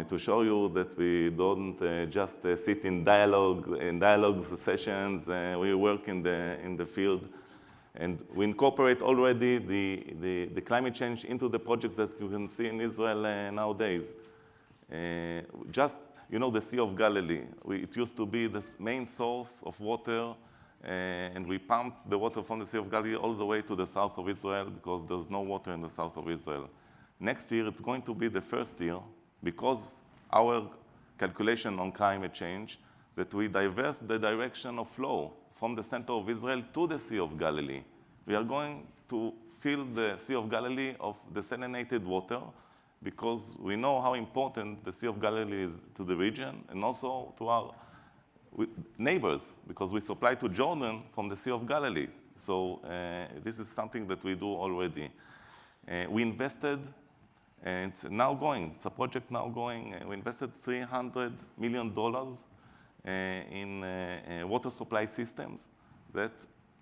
to show you that we don't just sit in dialogue sessions. We work in the field, and we incorporate already the climate change into the project that you can see in Israel nowadays. Just, you know, the Sea of Galilee. It used to be the main source of water, and we pump the water from the Sea of Galilee all the way to the south of Israel because there's no water in the south of Israel. Next year, it's going to be the first year, because our calculation on climate change, that we diverse the direction of flow from the center of Israel to the Sea of Galilee. We are going to fill the Sea of Galilee of desalinated water, because we know how important the Sea of Galilee is to the region and also to our neighbors, because we supply to Jordan from the Sea of Galilee. So this is something that we do already. We invested, and it's now going, it's a project now going, we invested $300 million in water supply systems that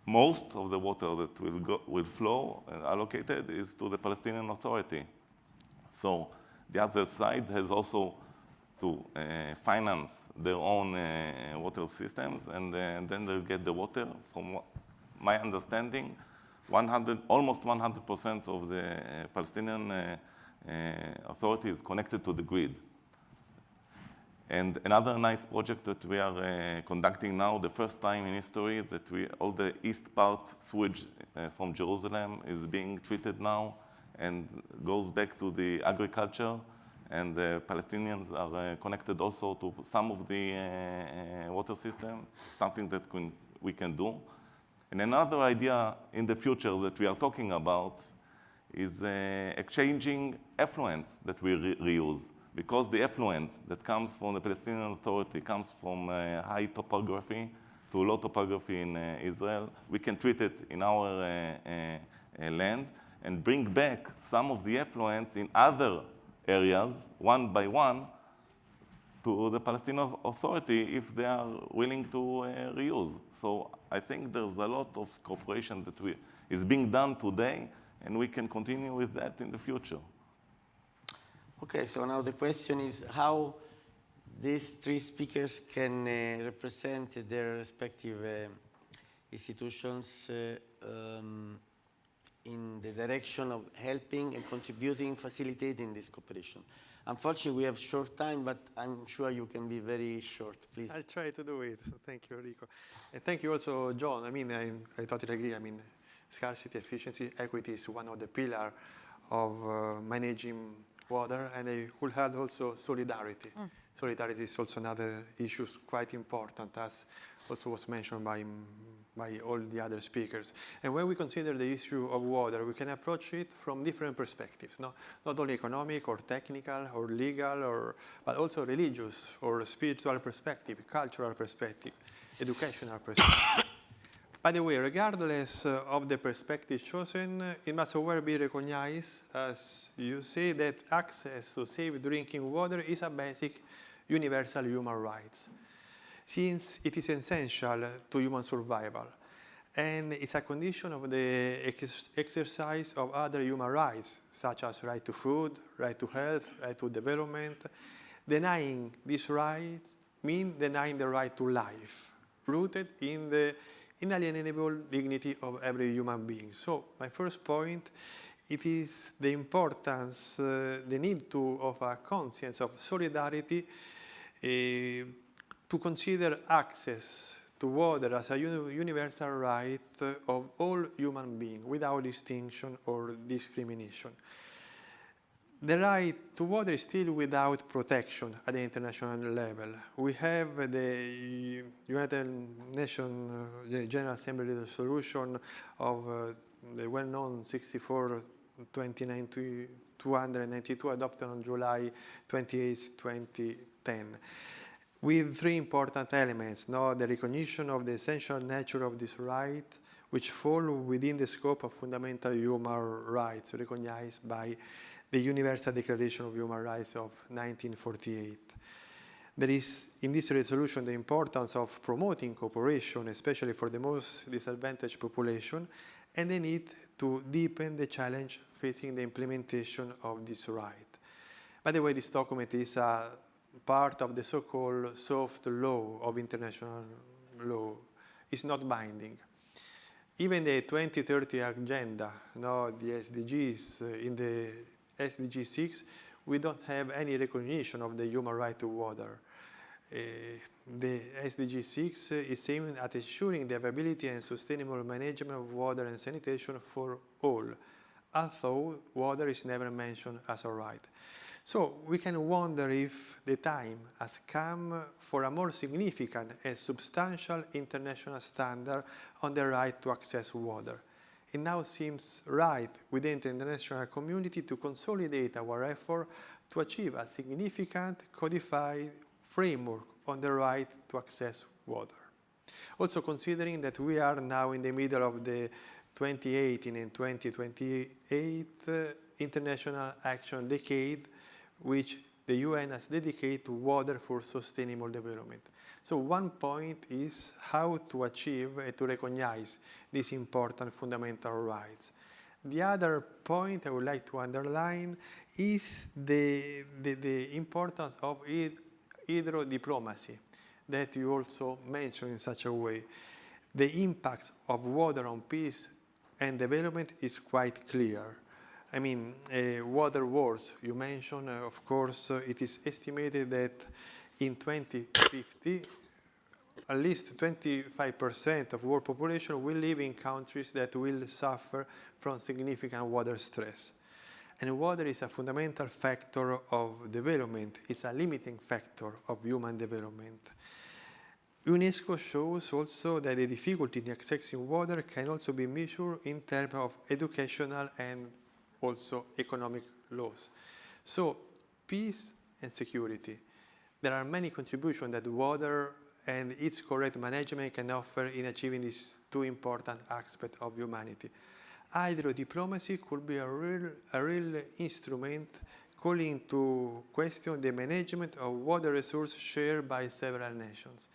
most of the water that will flow allocated is to the Palestinian Authority. So the other side has also to finance their own water systems, and then they'll get the water. From my understanding, almost 100% of the Palestinian Authority is connected to the grid. And another nice project that we are conducting now, the first time in history that all the east part sewage from Jerusalem is being treated now and goes back to the agriculture. And the Palestinians are connected also to some of the water system, something that we can do. And another idea in the future that we are talking about is exchanging effluents that we reuse. Because the effluents that comes from the Palestinian Authority comes from high topography to low topography in Israel, we can treat it in our land and bring back some of the effluents in other areas, one by one, to the Palestinian Authority if they are willing to reuse. So I think there's a lot of cooperation that is being done today, and we can continue with that in the future. Okay, so now the question is how these three speakers can represent their respective institutions in the direction of helping and contributing, facilitating this cooperation. Unfortunately, we have short time, but I'm sure you can be very short, please. I'll try to do it. Thank you, Rico. And thank you also, John. I mean, I totally agree. I mean, scarcity, efficiency, equity is one of the pillars of managing water, and I would add also solidarity. Solidarity is also another issue quite important, as also was mentioned by all the other speakers. And when we consider the issue of water, we can approach it from different perspectives, not only economic or technical or legal, but also religious or spiritual perspective, cultural perspective, educational perspective. By the way, regardless of the perspective chosen, it must always be recognized, as you say, that access to safe drinking water is a basic universal human right, since it is essential to human survival. And it's a condition of the exercise of other human rights, such as right to food, right to health, right to development. Denying these rights means denying the right to life, rooted in the inalienable dignity of every human being. So my first point, it is the importance, the need of a conscience of solidarity to consider access to water as a universal right of all human beings without distinction or discrimination. The right to water is still without protection at the international level. We have the United Nations General Assembly resolution of the well-known 64/292 adopted on July 28, 2010, with three important elements. The recognition of the essential nature of this right, which fall within the scope of fundamental human rights recognized by the Universal Declaration of Human Rights of 1948. There is, in this resolution, the importance of promoting cooperation, especially for the most disadvantaged population, and the need to deepen the challenge facing the implementation of this right. By the way, this document is a part of the so-called soft law of international law. It's not binding. Even the 2030 agenda, the SDGs, in the SDG 6, we don't have any recognition of the human right to water. The SDG 6 is aimed at ensuring the availability and sustainable management of water and sanitation for all, although water is never mentioned as a right. So we can wonder if the time has come for a more significant and substantial international standard on the right to access water. It now seems right within the international community to consolidate our effort to achieve a significant codified framework on the right to access water. Also considering that we are now in the middle of the 2018 and 2028 International Action Decade, which the UN has dedicated to water for sustainable development. So one point is how to achieve and to recognize these important fundamental rights. The other point I would like to underline is the importance of hydro-diplomacy that you also mentioned in such a way. The impact of water on peace and development is quite clear. I mean, water wars, you mentioned, of course, it is estimated that in 2050, at least 25% of world population will live in countries that will suffer from significant water stress. And water is a fundamental factor of development. It's a limiting factor of human development. UNESCO shows also that the difficulty in accessing water can also be measured in terms of educational and also economic loss. So peace and security. There are many contributions that water and its correct management can offer in achieving these two important aspects of humanity. Hydro-diplomacy could be a real instrument calling into question the management of water resources shared by several nations.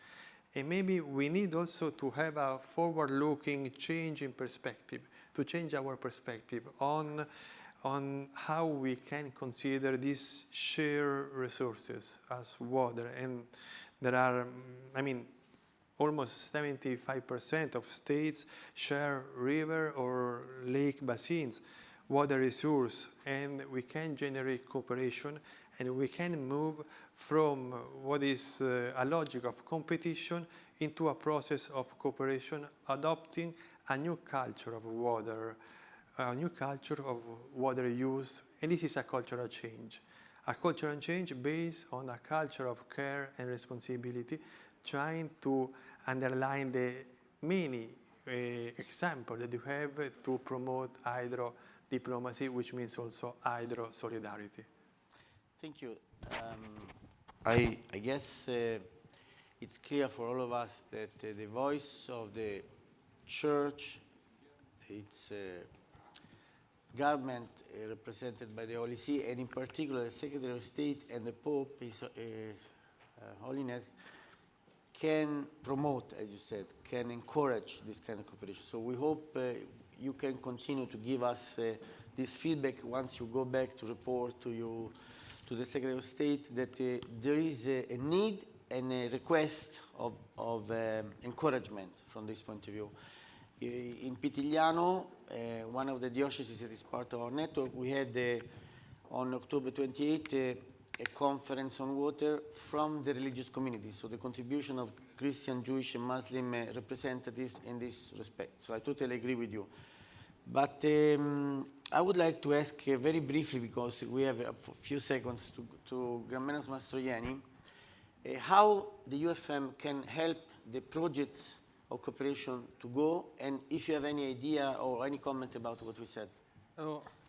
And maybe we need also to have a forward-looking change in perspective, to change our perspective on how we can consider these shared resources as water. And there are, I mean, almost 75% of states share river or lake basins, water resource, and we can generate cooperation and we can move from what is a logic of competition into a process of cooperation, adopting a new culture of water, a new culture of water use, and this is a cultural change. A cultural change based on a culture of care and responsibility, trying to underline the many examples that you have to promote hydro-diplomacy, which means also hydro-solidarity. Thank you. I guess it's clear for all of us that the voice of the church, its government represented by the Holy See, and in particular the Secretary of State and the Pope, His Holiness, can promote, as you said, can encourage this kind of cooperation. So we hope you can continue to give us this feedback once you go back to report to the Secretary of State that there is a need and a request of encouragement from this point of view. In Pitigliano, one of the dioceses that is part of our network, we had on October 28 a conference on water from the religious community, so the contribution of Christian, Jewish, and Muslim representatives in this respect. So I totally agree with you. But I would like to ask very briefly, because we have a few seconds, to Grandmenos Mastroianni, how the UFM can help the projects of cooperation to go, and if you have any idea or any comment about what we said.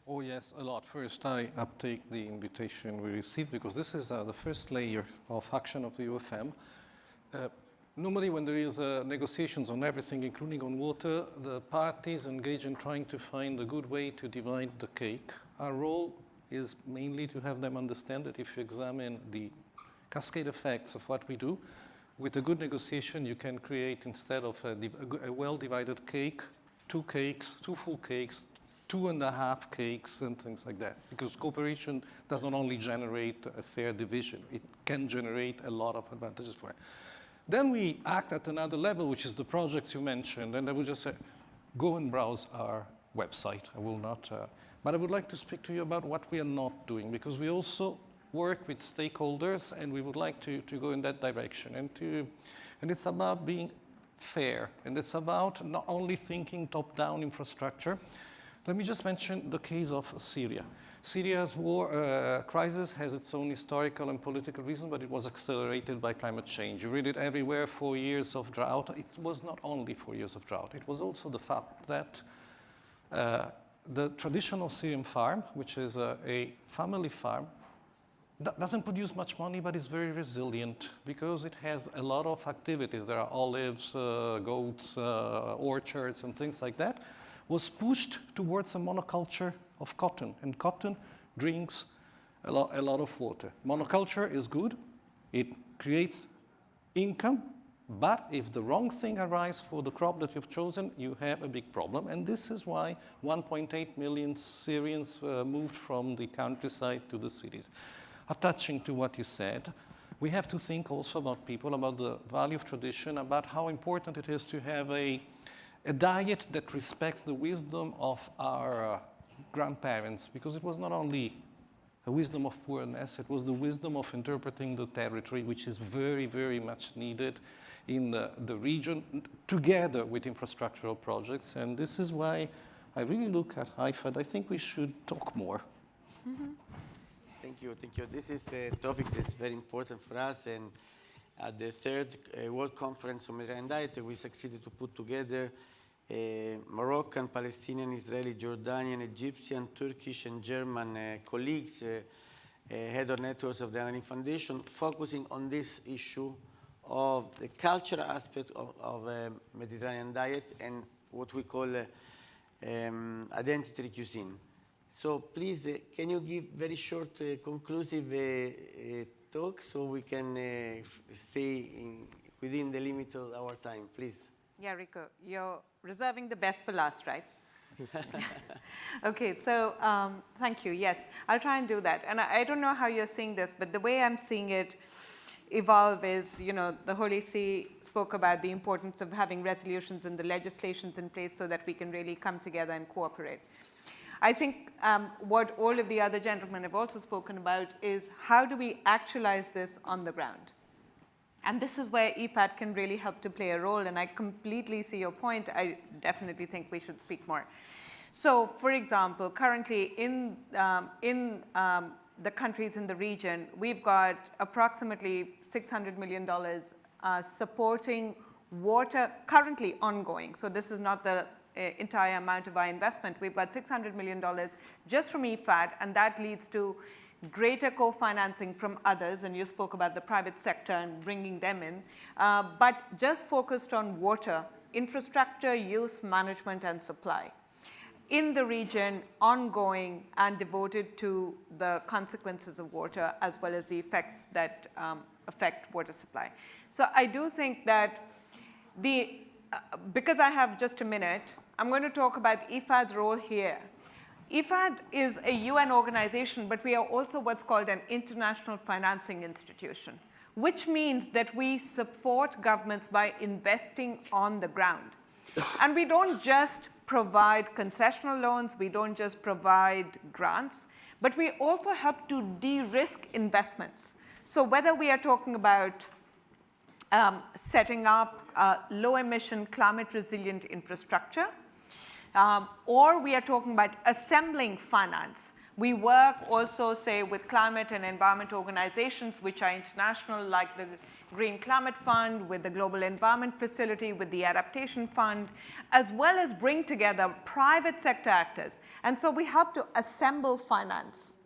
Oh yes, a lot. First, I uptake the invitation we received, because this is the first layer of action of the UFM. Normally, when there is negotiations on everything, including on water, the parties engage in trying to find a good way to divide the cake. Our role is mainly to have them understand that if you examine the cascade effects of what we do, with a good negotiation, you can create, instead of a well-divided cake, two full cakes, 2.5 cakes, and things like that. Because cooperation does not only generate a fair division, it can generate a lot of advantages for it. Then we act at another level, which is the projects you mentioned, and I would just say, go and browse our website. I will not, but I would like to speak to you about what we are not doing, because we also work with stakeholders, and we would like to go in that direction. And it's about being fair, and it's about not only thinking top-down infrastructure. Let me just mention the case of Syria. Syria's war crisis has its own historical and political reason, but it was accelerated by climate change. You read it everywhere, 4 years of drought. It was not only 4 years of drought. It was also the fact that The traditional Syrian farm, which is a family farm, doesn't produce much money, but is very resilient because it has a lot of activities. There are olives, goats, orchards, and things like that. Was pushed towards a monoculture of cotton, and cotton drinks a lot of water. Monoculture is good. It creates income, but if the wrong thing arrives for the crop that you've chosen, you have a big problem. And this is why 1.8 million Syrians moved from the countryside to the cities. Attaching to what you said, we have to think also about people, about the value of tradition, about how important it is to have a diet that respects the wisdom of our grandparents, because it was not only the wisdom of poorness, it was the wisdom of interpreting the territory, which is very, very much needed in the region, together with infrastructural projects. And this is why I really look at IFAD. I think we should talk more. Mm-hmm. Thank you, thank you. This is a topic that's very important for us, and at the third World Conference on Mediterranean Diet, we succeeded to put together Moroccan, Palestinian, Israeli, Jordanian, Egyptian, Turkish, and German colleagues, head of networks of the Anani Foundation, focusing on this issue of the cultural aspect of Mediterranean diet and what we call identity cuisine. So please, can you give very short, conclusive talk so we can stay within the limit of our time, please? Yeah, Rico, you're reserving the best for last, right? Okay, so thank you. Yes, I'll try and do that. And I don't know how you're seeing this, but the way I'm seeing it evolve is, you know, the Holy See spoke about the importance of having resolutions and the legislations in place so that we can really come together and cooperate. I think what all of the other gentlemen have also spoken about is how do we actualize this on the ground? And this is where IFAD can really help to play a role, and I completely see your point. I definitely think we should speak more. So, for example, currently in the countries in the region, we've got approximately $600 million supporting water currently ongoing. So this is not the entire amount of our investment. We've got $600 million just from IFAD, and that leads to greater co-financing from others, and you spoke about the private sector and bringing them in, but just focused on water, infrastructure, use, management, and supply in the region, ongoing and devoted to the consequences of water as well as the effects that affect water supply. So I do think that because I have just a minute, I'm going to talk about IFAD's role here. IFAD is a UN organization, but we are also what's called an international financing institution, which means that we support governments by investing on the ground. And we don't just provide concessional loans, we don't just provide grants, but we also help to de-risk investments. So whether we are talking about setting up low-emission, climate-resilient infrastructure, or we are talking about assembling finance. We work also, say, with climate and environment organizations which are international, like the Green Climate Fund, with the Global Environment Facility, with the Adaptation Fund, as well as bring together private sector actors. And so we help to assemble finance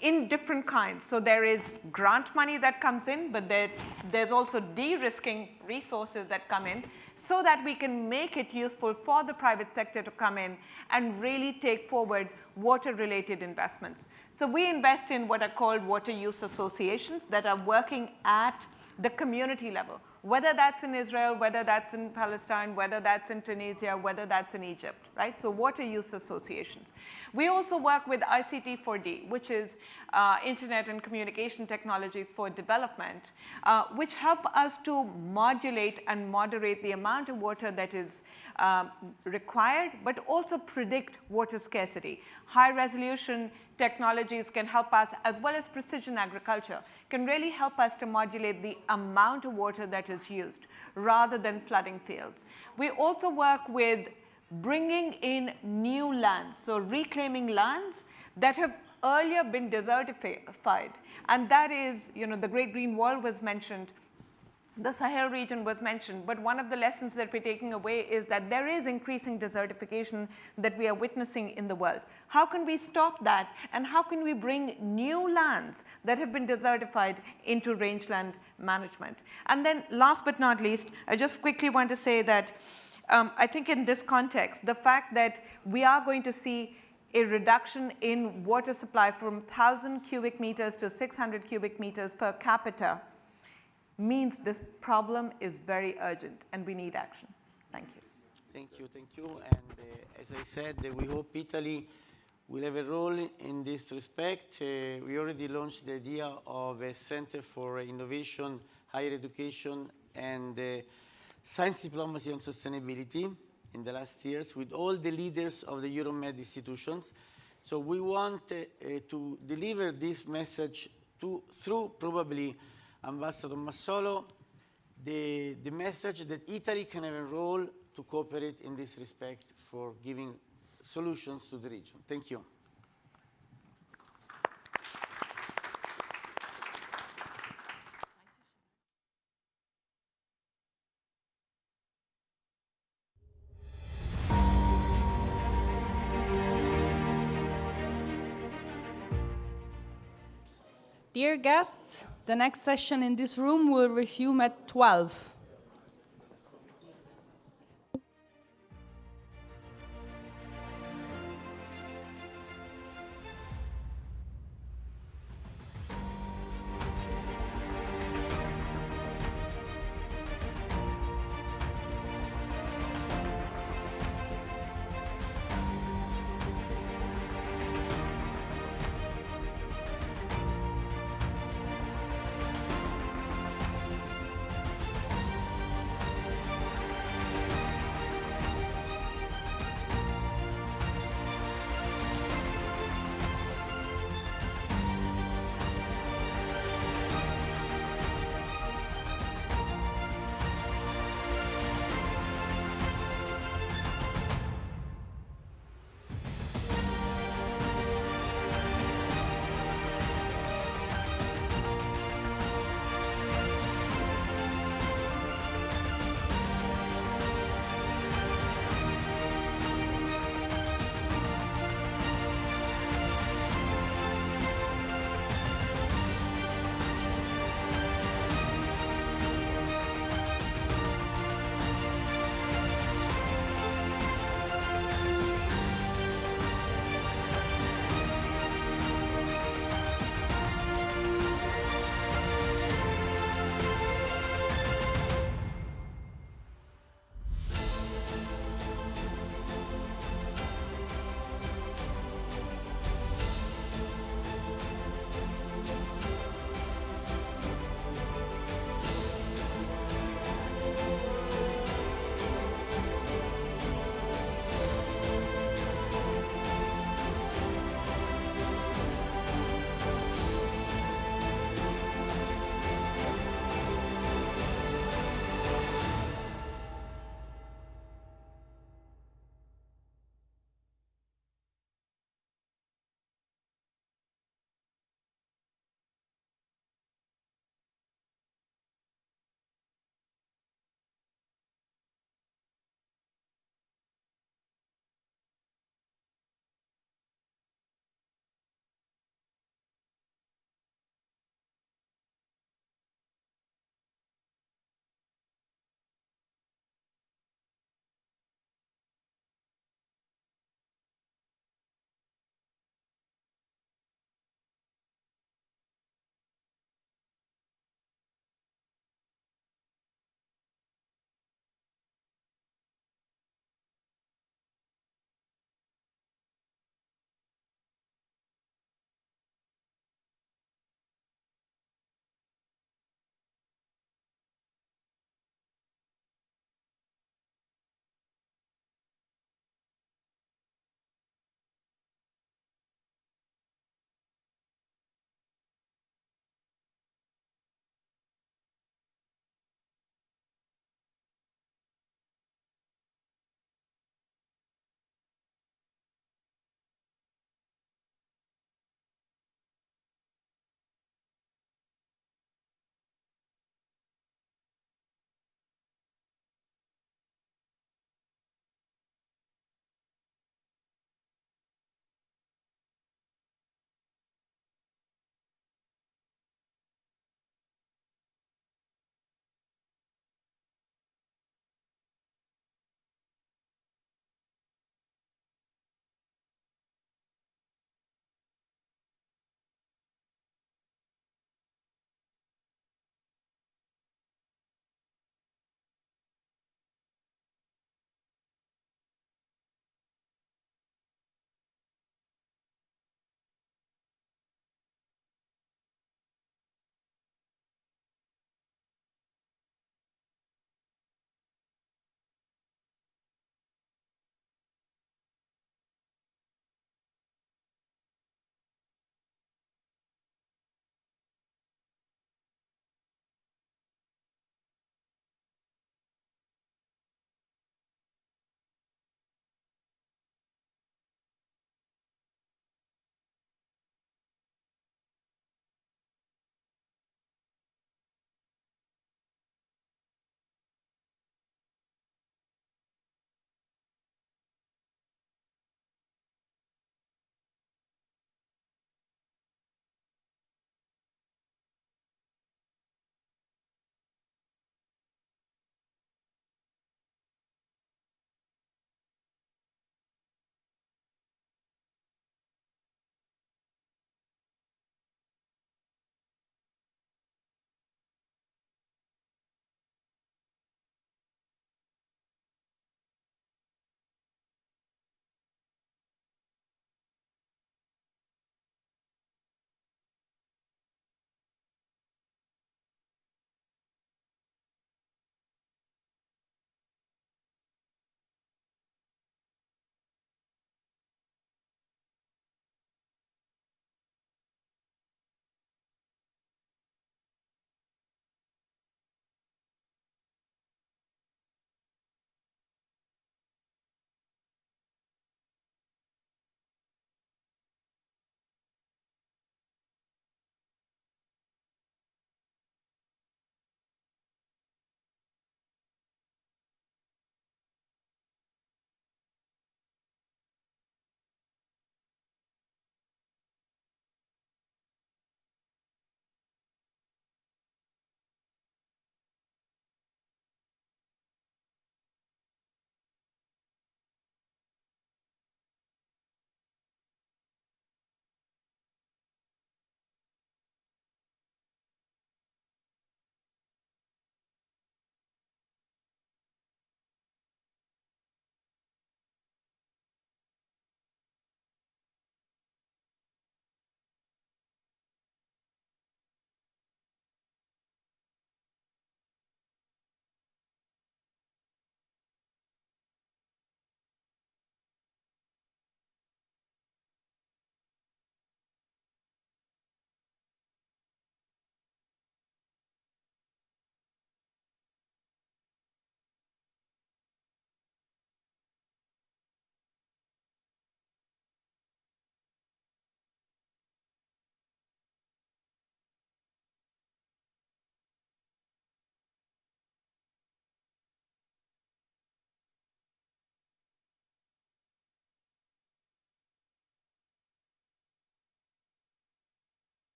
in different kinds. So there is grant money that comes in, but there's also de-risking resources that come in so that we can make it useful for the private sector to come in and really take forward water-related investments. So we invest in what are called water use associations that are working at the community level, whether that's in Israel, whether that's in Palestine, whether that's in Tunisia, whether that's in Egypt, right? So water use associations. We also work with ICT4D, which is Internet and Communication Technologies for Development, which help us to modulate and moderate the amount of water that is required, but also predict water scarcity. High resolution technologies can help us, as well as precision agriculture, can really help us to modulate the amount of water that is used rather than flooding fields. We also work with bringing in new lands, so reclaiming lands that have earlier been desertified. And that is, you know, the Great Green Wall was mentioned. The Sahel region was mentioned, but one of the lessons that we're taking away is that there is increasing desertification that we are witnessing in the world. How can we stop that, and how can we bring new lands that have been desertified into rangeland management? And then last but not least, I just quickly want to say that I think in this context, the fact that we are going to see a reduction in water supply from 1,000 cubic meters to 600 cubic meters per capita means this problem is very urgent and we need action. Thank you. Thank you, thank you. And as I said, we hope Italy will have a role in this respect. We already launched the idea of a Center for Innovation, Higher Education, and Science Diplomacy on Sustainability in the last years with all the leaders of the Euromed institutions. So we want to deliver this message through probably Ambassador Massolo, the message that Italy can have a role to cooperate in this respect for giving solutions to the region. Thank you. Dear guests, the next session in this room will resume at 12.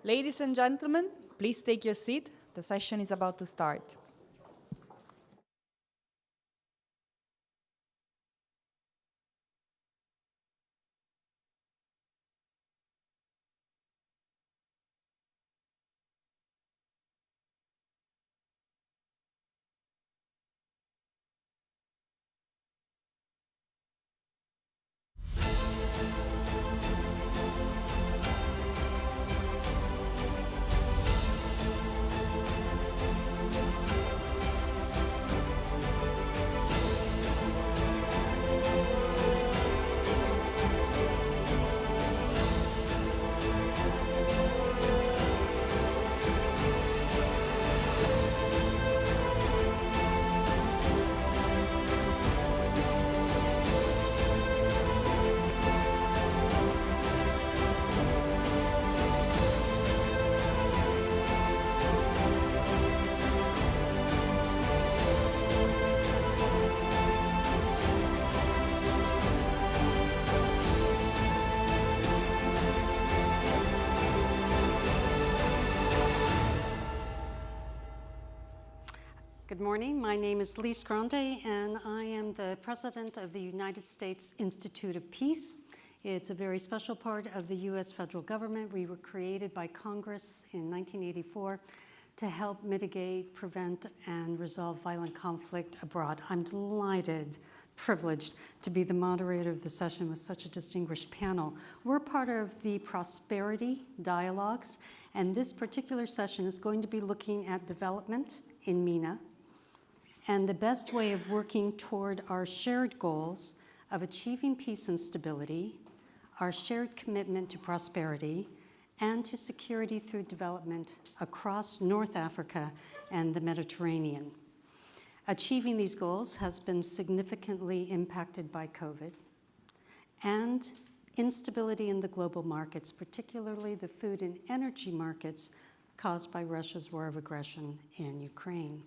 Ladies and gentlemen, please take your seat. The session is about to start. Good morning. My name is Lise Grande, and I am the president of the United States Institute of Peace. It's a very special part of the U.S. federal government. We were created by Congress in 1984 to help mitigate, prevent, and resolve violent conflict abroad. I'm delighted, privileged to be the moderator of the session with such a distinguished panel. We're part of the Prosperity Dialogues, and this particular session is going to be looking at development in MENA, and the best way of working toward our shared goals of achieving peace and stability, our shared commitment to prosperity, and to security through development across North Africa and the Mediterranean. Achieving these goals has been significantly impacted by COVID and instability in the global markets, particularly the food and energy markets caused by Russia's war of aggression in Ukraine.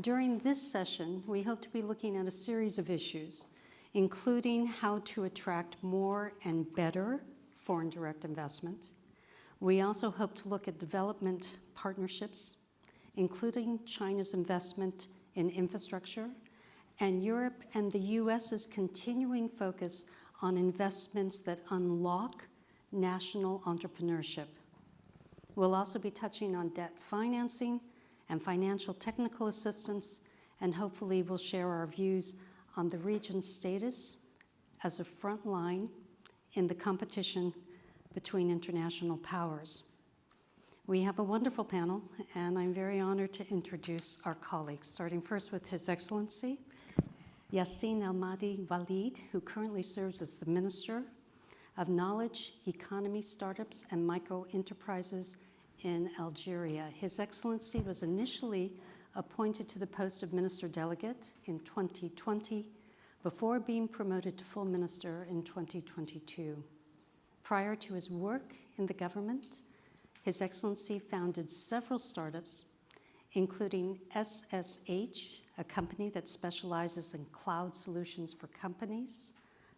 During this session, we hope to be looking at a series of issues, including how to attract more and better foreign direct investment. We also hope to look at development partnerships, including China's investment in infrastructure, and Europe and the US's continuing focus on investments that unlock national entrepreneurship. We'll also be touching on debt financing and financial technical assistance, and hopefully we'll share our views on the region's status as a front line in the competition between international powers. We have a wonderful panel, and I'm very honored to introduce our colleagues, starting first with His Excellency Yassin El-Mahdi Walid, who currently serves as the Minister of Knowledge, Economy, Startups, and Micro-Enterprises in Algeria. His Excellency was initially appointed to the post of Minister Delegate in 2020 before being promoted to full minister in 2022. Prior to his work in the government, His Excellency founded several startups, including SSH, a company that specializes in cloud solutions for companies,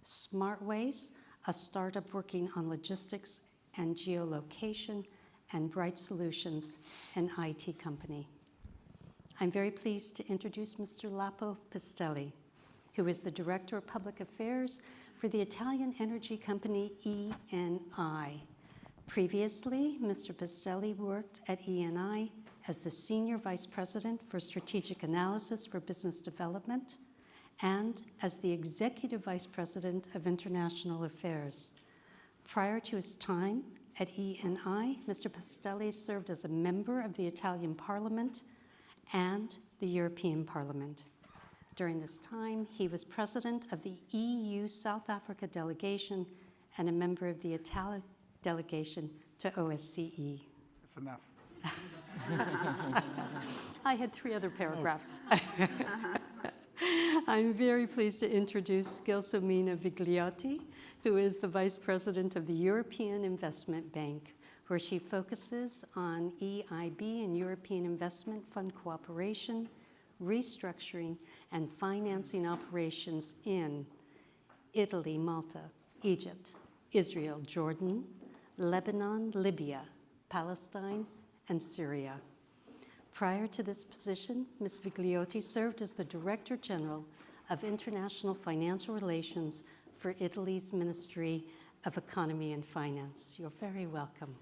SmartWays, a startup working on logistics and geolocation, and Bright Solutions, an IT company. I'm very pleased to introduce Mr. Lapo Pistelli, who is the Director of Public Affairs for the Italian energy company ENI. Previously, Mr. Pistelli worked at ENI as the Senior Vice President for Strategic Analysis for Business Development and as the Executive Vice President of International Affairs. Prior to his time at ENI, Mr. Pistelli served as a member of the Italian Parliament and the European Parliament. During this time, he was president of the EU South Africa delegation and a member of the Italian delegation to OSCE. That's enough. I had 3 other paragraphs. I'm very pleased to introduce Gelsomina Vigliotti, who is the Vice President of the European Investment Bank, where she focuses on EIB and European Investment Fund cooperation, restructuring, and financing operations in Italy, Malta, Egypt, Israel, Jordan, Lebanon, Libya, Palestine, and Syria. Prior to this position, Ms. Vigliotti served as the Director General of International Financial Relations for Italy's Ministry of Economy and Finance. You're very welcome.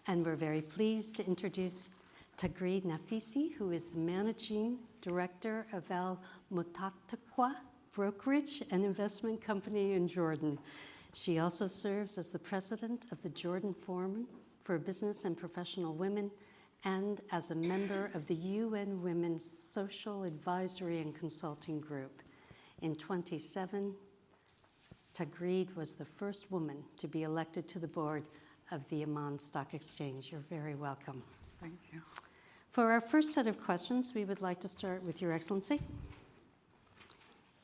And we're very pleased to introduce Tagreed Nafisi, who is the Managing Director of Al Mutattaqwa Brokerage and Investment Company in Jordan. She also serves as the President of the Jordan Forum for Business and Professional Women and as a member of the UN Women's Social Advisory and Consulting Group. In 2007, Tagreed was the first woman to be elected to the board of the Amman Stock Exchange. You're very welcome. Thank you. For our first set of questions, we would like to start with Your Excellency.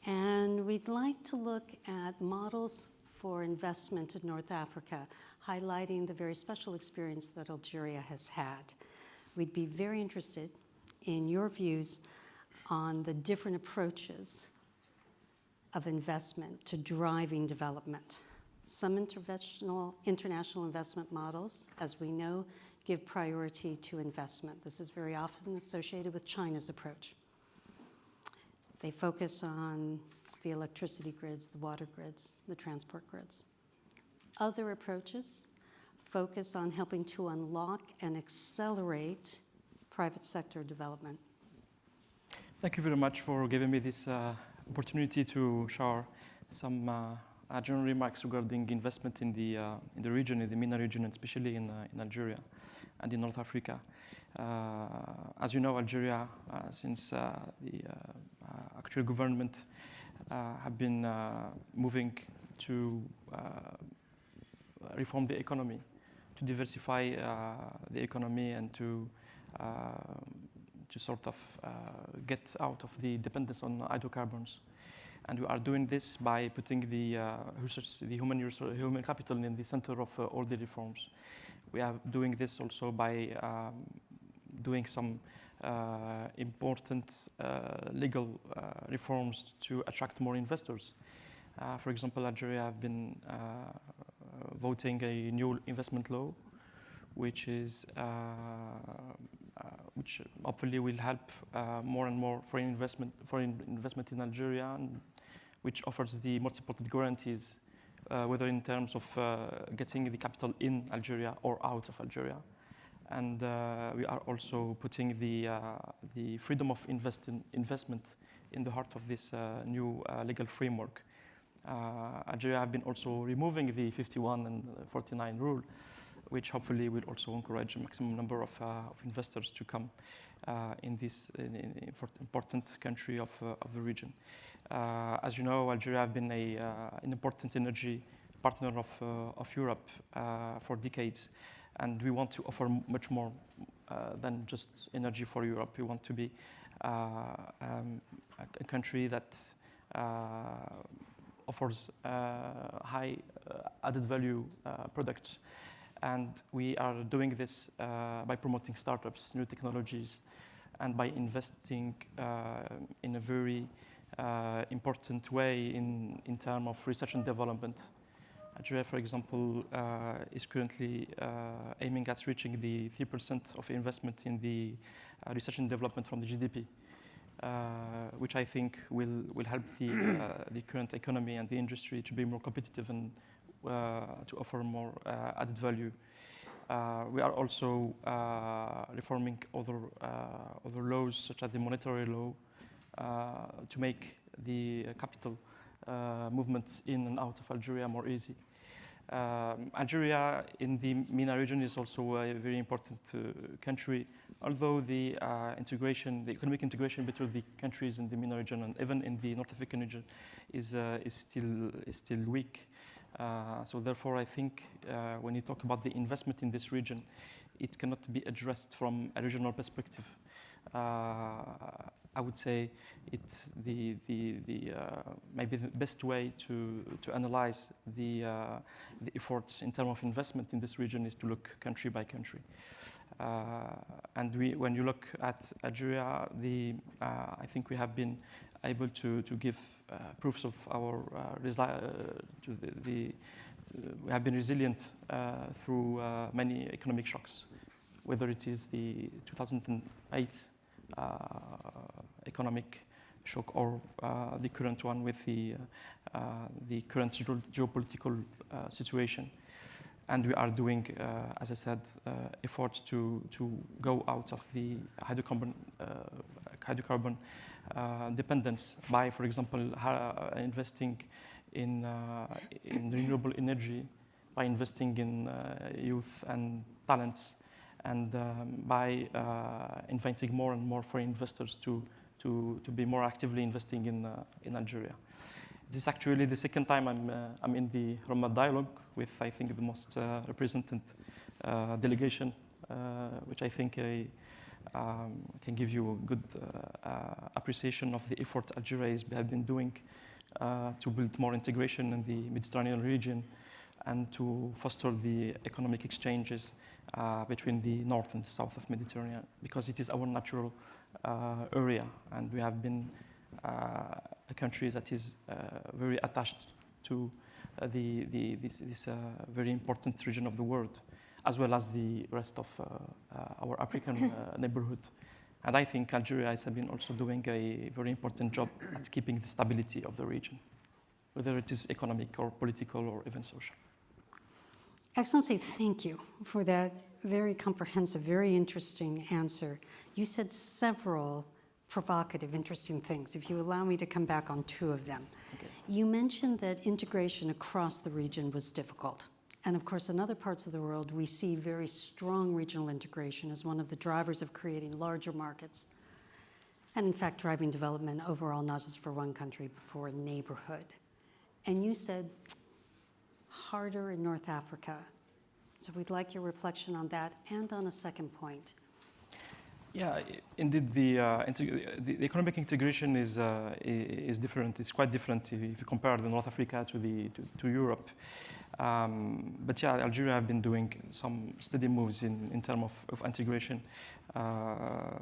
And we'd like to look at models for investment in North Africa, highlighting the very special experience that Algeria has had. We'd be very interested in your views on the different approaches of investment to driving development. Some international investment models, as we know, give priority to investment. This is very often associated with China's approach. They focus on the electricity grids, the water grids, the transport grids. Other approaches focus on helping to unlock and accelerate private sector development. Thank you very much for giving me this opportunity to share some general remarks regarding investment in the region, in the MENA region, and especially in Algeria and in North Africa. As you know, Algeria, since the actual government have been moving to reform the economy, to diversify the economy, and to sort of get out of the dependence on hydrocarbons. And we are doing this by putting the research, the human capital in the center of all the reforms. We are doing this also by doing some important legal reforms to attract more investors. For example, Algeria have been voting a new investment law, which hopefully will help more and more foreign investment in Algeria, and which offers the most supported guarantees, whether in terms of getting the capital in Algeria or out of Algeria. And we are also putting the freedom of investment in the heart of this new legal framework. Algeria have been also removing the 51 and 49 rule, which hopefully will also encourage a maximum number of investors to come in this important country of the region. As you know, Algeria have been an important energy partner of Europe for decades, and we want to offer much more than just energy for Europe. We want to be a country that offers high added value products. And we are doing this by promoting startups, new technologies, and by investing in a very important way in terms of research and development. Algeria, for example, is currently aiming at reaching the 3% of investment in the research and development from the GDP, which I think will help the current economy and the industry to be more competitive and to offer more added value. We are also reforming other laws, such as the monetary law, to make the capital movement in and out of Algeria more easy. Algeria in the MENA region is also a very important country, although the economic integration between the countries in the MENA region and even in the North African region is still weak. So therefore, I think when you talk about the investment in this region, it cannot be addressed from a regional perspective. I would say it's maybe the best way to analyze the efforts in terms of investment in this region is to look country by country. And when you look at Algeria, I think we have been able to give proofs of our we have been resilient through many economic shocks, whether it is the 2008 economic shock or the current one with the current geopolitical situation. And we are doing, as I said, efforts to go out of the hydrocarbon dependence by, for example, investing in renewable energy, by investing in youth and talents, and by inviting more and more foreign investors to be more actively investing in Algeria. This is actually the second time I'm in the Roma dialogue with, I think, the most represented delegation, which I think can give you a good appreciation of the effort Algeria has been doing to build more integration in the Mediterranean region and to foster the economic exchanges between the north and the south of Mediterranean, because it is our natural area, and we have been a country that is very attached to this very important region of the world, as well as the rest of our African neighborhood. And I think Algeria has been also doing a very important job at keeping the stability of the region, whether it is economic or political or even social. Excellency, thank you for that very comprehensive, very interesting answer. You said several provocative, interesting things. If you allow me to come back on two of them. Okay. You mentioned that integration across the region was difficult. And of course, in other parts of the world, we see very strong regional integration as one of the drivers of creating larger markets. And in fact, driving development overall, not just for one country, but for a neighborhood. And you said harder in North Africa. So we'd like your reflection on that and on a second point. Yeah, indeed, the economic integration is different. It's quite different if you compare the North Africa to Europe. But yeah, Algeria have been doing some steady moves in terms of integration,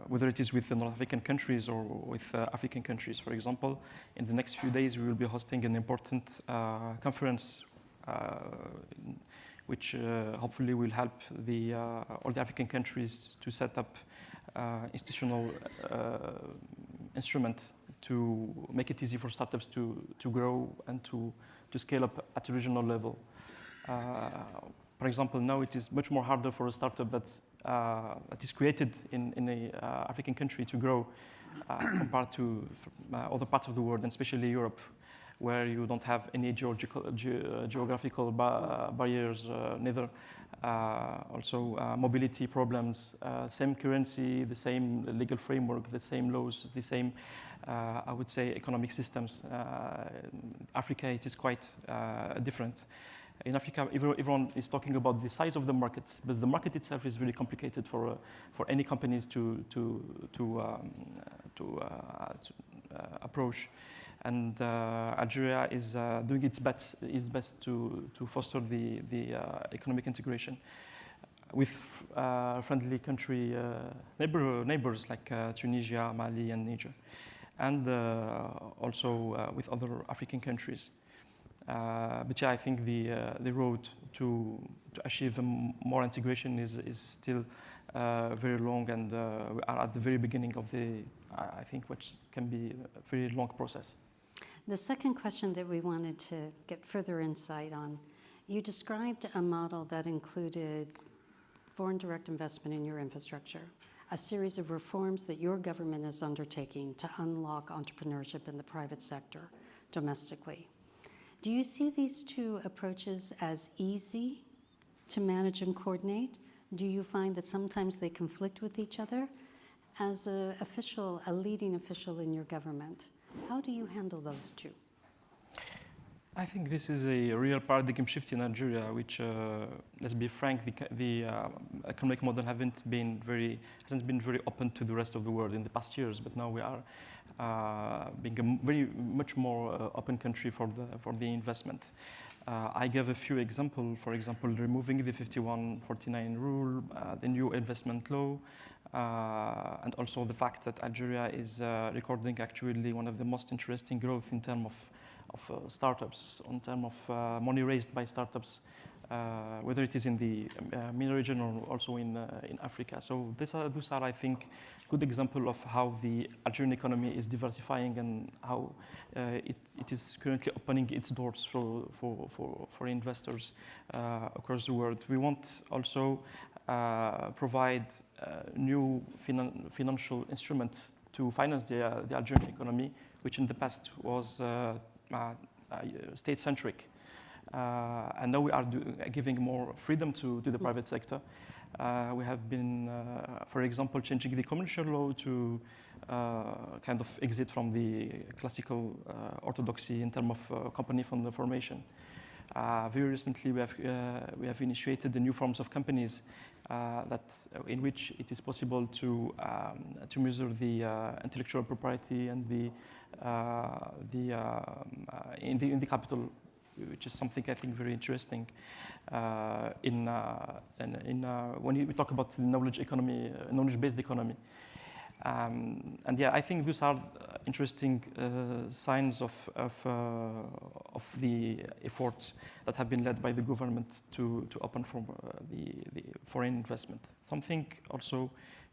whether it is with the North African countries or with African countries. For example, in the next few days, we will be hosting an important conference which hopefully will help all the African countries to set up institutional instrument to make it easy for startups to grow and to scale up at a regional level. For example, now it is much more harder for a startup that is created in an African country to grow compared to other parts of the world, and especially Europe, where you don't have any geographical barriers, neither also mobility problems, same currency, the same legal framework, the same laws, the same, I would say, economic systems. Africa, it is quite different. In Africa, everyone is talking about the size of the market, but the market itself is really complicated for any companies to approach. And Algeria is doing its best to foster the economic integration with friendly country neighbors like Tunisia, Mali, and Niger, and also with other African countries. But yeah, I think the road to achieve more integration is still very long, and we are at the very beginning of I think, which can be a very long process. The second question that we wanted to get further insight on, you described a model that included foreign direct investment in your infrastructure, a series of reforms that your government is undertaking to unlock entrepreneurship in the private sector domestically. Do you see these two approaches as easy to manage and coordinate? Do you find that sometimes they conflict with each other? As a leading official in your government, how do you handle those two? I think this is a real paradigm shift in Algeria, which, let's be frank, the economic model hasn't been very open to the rest of the world in the past years. But now we are being a very much more open country for the investment. I gave a few examples. For example, removing the 51-49 rule, the new investment law, and also the fact that Algeria is recording actually one of the most interesting growth in terms startups, in terms of money raised by startups, whether it is in the MENA region or also in Africa. So those are, I think, good example of how the Algerian economy is diversifying and how it is currently opening its doors for investors across the world. We want also provide new financial instruments to finance the Algerian economy, which in the past was state-centric. And now we are giving more freedom to the private sector. We have been, for example, changing the commercial law to kind of exit from the classical orthodoxy in terms of company fund formation. Very recently, we have initiated the new forms of companies in which it is possible to measure the intellectual property and in the capital, which is something I think very interesting when we talk about the knowledge economy, knowledge-based economy. And yeah, I think those are interesting signs of the efforts that have been led by the government to open for the foreign investment. Something also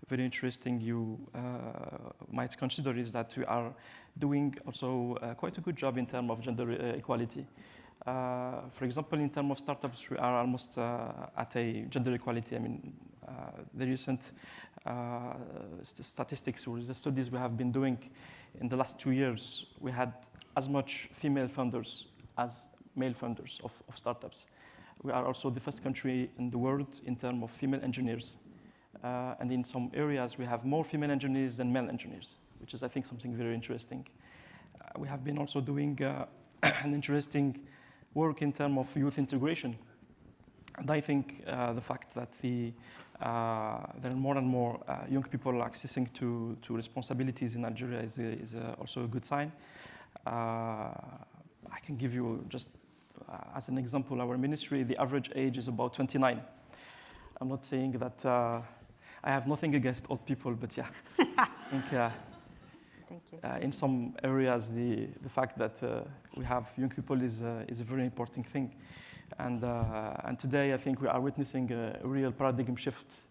very interesting you might consider is that we are doing also quite a good job in terms of gender equality. For example, in terms of startups, we are almost at a gender equality. I mean, the recent statistics or the studies we have been doing in the last 2 years, we had as much female funders as male funders of startups. We are also the first country in the world in terms of female engineers. And in some areas, we have more female engineers than male engineers, which is, I think, something very interesting. We have been also doing an interesting work in terms of youth integration. And I think the fact that there are more and more young people accessing to responsibilities in Algeria is also a good sign. I can give you just as an example, our ministry, the average age is about 29. I'm not saying that I have nothing against old people, but yeah, I think Thank you. In some areas, the fact that we have young people is a very important thing. And today, I think we are witnessing a real paradigm shift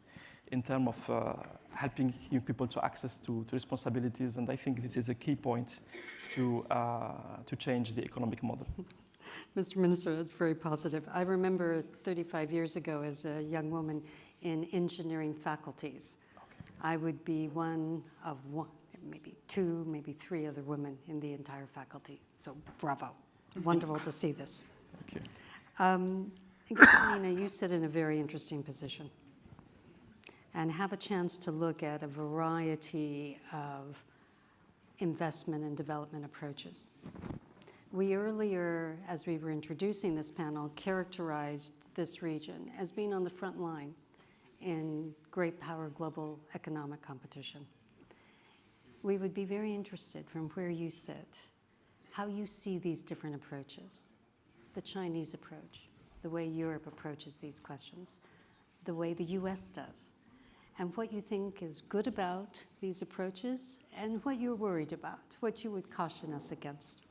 in terms of helping young people to access to responsibilities. And I think this is a key point to change the economic model. Mr. Minister, that's very positive. I remember 35 years ago as a young woman in engineering faculties. Okay. I would be one of maybe 2, maybe 3 other women in the entire faculty. So bravo. Wonderful to see this. Thank you. Nina, you sit in a very interesting position and have a chance to look at a variety of investment and development approaches. We earlier, as we were introducing this panel, characterized this region as being on the front line in great power global economic competition. We would be very interested from where you sit, how you see these different approaches, the Chinese approach, the way Europe approaches these questions, the way the US does, and what you think is good about these approaches and what you're worried about, what you would caution us against.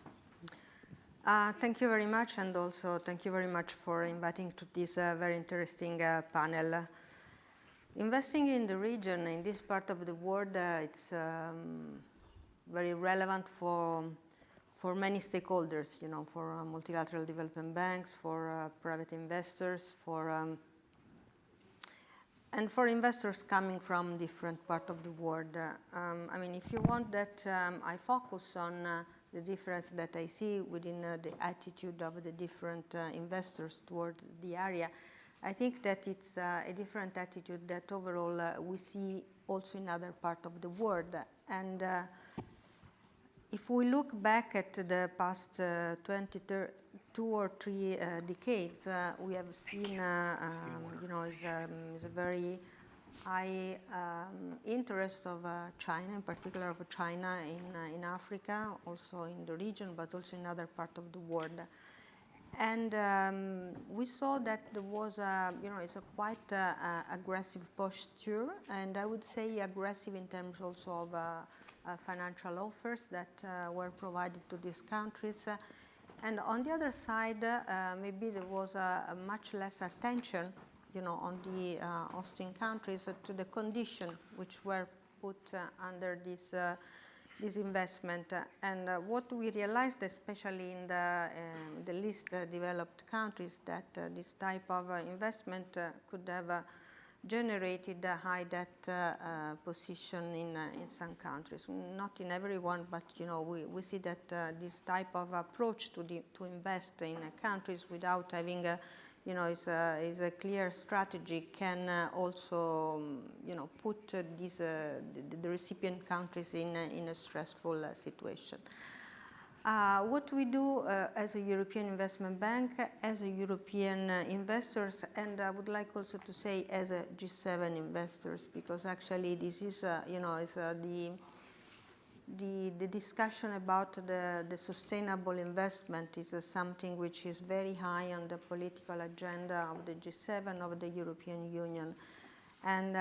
Thank you very much, and also thank you very much for inviting to this very interesting panel. Investing in the region, in this part of the world, it's very relevant for many stakeholders, you know, for multilateral development banks, for private investors, and for investors coming from different parts of the world. I mean, if you want that, I focus on the difference that I see within the attitude of the different investors towards the area. I think that it's a different attitude that overall we see also in other parts of the world. And if we look back at the past 2 or 3 decades, we have seen, you know, is a very high interest of China, in particular of China in Africa, also in the region, but also in other parts of the world. And we saw that there was, you know, it's a quite aggressive posture, and I would say aggressive in terms also of financial offers that were provided to these countries. And on the other side, maybe there was a much less attention, on the hosting countries to the conditions which were put under this investment. And what we realized, especially in the least developed countries, that this type of investment could have generated a high debt position in some countries. Not in everyone, but we see that this type of approach to invest in countries without having is a clear strategy can also put the recipient countries in a stressful situation. What we do as a European Investment Bank, as a European investors, and I would like also to say as a G7 investors, because actually this is the discussion about the sustainable investment is something which is very high on the political agenda of the G7, of the European Union. And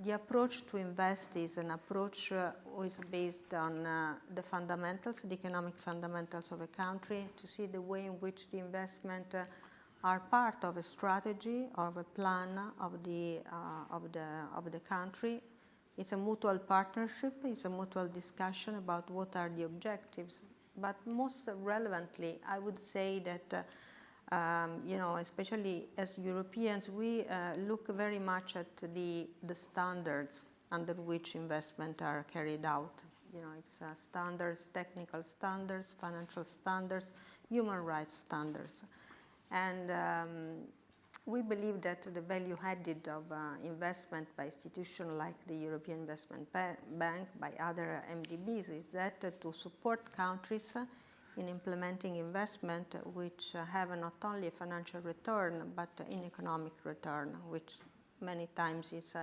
the approach to invest is an approach which is based on the fundamentals, the economic fundamentals of a country, to see the way in which the investment are part of a strategy, of a plan of the country. It's a mutual partnership, it's a mutual discussion about what are the objectives. But most relevantly, I would say that especially as Europeans, we look very much at the standards under which investment are carried out. It's standards, technical standards, financial standards, human rights standards. And we believe that the value added of investment by institutions like the European Investment Bank, by other MDBs, is that to support countries in implementing investment which have not only a financial return but an economic return, which many times is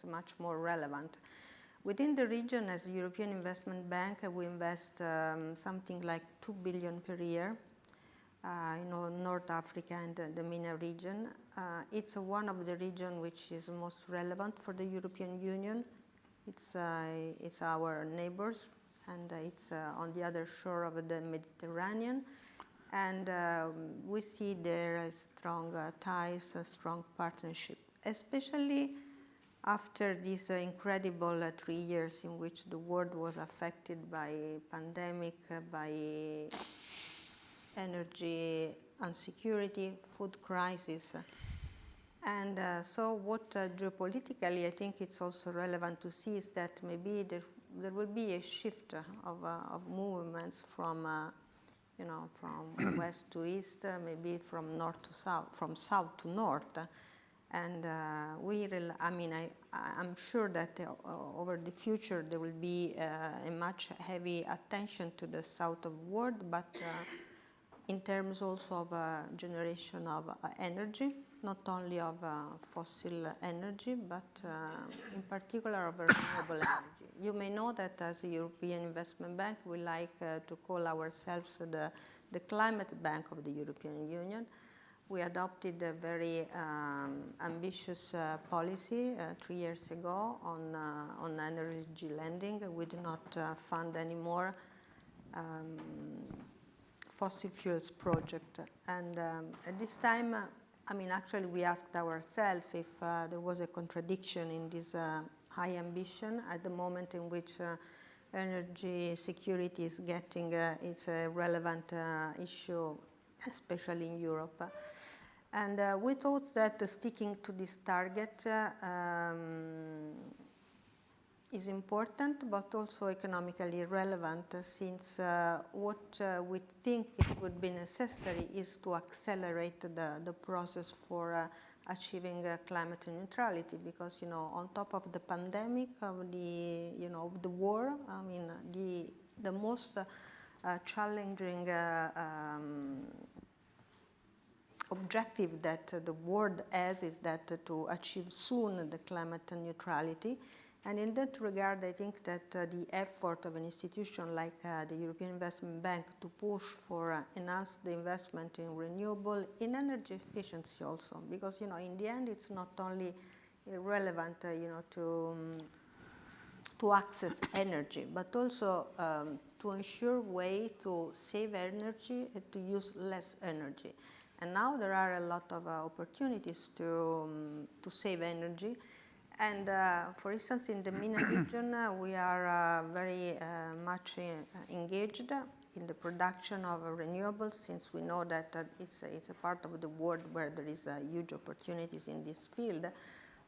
much more relevant. Within the region, as a European Investment Bank, we invest something like 2 billion per year. North Africa and the MENA region. It's one of the regions which is most relevant for the European Union. It's our neighbors, and it's on the other shore of the Mediterranean. And we see there strong ties, a strong partnership, especially after these incredible 3 years in which the world was affected by pandemic, by energy insecurity, food crisis. And so what geopolitically I think it's also relevant to see is that maybe there will be a shift of movements from from west to east, maybe from north to south, from south to north. And I'm sure that over the future there will be a much heavy attention to the south of the world, but in terms also of generation of energy, not only of fossil energy, but in particular of renewable energy. You may know that as a European Investment Bank, we like to call ourselves the climate bank of the European Union. We adopted a very ambitious policy 3 years ago on energy lending. We do not fund anymore fossil fuels project. And at this time, actually we asked ourselves if there was a contradiction in this high ambition at the moment in which energy security is getting, it's a relevant issue, especially in Europe. And we thought that sticking to this target is important, but also economically relevant, since what we think it would be necessary is to accelerate the process for achieving climate neutrality, because on top of the pandemic, of the of the war, the most challenging objective that the world has is that to achieve soon the climate neutrality. And in that regard, I think that the effort of an institution like the European Investment Bank to push for enhance the investment in renewable, in energy efficiency also, because in the end it's not only relevant to to access energy, but also to ensure way to save energy and to use less energy. And now there are a lot of opportunities to save energy. And for instance, in the MENA region, we are very much engaged in the production of renewables, since we know that it's a part of the world where there is huge opportunities in this field.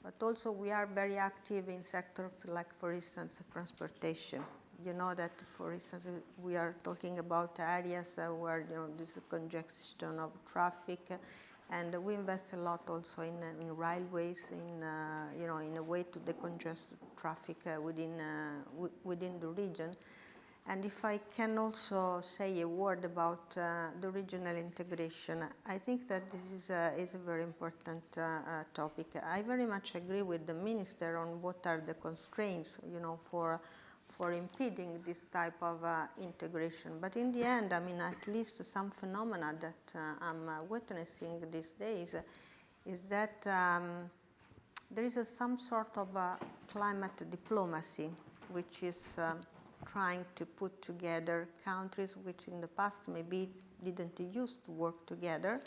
But also we are very active in sectors like, for instance, transportation. You know that, for instance, we are talking about areas where there's a congestion of traffic, and we invest a lot also in railways, in a way to decongest traffic within the region. And if I can also say a word about the regional integration, I think that this is a very important topic. I very much agree with the minister on what are the constraints, for impeding this type of integration. But in the end, I mean, at least some phenomena that I'm witnessing these days is that there is some sort of climate diplomacy, which is trying to put together countries which in the past maybe didn't used to work together.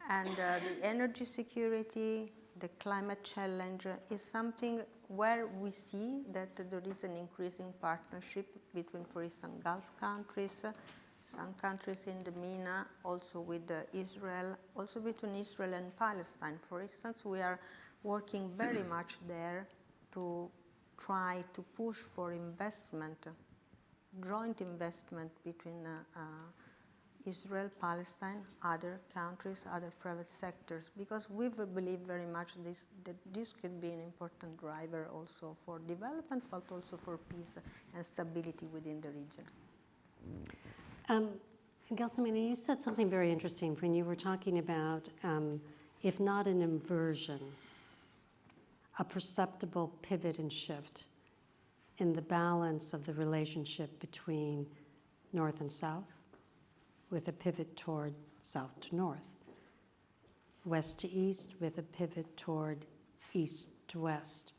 And the energy security, the climate challenge is something where we see that there is an increasing partnership between, for instance, Gulf countries, some countries in the MENA, also with Israel, also between Israel and Palestine. For instance, we are working very much there to try to push for investment, joint investment between Israel, Palestine, other countries, other private sectors, because we believe very much that this could be an important driver also for development, but also for peace and stability within the region. Gelsomina, you said something very interesting when you were talking about, if not an inversion, a perceptible pivot and shift in the balance of the relationship between North and South, with a pivot toward South to North, West to East with a pivot toward East to West.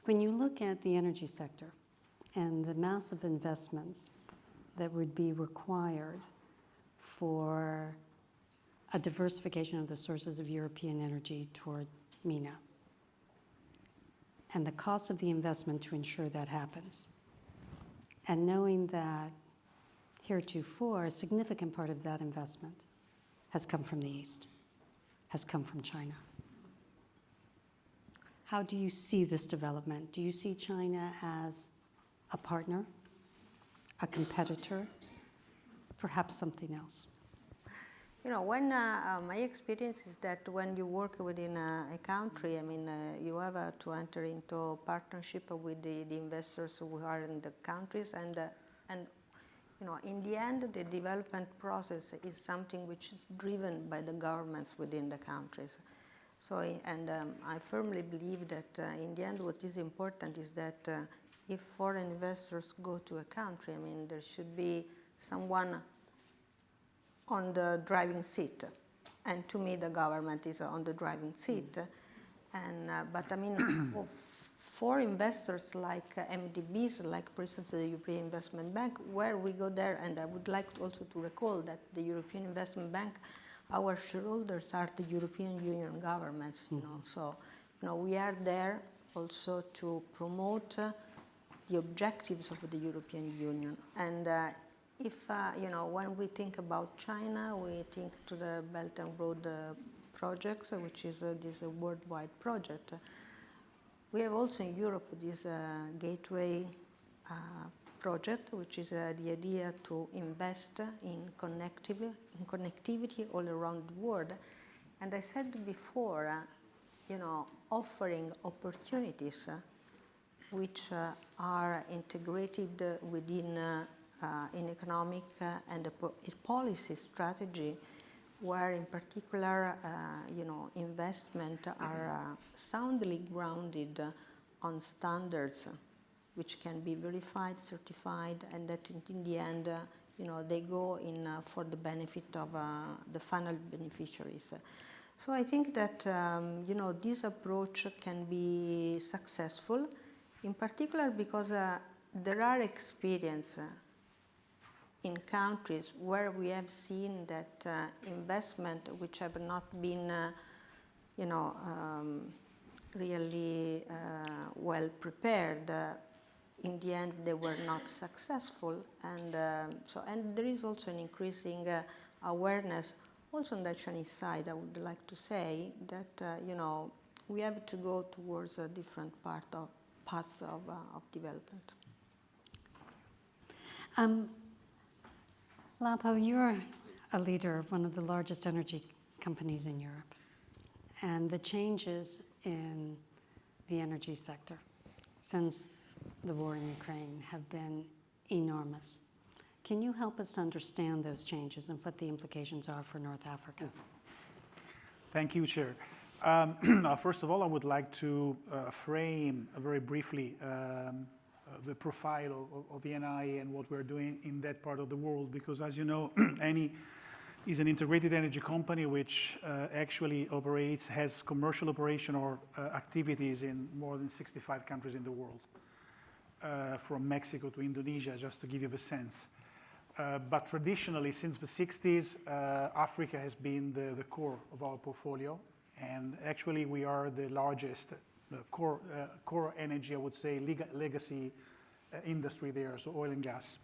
When you look at the energy sector and the massive investments that would be required for a diversification of the sources of European energy toward MENA, and the cost of the investment to ensure that happens, and knowing that heretofore, a significant part of that investment has come from the East, has come from China. How do you see this development? Do you see China as a partner, a competitor, perhaps something else? When my experience is that when you work within a country, I mean, you have to enter into partnership with the investors who are in the countries, and in the end, the development process is something which is driven by the governments within the countries. So, I firmly believe that in the end, what is important is that if foreign investors go to a country, I mean, there should be someone on the driving seat. And to me, the government is on the driving seat. But I mean, for investors like MDBs, like for instance the European Investment Bank, where we go there, and I would like also to recall that the European Investment Bank, our shareholders are the European Union governments, So, we are there also to promote the objectives of the European Union. And if, when we think about China, we think to the Belt and Road projects, which is this worldwide project. We have also in Europe this gateway project, which is the idea to invest in connectivity all around the world. And I said before, offering opportunities which are integrated within an economic and a policy strategy, where in particular, investment are soundly grounded on standards which can be verified, certified, and that in the end, they go in for the benefit of the final beneficiaries. So I think that, this approach can be successful, in particular because there are experiences in countries where we have seen that investment which have not been, really well prepared, in the end they were not successful, and there is also an increasing awareness also on the Chinese side. I would like to say that we have to go towards a different path of development. Lapo, you're a leader of one of the largest energy companies in Europe, and the changes in the energy sector since the war in Ukraine have been enormous. Can you help us understand those changes and what the implications are for North Africa? Thank you, Chair. First of all, I would like to frame very briefly the profile of ENI and what we're doing in that part of the world, because as you know, ENI is an integrated energy company which actually has commercial operation or activities in more than 65 countries in the world, from Mexico to Indonesia, just to give you the sense. But traditionally, since the 60s, Africa has been the core of our portfolio, and actually we are the largest core energy, I would say, legacy industry there, so oil and gas.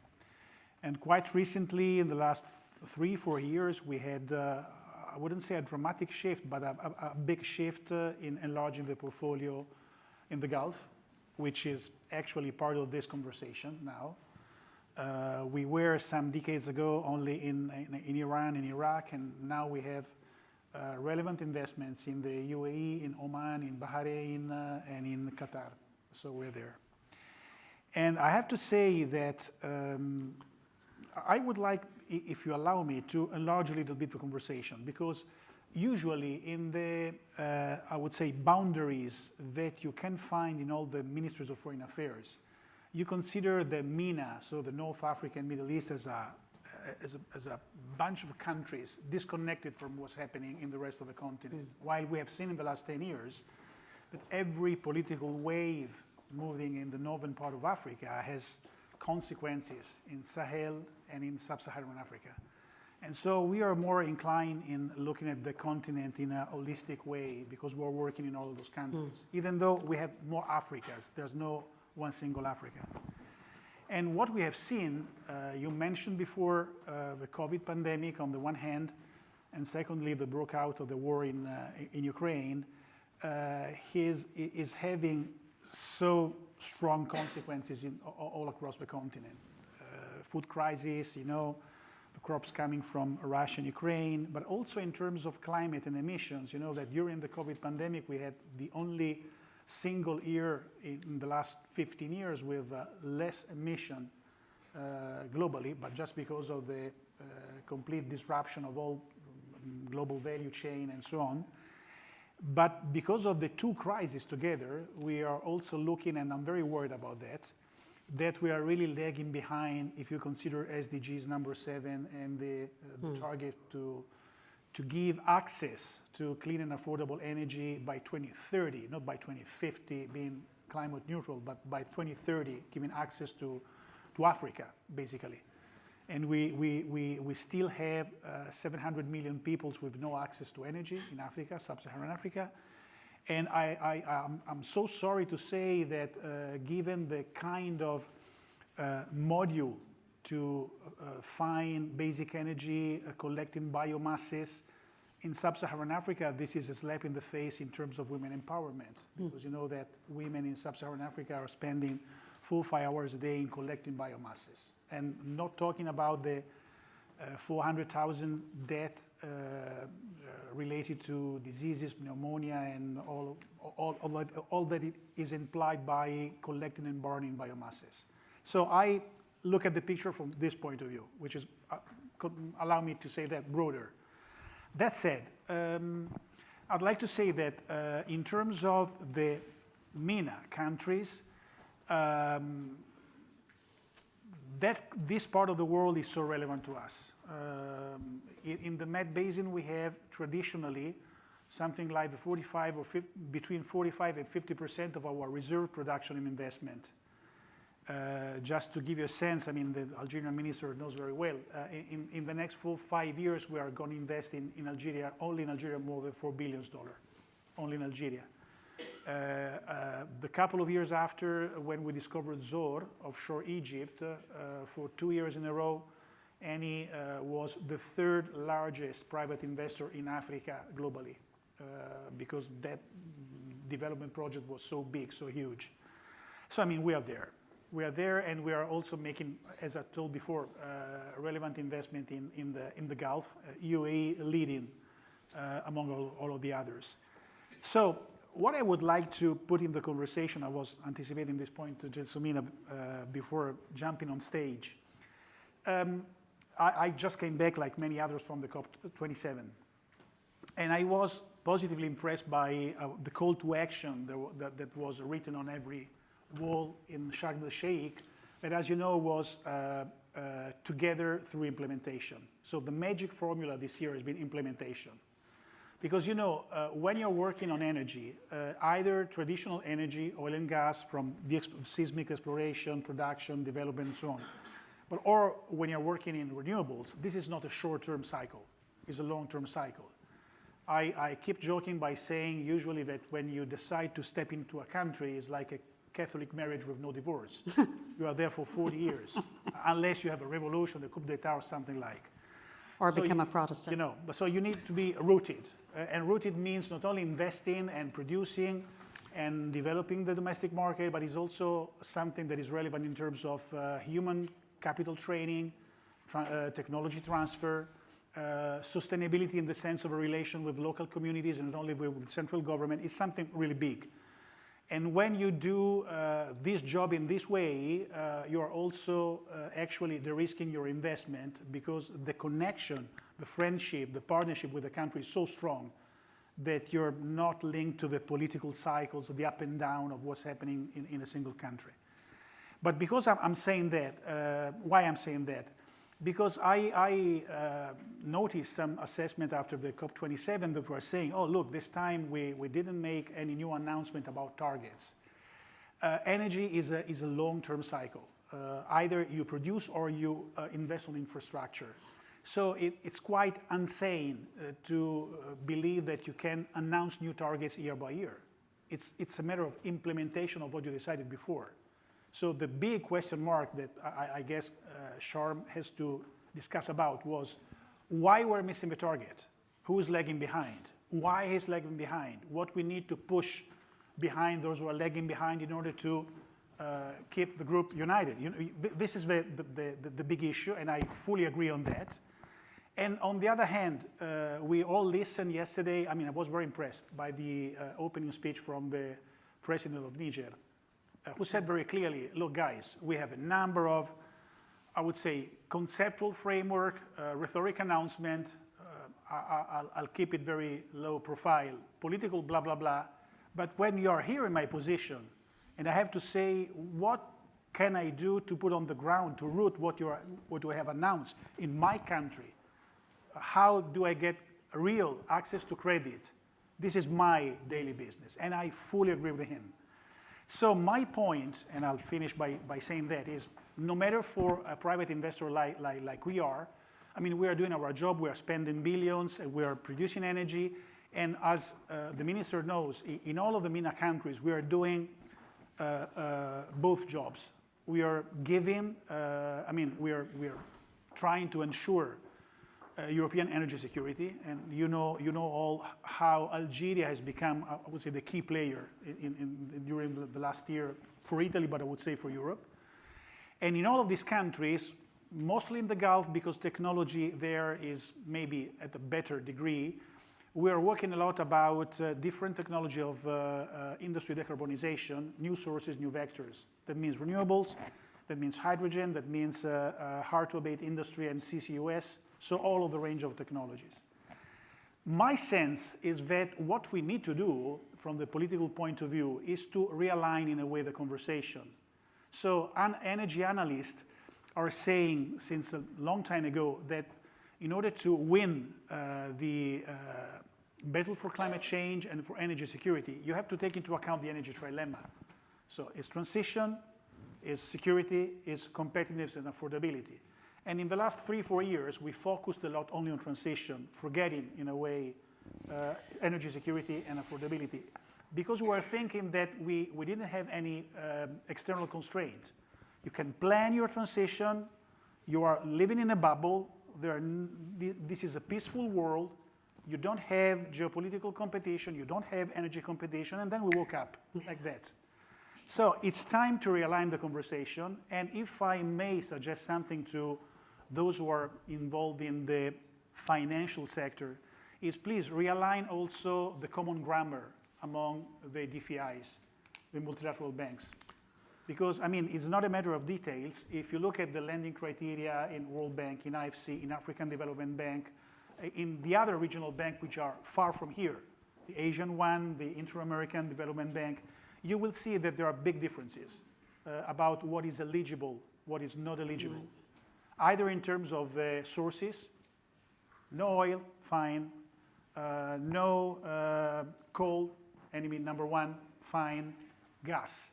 And quite recently, in the last 3-4 years, we had, I wouldn't say a dramatic shift, but a big shift in enlarging the portfolio in the Gulf, which is actually part of this conversation now. We were some decades ago only in Iran and Iraq, and now we have relevant investments in the UAE, in Oman, in Bahrain, and in Qatar. So we're there. And I have to say that I would like, if you allow me, to enlarge a little bit the conversation, because usually in the, I would say, boundaries that you can find in all the ministries of foreign affairs, you consider the MENA, so the North Africa and Middle East, as a bunch of countries disconnected from what's happening in the rest of the continent. While we have seen in the last 10 years that every political wave moving in the northern part of Africa has consequences in Sahel and in sub-Saharan Africa. And so we are more inclined in looking at the continent in a holistic way because we're working in all of those countries. Even though we have more Africas, there's no one single Africa. And what we have seen, you mentioned before the COVID pandemic on the one hand, and secondly, the break out of the war in Ukraine, is having so strong consequences all across the continent. Food crisis, the crops coming from Russia and Ukraine, but also in terms of climate and emissions, that during the COVID pandemic, we had the only single year in the last 15 years with less emission globally, but just because of the complete disruption of all global value chain and so on. But because of the two crises together, we are also looking, and I'm very worried about that we are really lagging behind if you consider SDGs number 7 and the target to give access to clean and affordable energy by 2030, not by 2050 being climate neutral, but by 2030 giving access to Africa, basically. And we still have 700 million people with no access to energy in Africa, sub-Saharan Africa. And I'm so sorry to say that given the kind of module to find basic energy, collecting biomasses, in sub-Saharan Africa, this is a slap in the face in terms of women empowerment. Because you know that women in sub-Saharan Africa are spending 4-5 hours a day in collecting biomasses. And not talking about the 400,000 deaths related to diseases, pneumonia, and all that it is implied by collecting and burning biomasses. So I look at the picture from this point of view, which is, allow me to say that, broader. That said, I'd like to say that in terms of the MENA countries, that this part of the world is so relevant to us. In the Med Basin, we have traditionally something like between 45 and 50% of our reserve production and investment. Just to give you a sense, I mean, the Algerian minister knows very well, in the next 5 years, we are going to invest in Algeria, only in Algeria, more than $4 billion, only in Algeria. The couple of years after, when we discovered Zohr, offshore Egypt, for 2 years in a row, Eni was the third largest private investor in Africa globally, because that development project was so big, so huge. So, I mean, we are there. We are there, and we are also making, as I told before, relevant investment in the Gulf, UAE leading among all of the others. So what I would like to put in the conversation, I was anticipating this point to Gelsomina before jumping on stage. I just came back, like many others, from the COP27. And I was positively impressed by the call to action that was written on every wall in Sharm el-Sheikh, that, as you know, was together through implementation. So the magic formula this year has been implementation. Because, you know, when you're working on energy, either traditional energy, oil and gas, from the seismic exploration, production, development, and so on, or when you're working in renewables, this is not a short-term cycle, it's a long-term cycle. I keep joking by saying usually that when you decide to step into a country, it's like a Catholic marriage with no divorce. You are there for 40 years, unless you have a revolution, a coup d'etat, or something like. Or so become a Protestant. You know, so you need to be rooted. And rooted means not only investing and producing and developing the domestic market, but it's also something that is relevant in terms of human capital training, technology transfer, sustainability in the sense of a relation with local communities and not only with central government. Is something really big. And when you do this job in this way, you are also actually de-risking your investment, because the connection, the friendship, the partnership with the country is so strong that you're not linked to the political cycles, the up and down of what's happening in a single country. But because I'm saying that, why I'm saying that? Because I noticed some assessment after the COP27 that were saying, oh, look, this time we didn't make any new announcement about targets. Energy is a long-term cycle. Either you produce or you invest on infrastructure. So it's quite insane to believe that you can announce new targets year by year. It's a matter of implementation of what you decided before. So the big question mark that I guess Sharm has to discuss about was why we're missing the target, who's lagging behind, why he's lagging behind, what we need to push behind those who are lagging behind in order to keep the group united. You know, this is the big issue, and I fully agree on that. And on the other hand, we all listened yesterday. I mean, I was very impressed by the opening speech from the president of Niger, who said very clearly, look, guys, we have a number of, I would say, conceptual framework, rhetoric announcement, I'll keep it very low profile, political blah, blah, blah. But when you are here in my position, and I have to say, what can I do to put on the ground, to root what you have announced in my country? How do I get real access to credit? This is my daily business, and I fully agree with him. So my point, and I'll finish by saying that, is no matter for a private investor like we are, I mean, we are doing our job, we are spending billions, and we are producing energy, and as the minister knows, in all of the MENA countries, we are doing both jobs. We are giving, we are trying to ensure European energy security, and you know all how Algeria has become, I would say, the key player during the last year for Italy, but I would say for Europe. And in all of these countries, mostly in the Gulf, because technology there is maybe at a better degree, we are working a lot about different technology of industry decarbonization, new sources, new vectors. That means renewables, that means hydrogen, that means hard-to-abate industry and CCUS. So all of the range of technologies. My sense is that what we need to do from the political point of view is to realign in a way the conversation. So energy analysts are saying since a long time ago that in order to win the battle for climate change and for energy security, you have to take into account the energy trilemma. So it's transition, it's security, it's competitiveness and affordability. And in the last 3-4 years, we focused a lot only on transition, forgetting, in a way, energy security and affordability. Because we were thinking that we didn't have any external constraints. You can plan your transition, you are living in a bubble, this is a peaceful world, you don't have geopolitical competition, you don't have energy competition, and then we woke up like that. So it's time to realign the conversation, and if I may suggest something to those who are involved in the financial sector, is please realign also the common grammar among the DFIs, the multilateral banks. Because, I mean, it's not a matter of details. If you look at the lending criteria in World Bank, in IFC, in African Development Bank, in the other regional banks which are far from here, the Asian one, the Inter-American Development Bank, you will see that there are big differences about what is eligible, what is not eligible. Either in terms of sources, no oil, fine, no coal, enemy number one, fine, gas.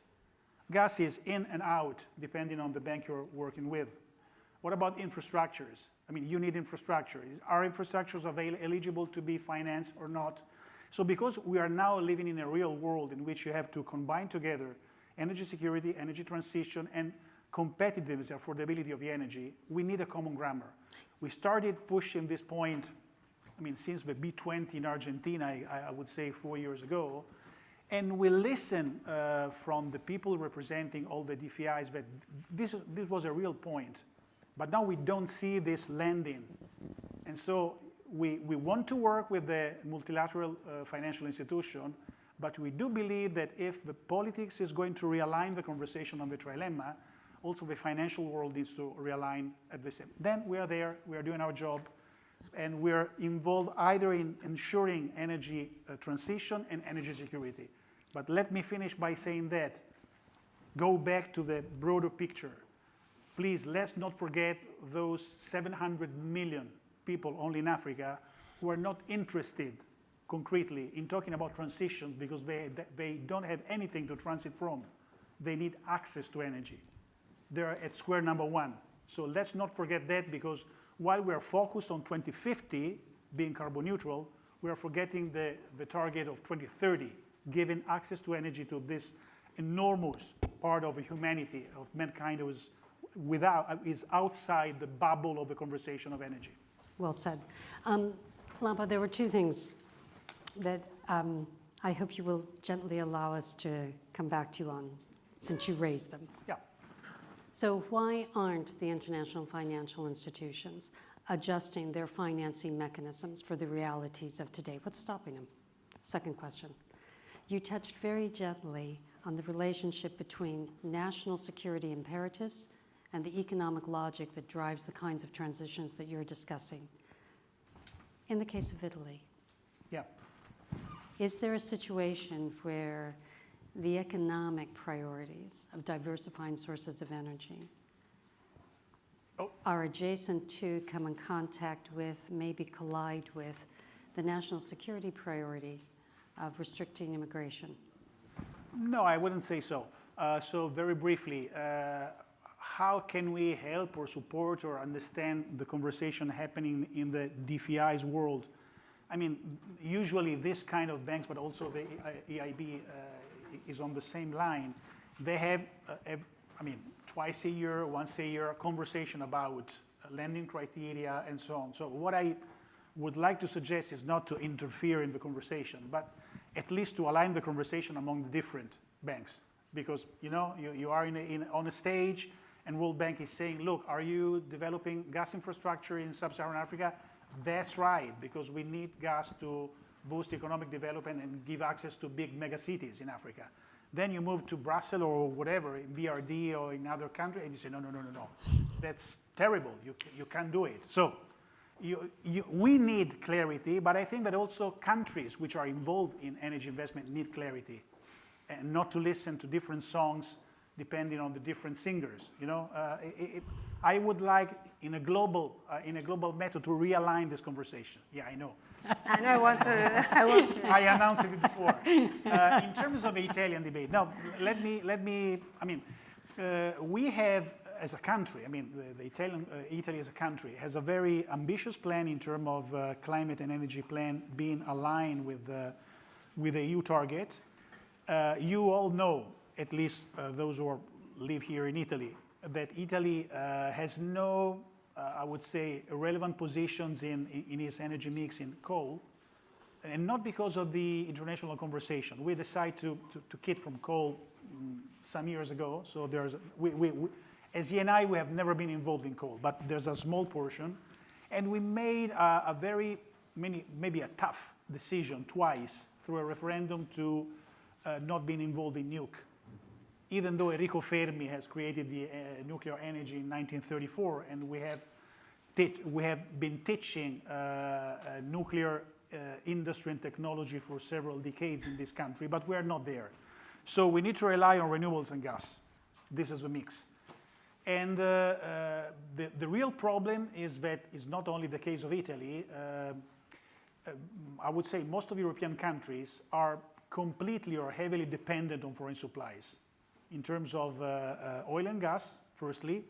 Gas is in and out, depending on the bank you're working with. What about infrastructures? I mean, you need infrastructure. Are infrastructures eligible to be financed or not? So because we are now living in a real world in which you have to combine together energy security, energy transition, and competitiveness, affordability of the energy, we need a common grammar. We started pushing this point, I mean, since the B20 in Argentina, I would say 4 years ago, and we listen from the people representing all the DFIs that this was a real point. But now we don't see this landing. And so we want to work with the multilateral financial institution, but we do believe that if the politics is going to realign the conversation on the trilemma, also the financial world needs to realign at the same. Then we are there, we are doing our job, and we're involved either in ensuring energy transition and energy security. But let me finish by saying that, go back to the broader picture. Please, let's not forget those 700 million people only in Africa who are not interested concretely in talking about transitions because they don't have anything to transit from. They need access to energy. They're at square number one. So let's not forget that, because while we are focused on 2050 being carbon neutral, we are forgetting the target of 2030, giving access to energy to this enormous part of humanity, of mankind who is outside the bubble of the conversation of energy. Well said. Lampa, there were two things that I hope you will gently allow us to come back to you on, since you raised them. Yeah. So why aren't the international financial institutions adjusting their financing mechanisms for the realities of today? What's stopping them? Second question. You touched very gently on the relationship between national security imperatives and the economic logic that drives the kinds of transitions that you're discussing. In the case of Italy, yeah, is there a situation where the economic priorities of diversifying sources of energy are adjacent to, come in contact with, maybe collide with the national security priority of restricting immigration? No, I wouldn't say so. So very briefly, how can we help or support or understand the conversation happening in the DFI's world? I mean, usually this kind of banks, but also the EIB is on the same line. They have, twice a year, once a year, conversation about lending criteria and so on. So what I would like to suggest is not to interfere in the conversation, but at least to align the conversation among the different banks. Because, you know, you are on a stage and World Bank is saying, look, are you developing gas infrastructure in sub-Saharan Africa? That's right, because we need gas to boost economic development and give access to big mega cities in Africa. Then you move to Brussels or whatever, in BRD or in other countries, and you say, no. That's terrible, you can't do it. So we need clarity, but I think that also countries which are involved in energy investment need clarity, and not to listen to different songs depending on the different singers. You know, I would like in a global method to realign this conversation. Yeah, I know. And I want to. I announced it before. In terms of the Italian debate, no. Let me. I mean, we have as a country. I mean, Italy as a country has a very ambitious plan in terms of climate and energy plan being aligned with the EU target. You all know, at least those who live here in Italy, that Italy has no, I would say, relevant positions in its energy mix in coal, and not because of the international conversation. We decided to quit from coal some years ago. So there's, as ENI, we have never been involved in coal, but there's a small portion, and we made maybe a tough decision twice through a referendum to not being involved in nuke. Even though Enrico Fermi has created the nuclear energy in 1934, and we have been teaching nuclear industry and technology for several decades in this country, but we are not there. So we need to rely on renewables and gas. This is the mix. And the real problem is that it's not only the case of Italy. I would say most of European countries are completely or heavily dependent on foreign supplies. In terms of oil and gas, firstly,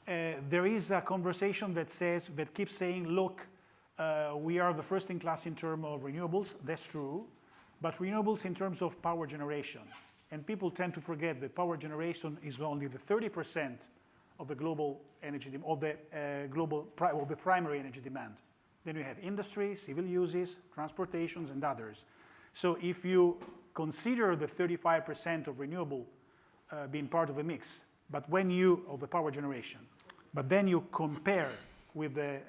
there is a conversation that keeps saying, look, we are the first in class in terms of renewables. That's true, but renewables in terms of power generation. And people tend to forget that power generation is only the 30% of the global energy, of the primary energy demand. Then you have industry, civil uses, transportations, and others. So if you consider the 35% of renewable being part of the mix, but of the power generation, but then you compare with the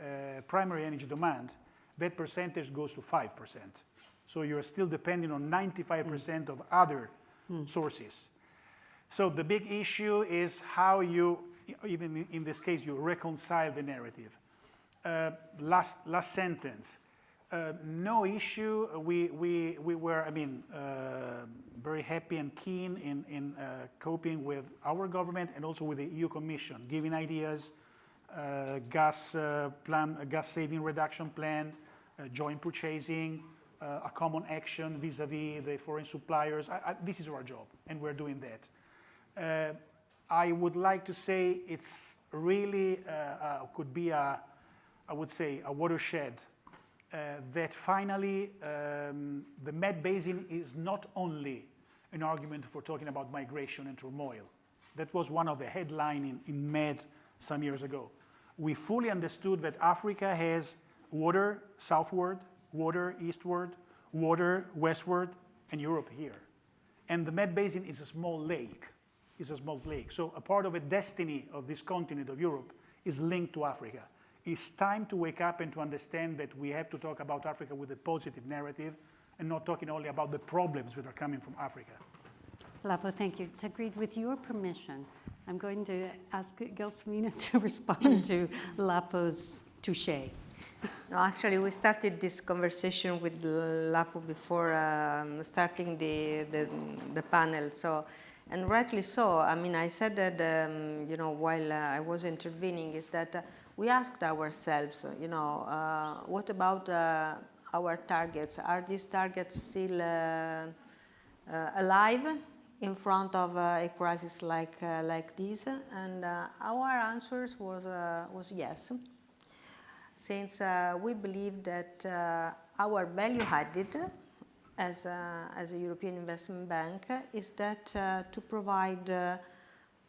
primary energy demand, that percentage goes to 5%. So you're still depending on 95% of other sources. So the big issue is how you, even in this case, you reconcile the narrative. Last sentence. No issue. We were, very happy and keen in coping with our government and also with the EU Commission, giving ideas, gas saving reduction plan, joint purchasing, a common action vis-a-vis the foreign suppliers. This is our job, and we're doing that. I would like to say it's really could be I would say a watershed. That finally the Med Basin is not only an argument for talking about migration and turmoil. That was one of the headlines in Med some years ago. We fully understood that Africa has water southward, water eastward, water westward, and Europe here. And the Med Basin is a small lake. So a part of the destiny of this continent of Europe is linked to Africa. It's time to wake up and to understand that we have to talk about Africa with a positive narrative and not talking only about the problems that are coming from Africa. Lapo, thank you. Tagreed, with your permission, I'm going to ask Gelsomina to respond to Lapo's touche. No, actually, we started this conversation with Lapo before starting the panel. So, and rightly so. I mean, I said that while I was intervening, is that we asked ourselves, what about our targets? Are these targets still alive in front of a crisis like this? And our answers was yes, since we believe that our value added as a European Investment Bank is that to provide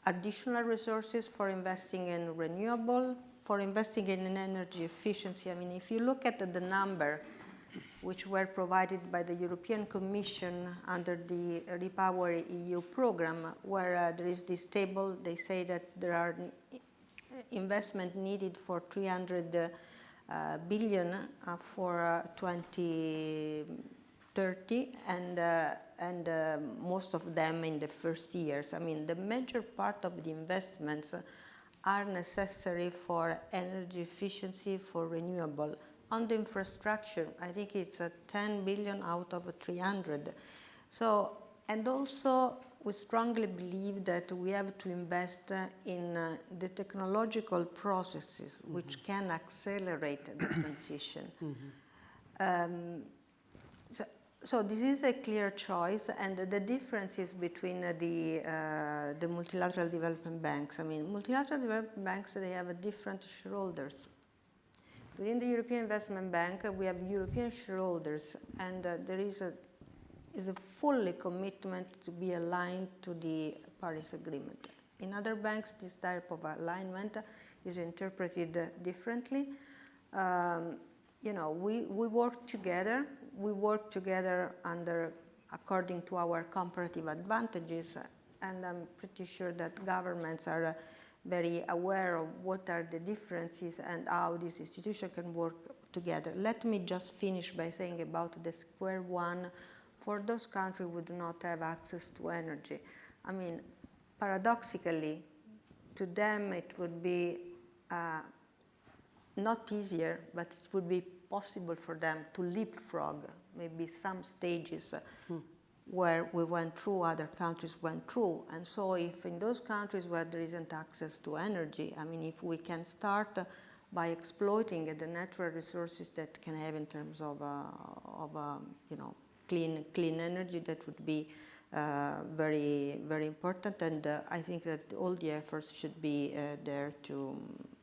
additional resources for investing in renewable, for investing in energy efficiency. I mean, if you look at the number which were provided by the European Commission under the Repower EU program, where there is this table, they say that there are investment needed for 300 billion for 2030, and most of them in the first years. I mean, the major part of the investments are necessary for energy efficiency, for renewable. On the infrastructure, I think it's 10 billion out of 300. So, and also we strongly believe that we have to invest in the technological processes which can accelerate the transition. So this is a clear choice, and the differences between the multilateral development banks. I mean, multilateral development banks, they have different shareholders. Within the European Investment Bank, we have European shareholders, and there is a fully commitment to be aligned to the Paris Agreement. In other banks, this type of alignment is interpreted differently. You know, we work together. We work together according to our comparative advantages, and I'm pretty sure that governments are very aware of what are the differences and how this institution can work together. Let me just finish by saying about the square one. For those countries who do not have access to energy, I mean, paradoxically, to them it would be not easier, but it would be possible for them to leapfrog maybe some stages where we went through, other countries went through. And so if in those countries where there isn't access to energy, I mean, if we can start by exploiting the natural resources that can have in terms of you know, clean energy, that would be very, very important. And I think that all the efforts should be there to,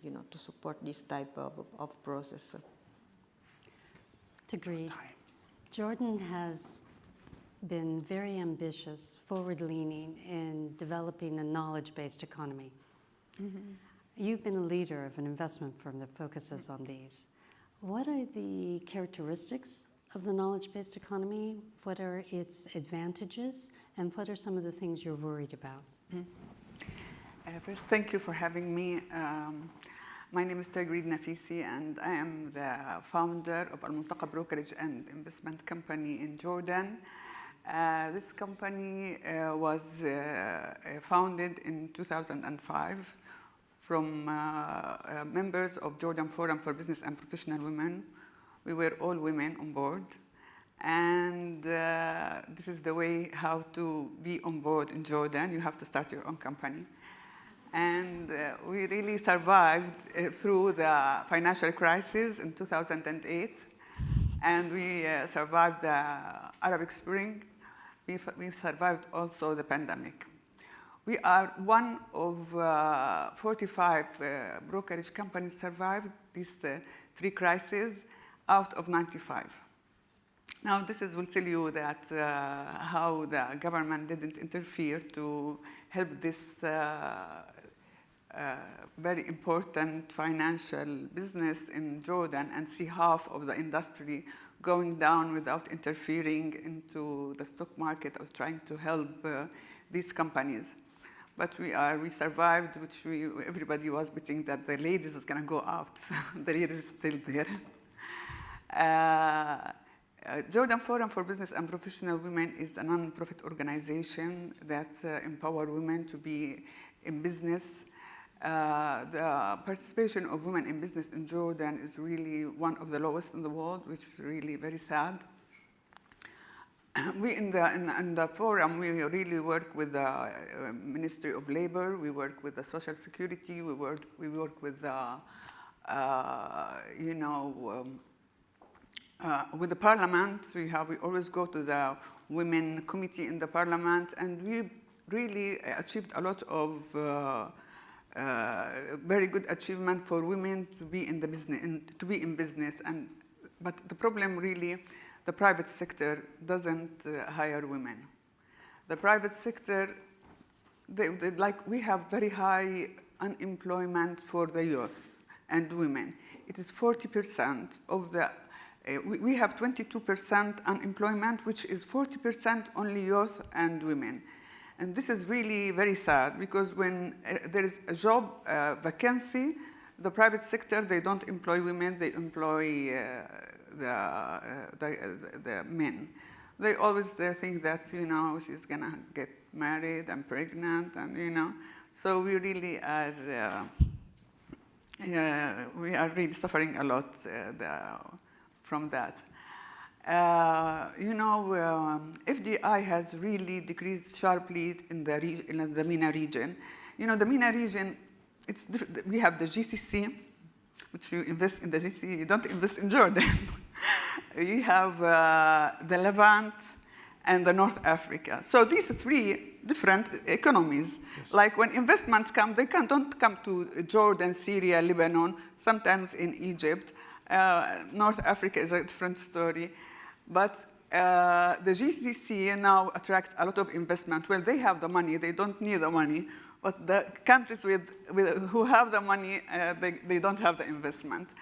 you know, to support this type of process. Agreed. Jordan has been very ambitious, forward-leaning in developing a knowledge-based economy. You've been a leader of an investment firm that focuses on these. What are the characteristics of the knowledge-based economy? What are its advantages? And what are some of the things you're worried about? First, thank you for having me. My name is Tagreed Nafisi, and I am the founder of Al-Multaqa Brokerage and Investment Company in Jordan. This company was founded in 2005 from members of Jordan Forum for Business and Professional Women. We were all women on board. And this is the way how to be on board in Jordan. You have to start your own company. And we really survived through the financial crisis in 2008. And we survived the Arab Spring. We survived also the pandemic. We are one of 45 brokerage companies survived these three crises out of 95. Now, this will tell you that how the government didn't interfere to help this very important financial business in Jordan and see half of the industry going down without interfering into the stock market or trying to help these companies. But we survived, which everybody was betting that the ladies is going to go out. The ladies is still there. Jordan Forum for Business and Professional Women is a non-profit organization that empower women to be in business. The participation of women in business in Jordan is really one of the lowest in the world, which is really very sad. We in the forum, we really work with the Ministry of Labor, we work with the Social Security, we work with the, with the parliament. We always go to the women committee in the parliament, and we really achieved a lot of very good achievement for women to be in the business, but the problem really, the private sector doesn't hire women. The private sector, we have very high unemployment for the youth and women. It is 40% of the, we have 22% unemployment, which is 40% only youth and women. And this is really very sad, because when there is a job vacancy, the private sector, they don't employ women, they employ the men. They always think that, she's gonna get married and pregnant, and so we really are, we are really suffering a lot from that. FDI has really decreased sharply in the MENA region. The MENA region, we have the GCC, which you invest in the GCC, you don't invest in Jordan. You have the Levant and the North Africa. So these three different economies. Yes. Like when investments come, they don't come to Jordan, Syria, Lebanon, sometimes in Egypt. North Africa is a different story. But the GCC now attracts a lot of investment. Well, they have the money, they don't need the money. But the countries who have the money, they don't have the investment.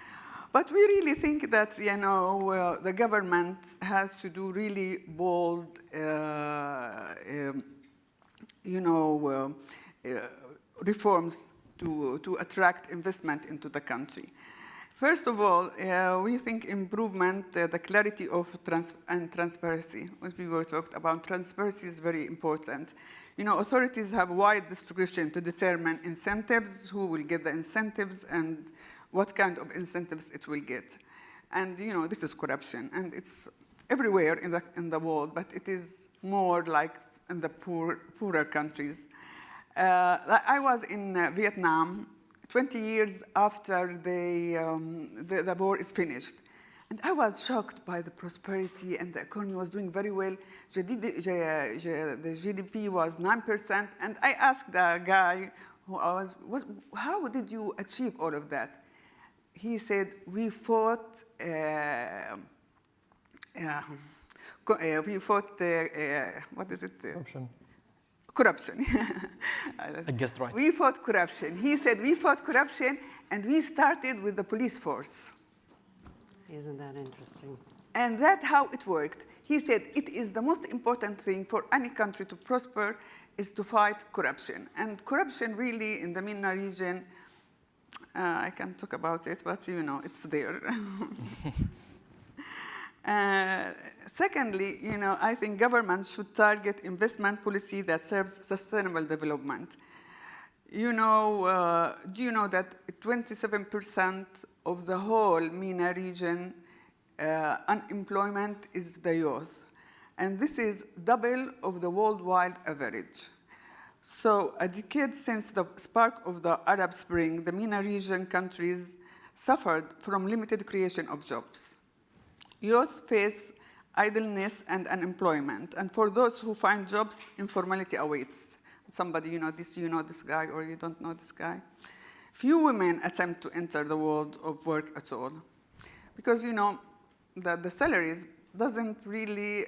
But we really think that the government has to do really bold, reforms to attract investment into the country. First of all, we think improvement, the clarity of and transparency. What we were talking about, transparency is very important. Authorities have wide discretion to determine incentives, who will get the incentives, and what kind of incentives it will get. And this is corruption, and it's everywhere in the world, but it is more like in the poorer countries. I was in Vietnam 20 years after the war is finished. And I was shocked by the prosperity, and the economy was doing very well. The GDP was 9%, and I asked the guy how did you achieve all of that? He said, we fought what is it? Corruption. Corruption. I guessed right. We fought corruption. He said, we fought corruption, and we started with the police force. Isn't that interesting? And that's how it worked. He said, it is the most important thing for any country to prosper is to fight corruption. And corruption really in the MENA region, I can talk about it, but it's there. Secondly, I think governments should target investment policy that serves sustainable development. Do you know that 27% of the whole MENA region unemployment is the youth? And this is double of the worldwide average. So a decade since the spark of the Arab Spring, the MENA region countries suffered from limited creation of jobs. Youth face idleness and unemployment. And for those who find jobs, informality awaits. Somebody, this guy, or you don't know this guy. Few women attempt to enter the world of work at all. Because, the salaries doesn't really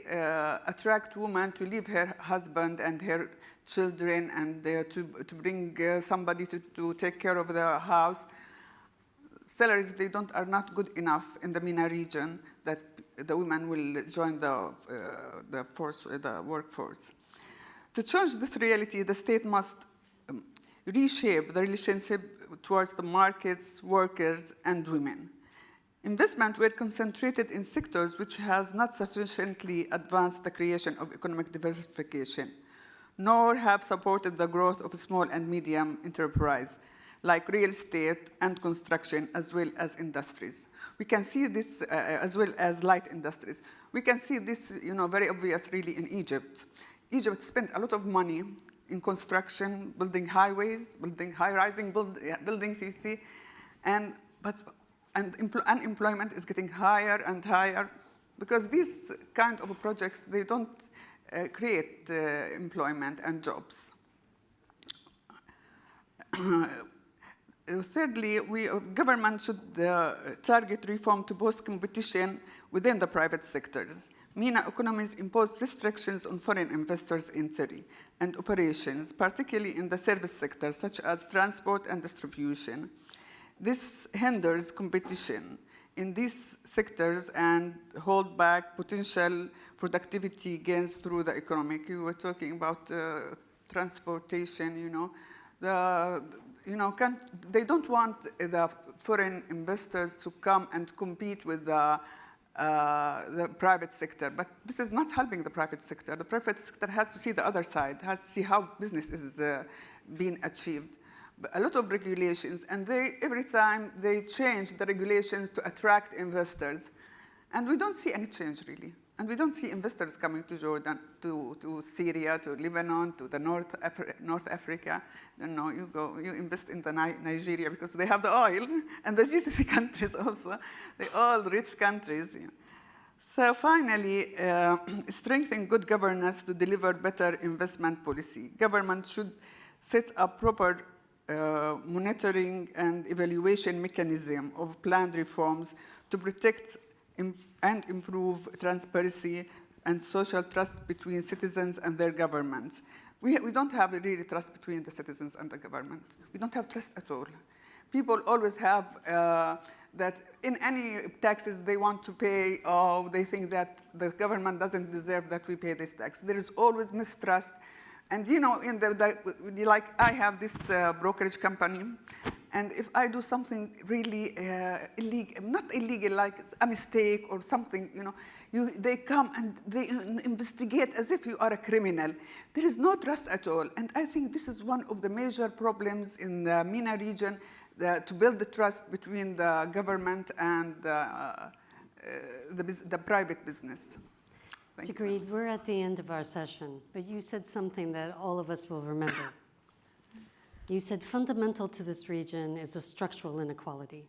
attract women to leave her husband and her children and to bring somebody to take care of the house. Salaries, are not good enough in the MENA region that the women will join the workforce. To change this reality, the state must reshape the relationship towards the markets, workers, and women. Investment were concentrated in sectors which has not sufficiently advanced the creation of economic diversification, nor have supported the growth of small and medium enterprise, like real estate and construction, as well as industries. We can see this as well as light industries. We can see this, very obvious really in Egypt. Egypt spent a lot of money in construction, building highways, building high-rising buildings, you see, and unemployment is getting higher and higher because these kind of projects, they don't create employment and jobs. Thirdly, government should target reform to boost competition within the private sectors. MENA economies impose restrictions on foreign investors' entry and operations, particularly in the service sector, such as transport and distribution. This hinders competition in these sectors and hold back potential productivity gains through the economic. You were talking about transportation, they don't want the foreign investors to come and compete with the private sector, but this is not helping the private sector. The private sector has to see the other side, has to see how business is being achieved. A lot of regulations, and every time they change the regulations to attract investors. And we don't see any change, really. And we don't see investors coming to Jordan, to Syria, to Lebanon, to the North Africa. You invest in the Nigeria because they have the oil, and the GCC countries also. They're all rich countries. So finally, strengthen good governance to deliver better investment policy. Government should set up proper monitoring and evaluation mechanism of planned reforms to protect and improve transparency and social trust between citizens and their governments. We don't have really trust between the citizens and the government. We don't have trust at all. People always have that in any taxes they want to pay, or they think that the government doesn't deserve that we pay this tax. There is always mistrust. And like I have this brokerage company, and if I do something really illegal, not illegal, like a mistake or something, they come and they investigate as if you are a criminal. There is no trust at all. And I think this is one of the major problems in the MENA region, to build the trust between the government and the private business. Agreed. We're at the end of our session, but you said something that all of us will remember. You said fundamental to this region is a structural inequality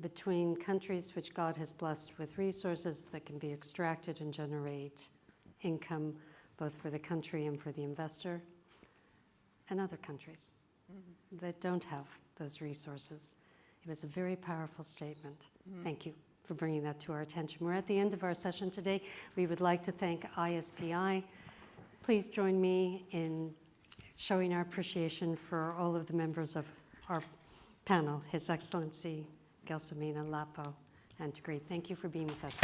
between countries which God has blessed with resources that can be extracted and generate income both for the country and for the investor, and other countries that don't have those resources. It was a very powerful statement. Thank you for bringing that to our attention. We're at the end of our session today. We would like to thank ISPI. Please join me in showing our appreciation for all of the members of our panel, His Excellency Gelsomina Lapo and Tigreed. Thank you for being with us.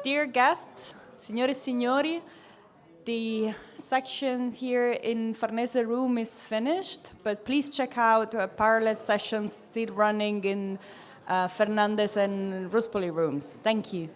Dear guests, signore e signori, the section here in Farnese room is finished, but please check out parallel sessions still running in Fernandez and Ruspoli rooms. Thank you.